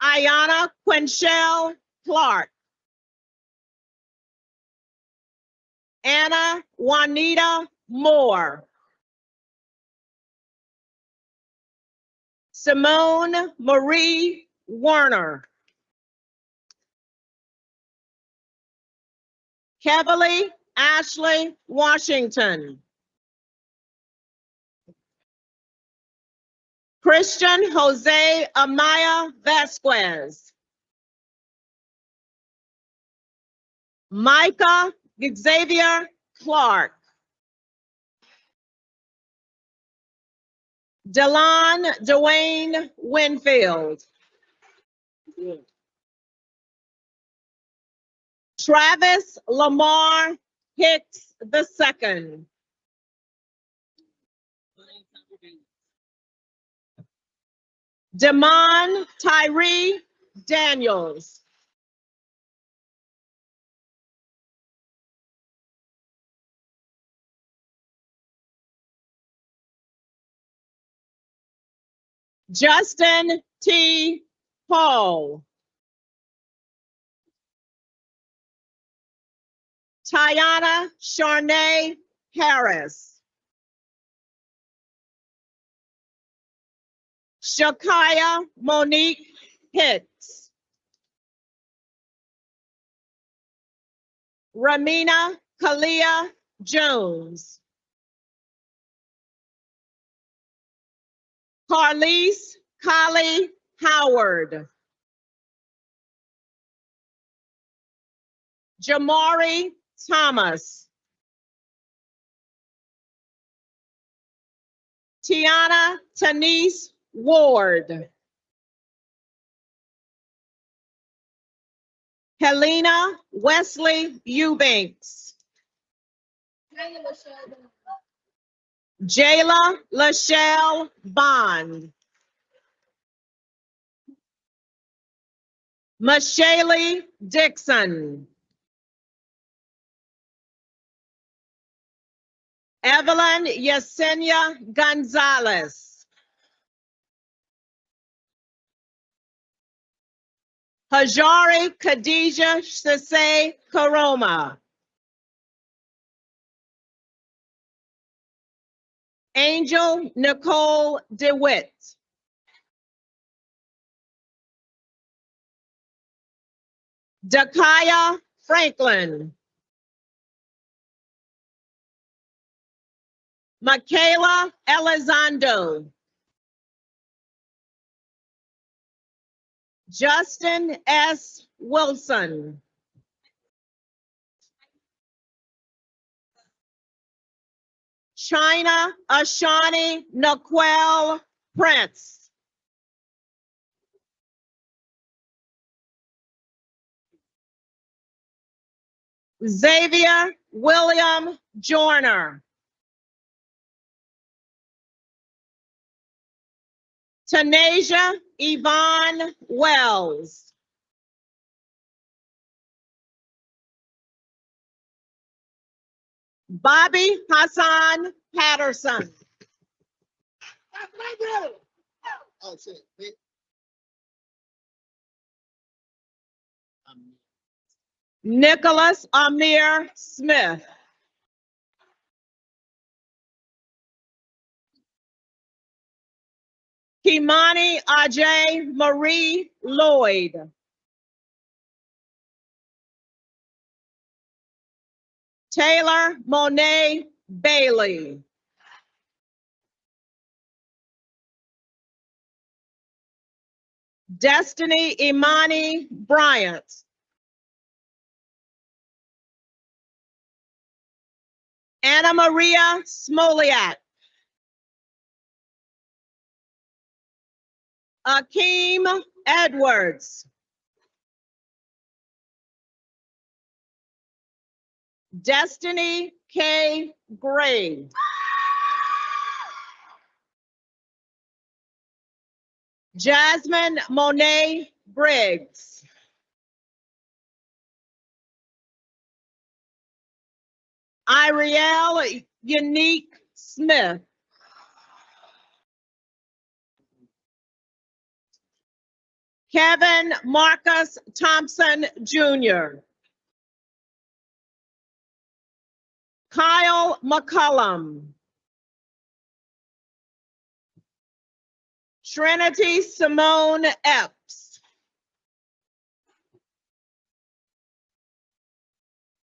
Ayana Quinchelle Clark. Anna Juanita Moore. Simone Marie Werner. Keverly Ashley Washington. Christian Jose Amaya Vasquez. Micah Xavier Clark. Delon Dwayne Winfield. Travis Lamar Hicks II. Damon Tyree Daniels. Justin T. Paul. Tiana Charnay Harris. Shakaya Monique Hicks. Ramina Kalia Jones. Carlise Collie Howard. Jamari Thomas. Tiana Tanise Ward. Helena Wesley Eubanks. Jayla Lachelle Bond. Mashaylee Dixon. Evelyn Yesenia Gonzalez. Hajari Khadija Sase Karoma. Angel Nicole DeWitt. Dakaya Franklin. Michaela Elizondo. Justin S. Wilson. China Ashani Naquel Prince. Xavier William Joyner. Tanasia Yvonne Wells. Bobby Hassan Patterson. Nicholas Amir Smith. Kimani Ajay Marie Lloyd. Taylor Monet Bailey. Destiny Imani Bryant. Anna Maria Smoliak. Akeem Edwards. Destiny K. Gray. Jasmine Monet Briggs. Iriel Unique Smith. Kevin Marcus Thompson Jr. Kyle McCullum. Trinity Simone Epps.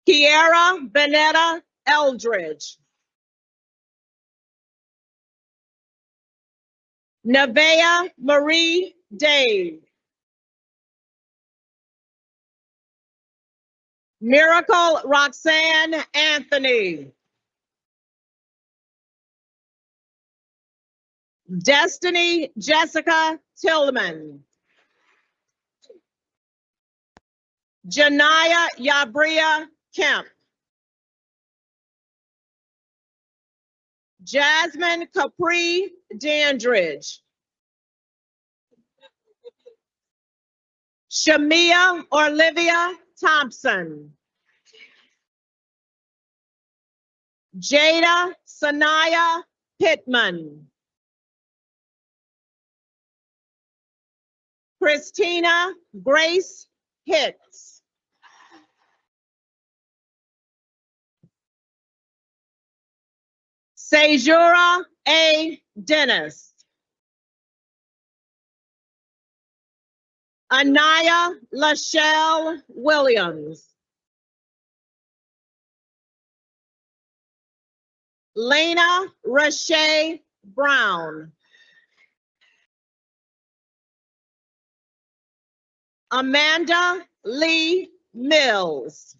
Kiara Benetta Eldridge. Nevaeh Marie Dave. Miracle Roxanne Anthony. Destiny Jessica Tillman. Janaya Yabria Kemp. Jasmine Capri Dandridge. Shamia Olivia Thompson. Jada Sanaya Pittman. Christina Grace Hicks. Sejura A. Dennis. Anaya Lachelle Williams. Lena Rashay Brown. Amanda Lee Mills.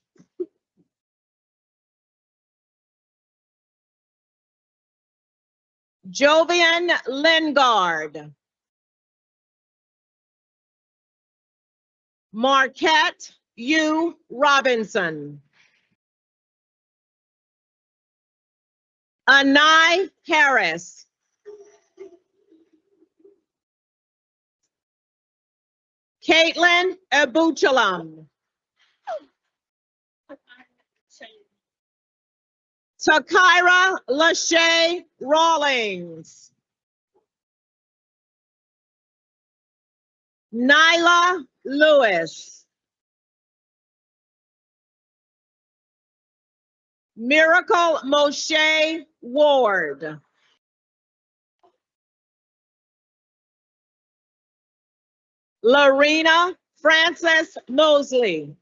Jovian Lingard. Marquette U. Robinson. Anai Harris. Caitlin Abuchalam. Takira Lachey Rawlings. Nyla Lewis. Miracle Moshe Ward. Lorena Frances Mosley.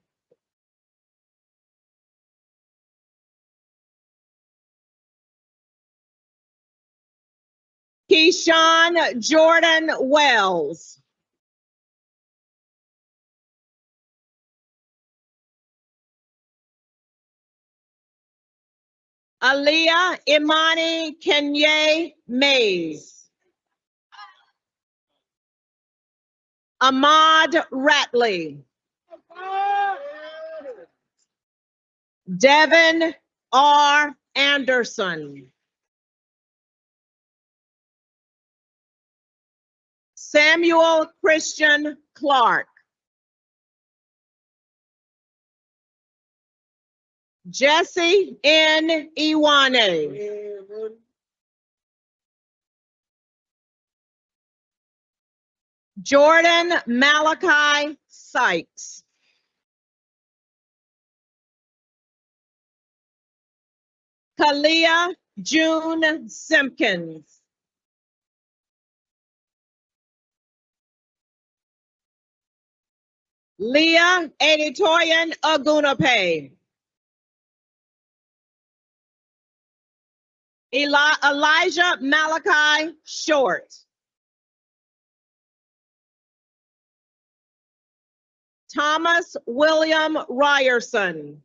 Keyshawn Jordan Wells. Aaliyah Imani Kenye Mays. Ahmad Ratley. Devin R. Anderson. Samuel Christian Clark. Jesse N. Iwane. Jordan Malachi Sykes. Kalia June Simpkins. Leah Editoyan Agunape. Elijah Malachi Short. Thomas William Ryerson.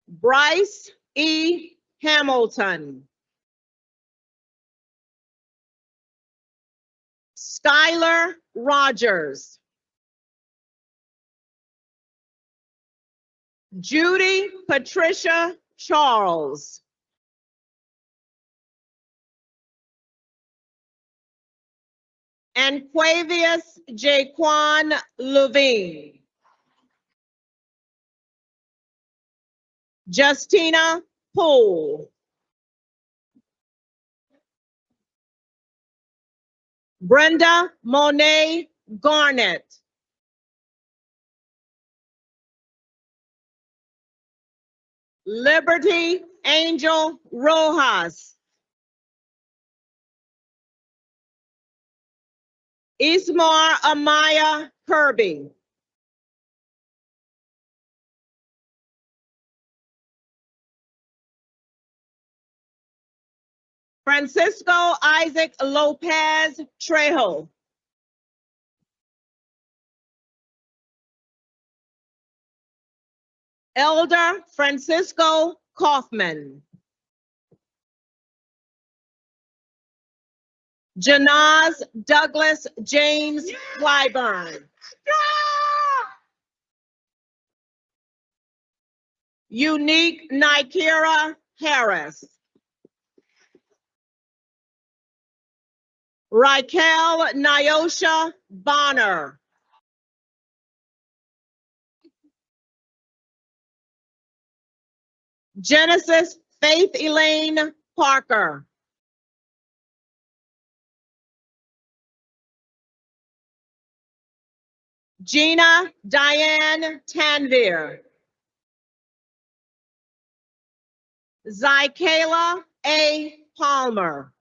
Bryce E. Hamilton. Skylar Rogers. Judy Patricia Charles. And Quavius Jaquan Levine. Justina Poole. Brenda Monet Garnett. Liberty Angel Rojas. Ismar Amaya Kirby. Francisco Isaac Lopez Trejo. Elder Francisco Kaufman. Janaz Douglas James Clyburn. Unique Nikira Harris. Raquel Nyosha Bonner. Genesis Faith Elaine Parker. Gina Diane Tanvir. Zykayla A. Palmer.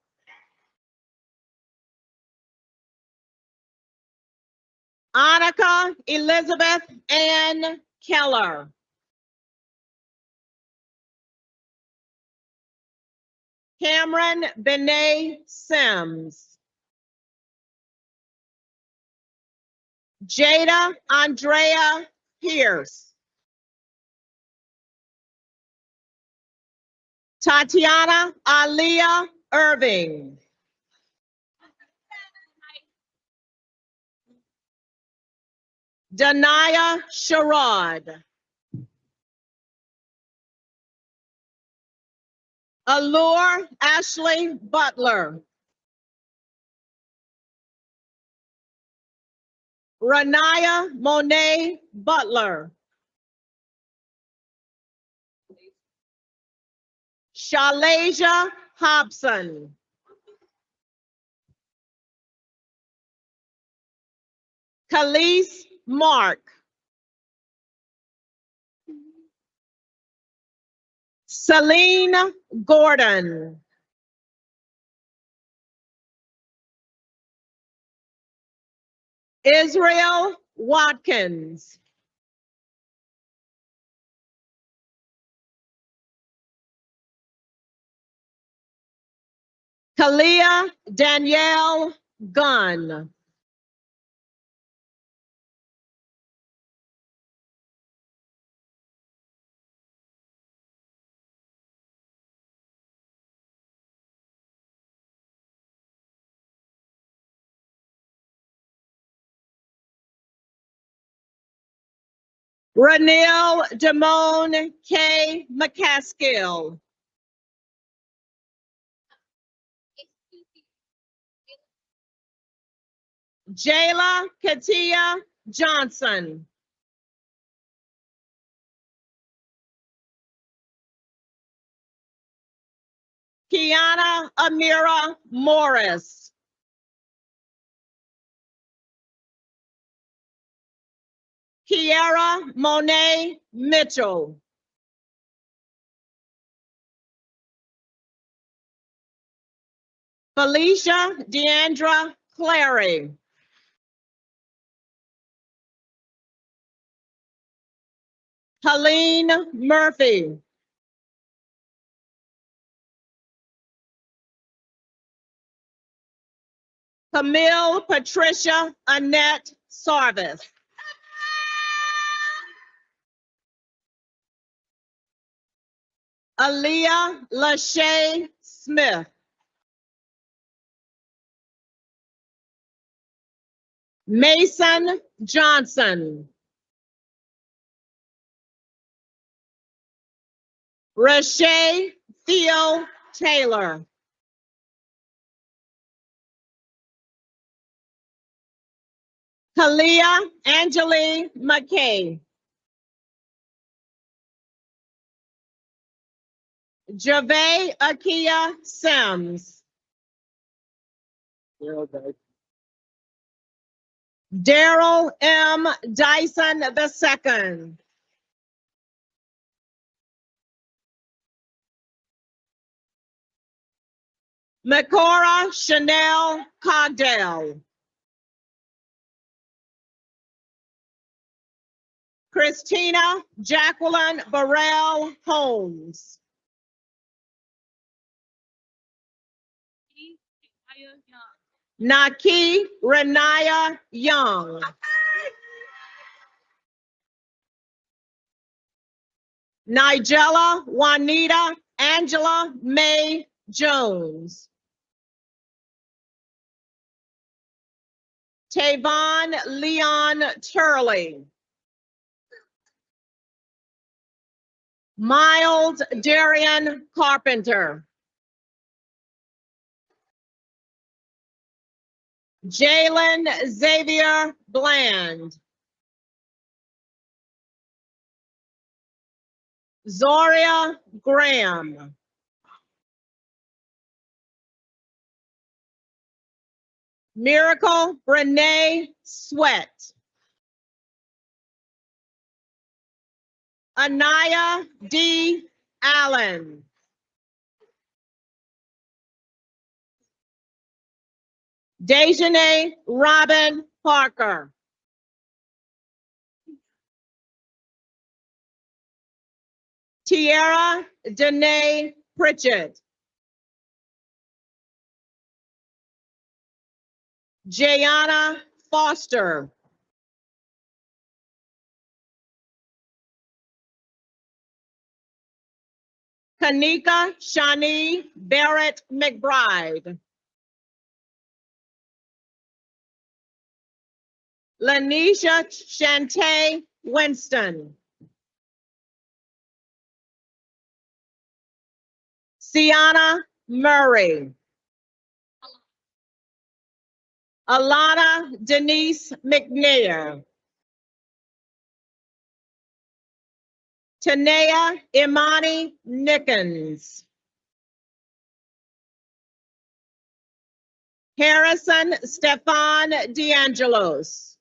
Annika Elizabeth Ann Keller. Cameron Benet Sims. Jada Andrea Pierce. Tatiana Aliyah Irving. Danaya Sherrod. Allure Ashley Butler. Ranaya Monet Butler. Shalasia Hobson. Khalees Mark. Celine Gordon. Israel Watkins. Kalia Danielle Gunn. Ranil Damone K. McCaskill. Jayla Katia Johnson. Kiana Amira Morris. Kiara Monet Mitchell. Felicia Deandra Clary. Helene Murphy. Camille Patricia Annette Sarvis. Aaliyah Lachey Smith. Mason Johnson. Rashay Theo Taylor. Kalia Angeli McKay. Javay Akia Sims. Daryl M. Dyson II. Makora Chanel Cogdell. Christina Jacqueline Burrell Holmes. Naki Renaya Young. Nigella Juanita Angela May Jones. Tavon Leon Turley. Miles Darian Carpenter. Jalen Xavier Bland. Zoria Graham. Miracle Renee Sweat. Anaya D. Allen. Dejanay Robin Parker. Tiara Danae Pritchett. Jayana Foster. Kanika Shani Barrett McBride. Lanisha Shante Winston. Sienna Murray. Alana Denise McNair. Tanea Imani Nickens. Harrison Stefan DeAngelos.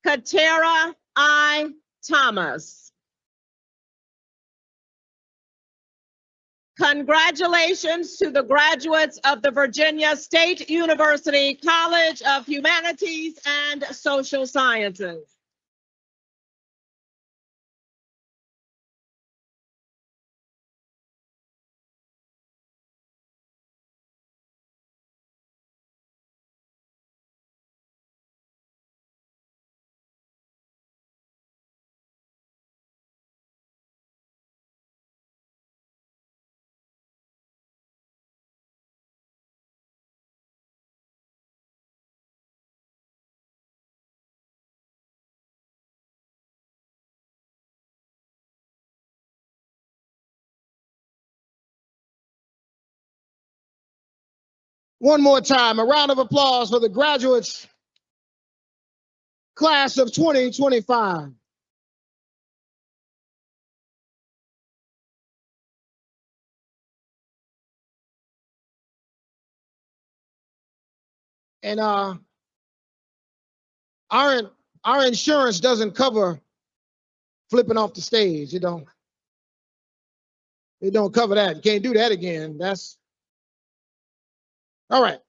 Katera I. Thomas. Congratulations to the graduates of the Virginia State University College of Humanities and Social Sciences. One more time, a round of applause for the graduates, class of 2025. And our insurance doesn't cover flipping off the stage. It don't cover that. You can't do that again. That's all right.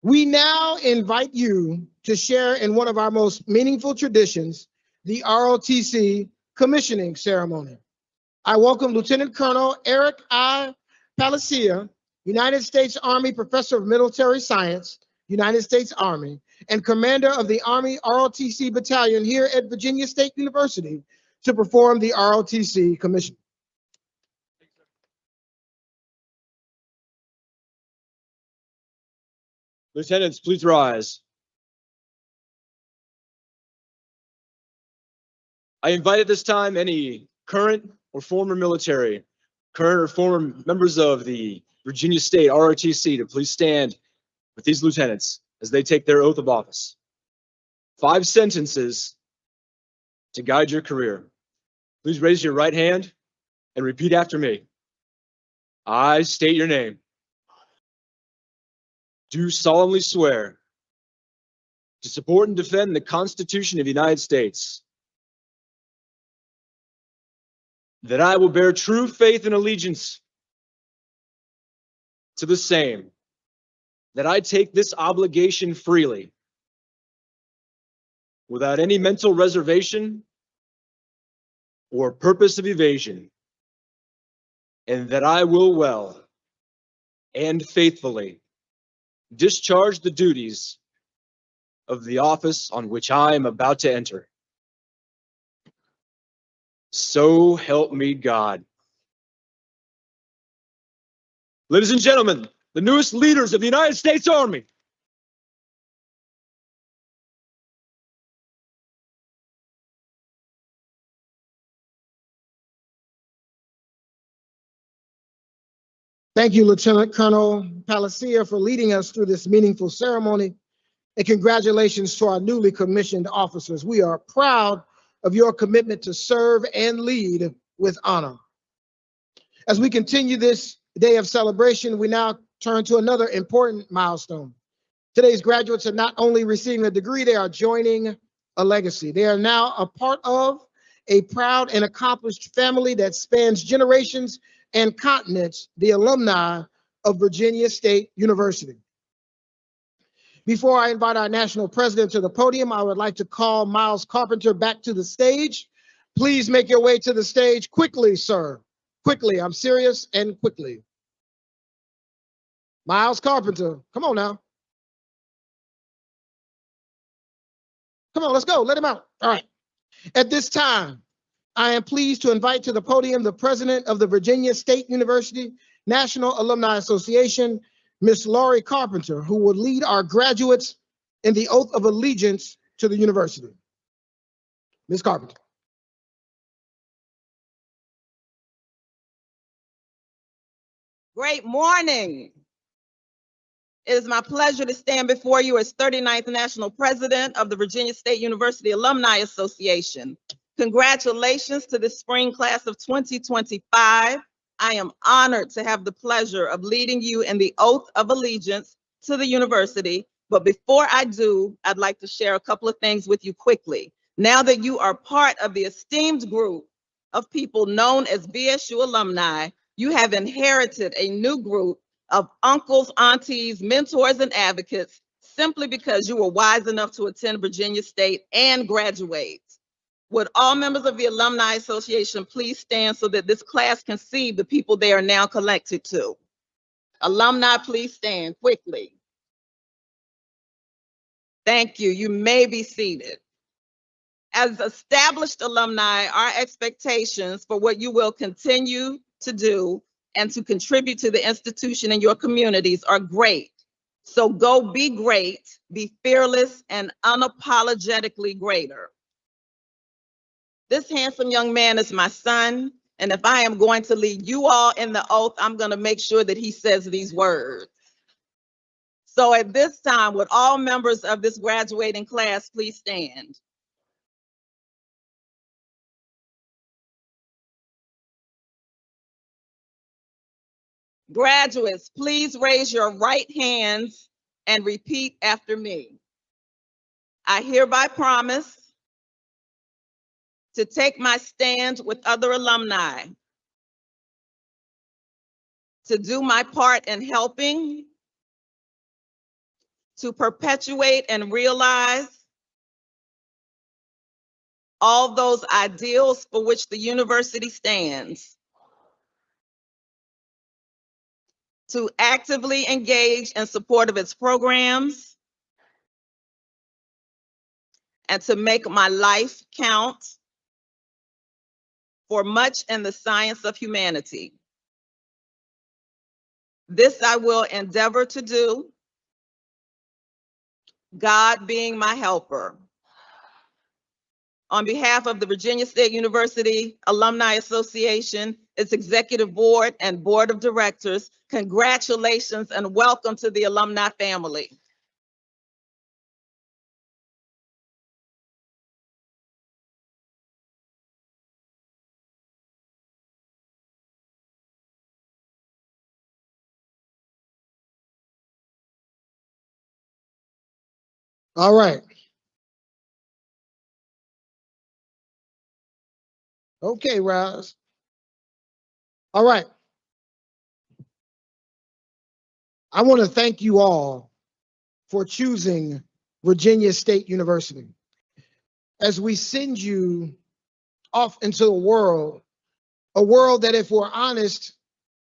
We now invite you to share in one of our most meaningful traditions, the ROTC commissioning ceremony. I welcome Lieutenant Colonel Eric I. Palacia, United States Army Professor of Military Science, United States Army, and Commander of the Army ROTC Battalion here at Virginia State University to perform the ROTC commission. Lieutenants, please rise. I invite at this time any current or former military, current or former members of the Virginia State ROTC to please stand with these lieutenants as they take their oath of office. 5 sentences to guide your career. Please raise your right hand and repeat after me. I state your name. Do solemnly swear to support and defend the Constitution of the United States, that I will bear true faith and allegiance to the same, that I take this obligation freely, without any mental reservation or purpose of evasion, and that I will well and faithfully discharge the duties of the office on which I am about to enter. So help me God. Ladies and gentlemen, the newest leaders of the United States Army. Thank you, Lieutenant Colonel Palacia, for leading us through this meaningful ceremony. And congratulations to our newly commissioned officers. We are proud of your commitment to serve and lead with honor. As we continue this day of celebration, we now turn to another important milestone. Today's graduates are not only receiving a degree, they are joining a legacy. They are now a part of a proud and accomplished family that spans generations and continents, the alumni of Virginia State University. Before I invite our national president to the podium, I would like to call Miles Carpenter back to the stage. Please make your way to the stage quickly, sir. Quickly, I'm serious, and quickly. Miles Carpenter, come on now. Come on, let's go, let him out. All right. At this time, I am pleased to invite to the podium the president of the Virginia State University National Alumni Association, Ms. Laurie Carpenter, who will lead our graduates in the oath of allegiance to the university. Ms. Carpenter. Great morning. It is my pleasure to stand before you as 39th National President of the Virginia State University Alumni Association. Congratulations to the spring class of 2025. I am honored to have the pleasure of leading you in the oath of allegiance to the university. But before I do, I'd like to share a couple of things with you quickly. Now that you are part of the esteemed group of people known as VSU alumni, you have inherited a new group of uncles, aunties, mentors, and advocates simply because you were wise enough to attend Virginia State and graduate. Would all members of the Alumni Association please stand so that this class can see the people they are now connected to? Alumni, please stand quickly. Thank you. You may be seated. As established alumni, our expectations for what you will continue to do and to contribute to the institution and your communities are great. So go be great, be fearless, and unapologetically greater. This handsome young man is my son, and if I am going to lead you all in the oath, I'm going to make sure that he says these words. So at this time, would all members of this graduating class please stand? Graduates, please raise your right hands and repeat after me. I hereby promise to take my stand with other alumni, to do my part in helping to perpetuate and realize all those ideals for which the university stands, to actively engage in support of its programs, and to make my life count for much in the science of humanity. This I will endeavor to do, God being my helper. On behalf of the Virginia State University Alumni Association, its executive board and board of directors, congratulations and welcome to the alumni family. All right. Okay, Roz. All right. I want to thank you all for choosing Virginia State University. As we send you off into the world, a world that, if we're honest,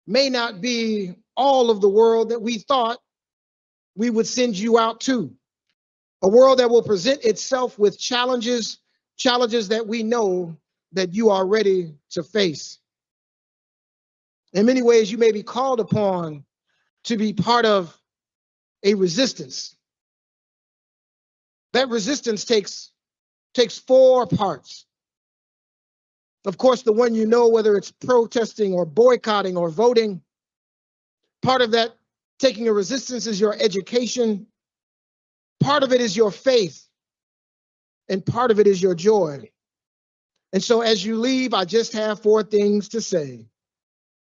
may not be all of the world that we thought we would send you out to. A world that will present itself with challenges that we know that you are ready to face. In many ways, you may be called upon to be part of a resistance. That resistance takes 4 parts. Of course, the one you know, whether it's protesting or boycotting or voting, Part of that taking a resistance is your education. Part of it is your faith. And part of it is your joy. And so as you leave, I just have 4 things to say.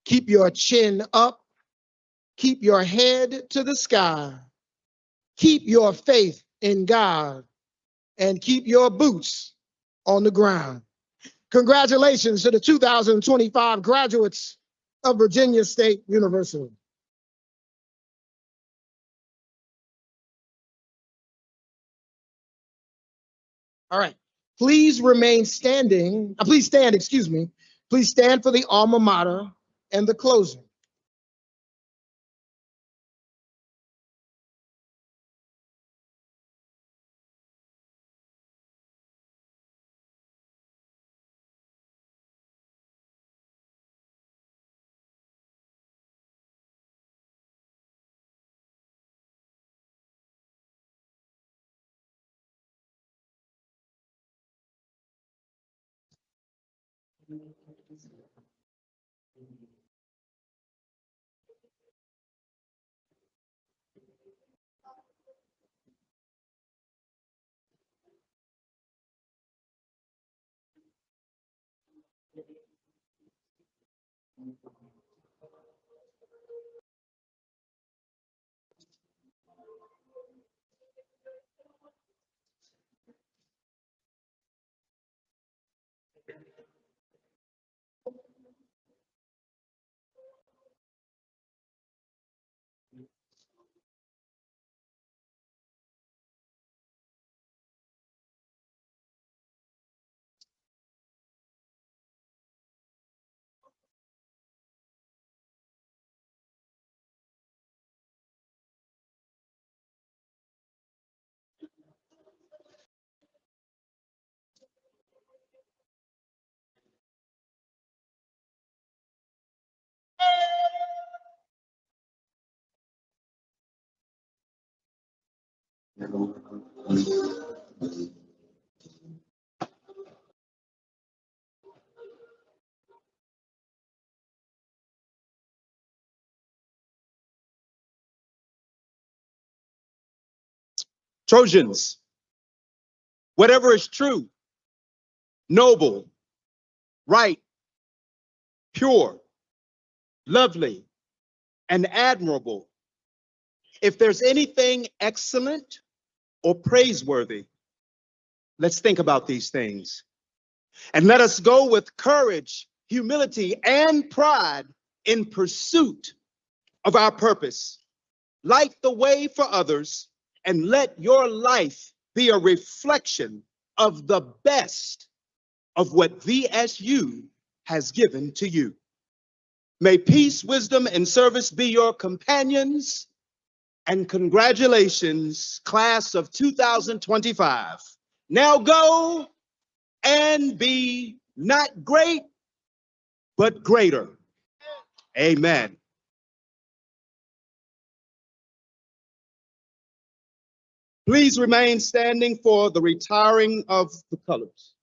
Keep your chin up. Keep your head to the sky. Keep your faith in God. And keep your boots on the ground. Congratulations to the 2025 graduates of Virginia State University. All right, please remain standing. Please stand, excuse me. Please stand for the alma mater and the closing. Trojans, whatever is true, noble, right, pure, lovely, and admirable, if there's anything excellent or praiseworthy, let's think about these things. And let us go with courage, humility, and pride in pursuit of our purpose. Light the way for others, and let your life be a reflection of the best of what VSU has given to you. May peace, wisdom, and service be your companions, and congratulations, class of 2025. Now go and be not great, but greater. Amen. Please remain standing for the retiring of the colors.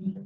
Mm-hmm.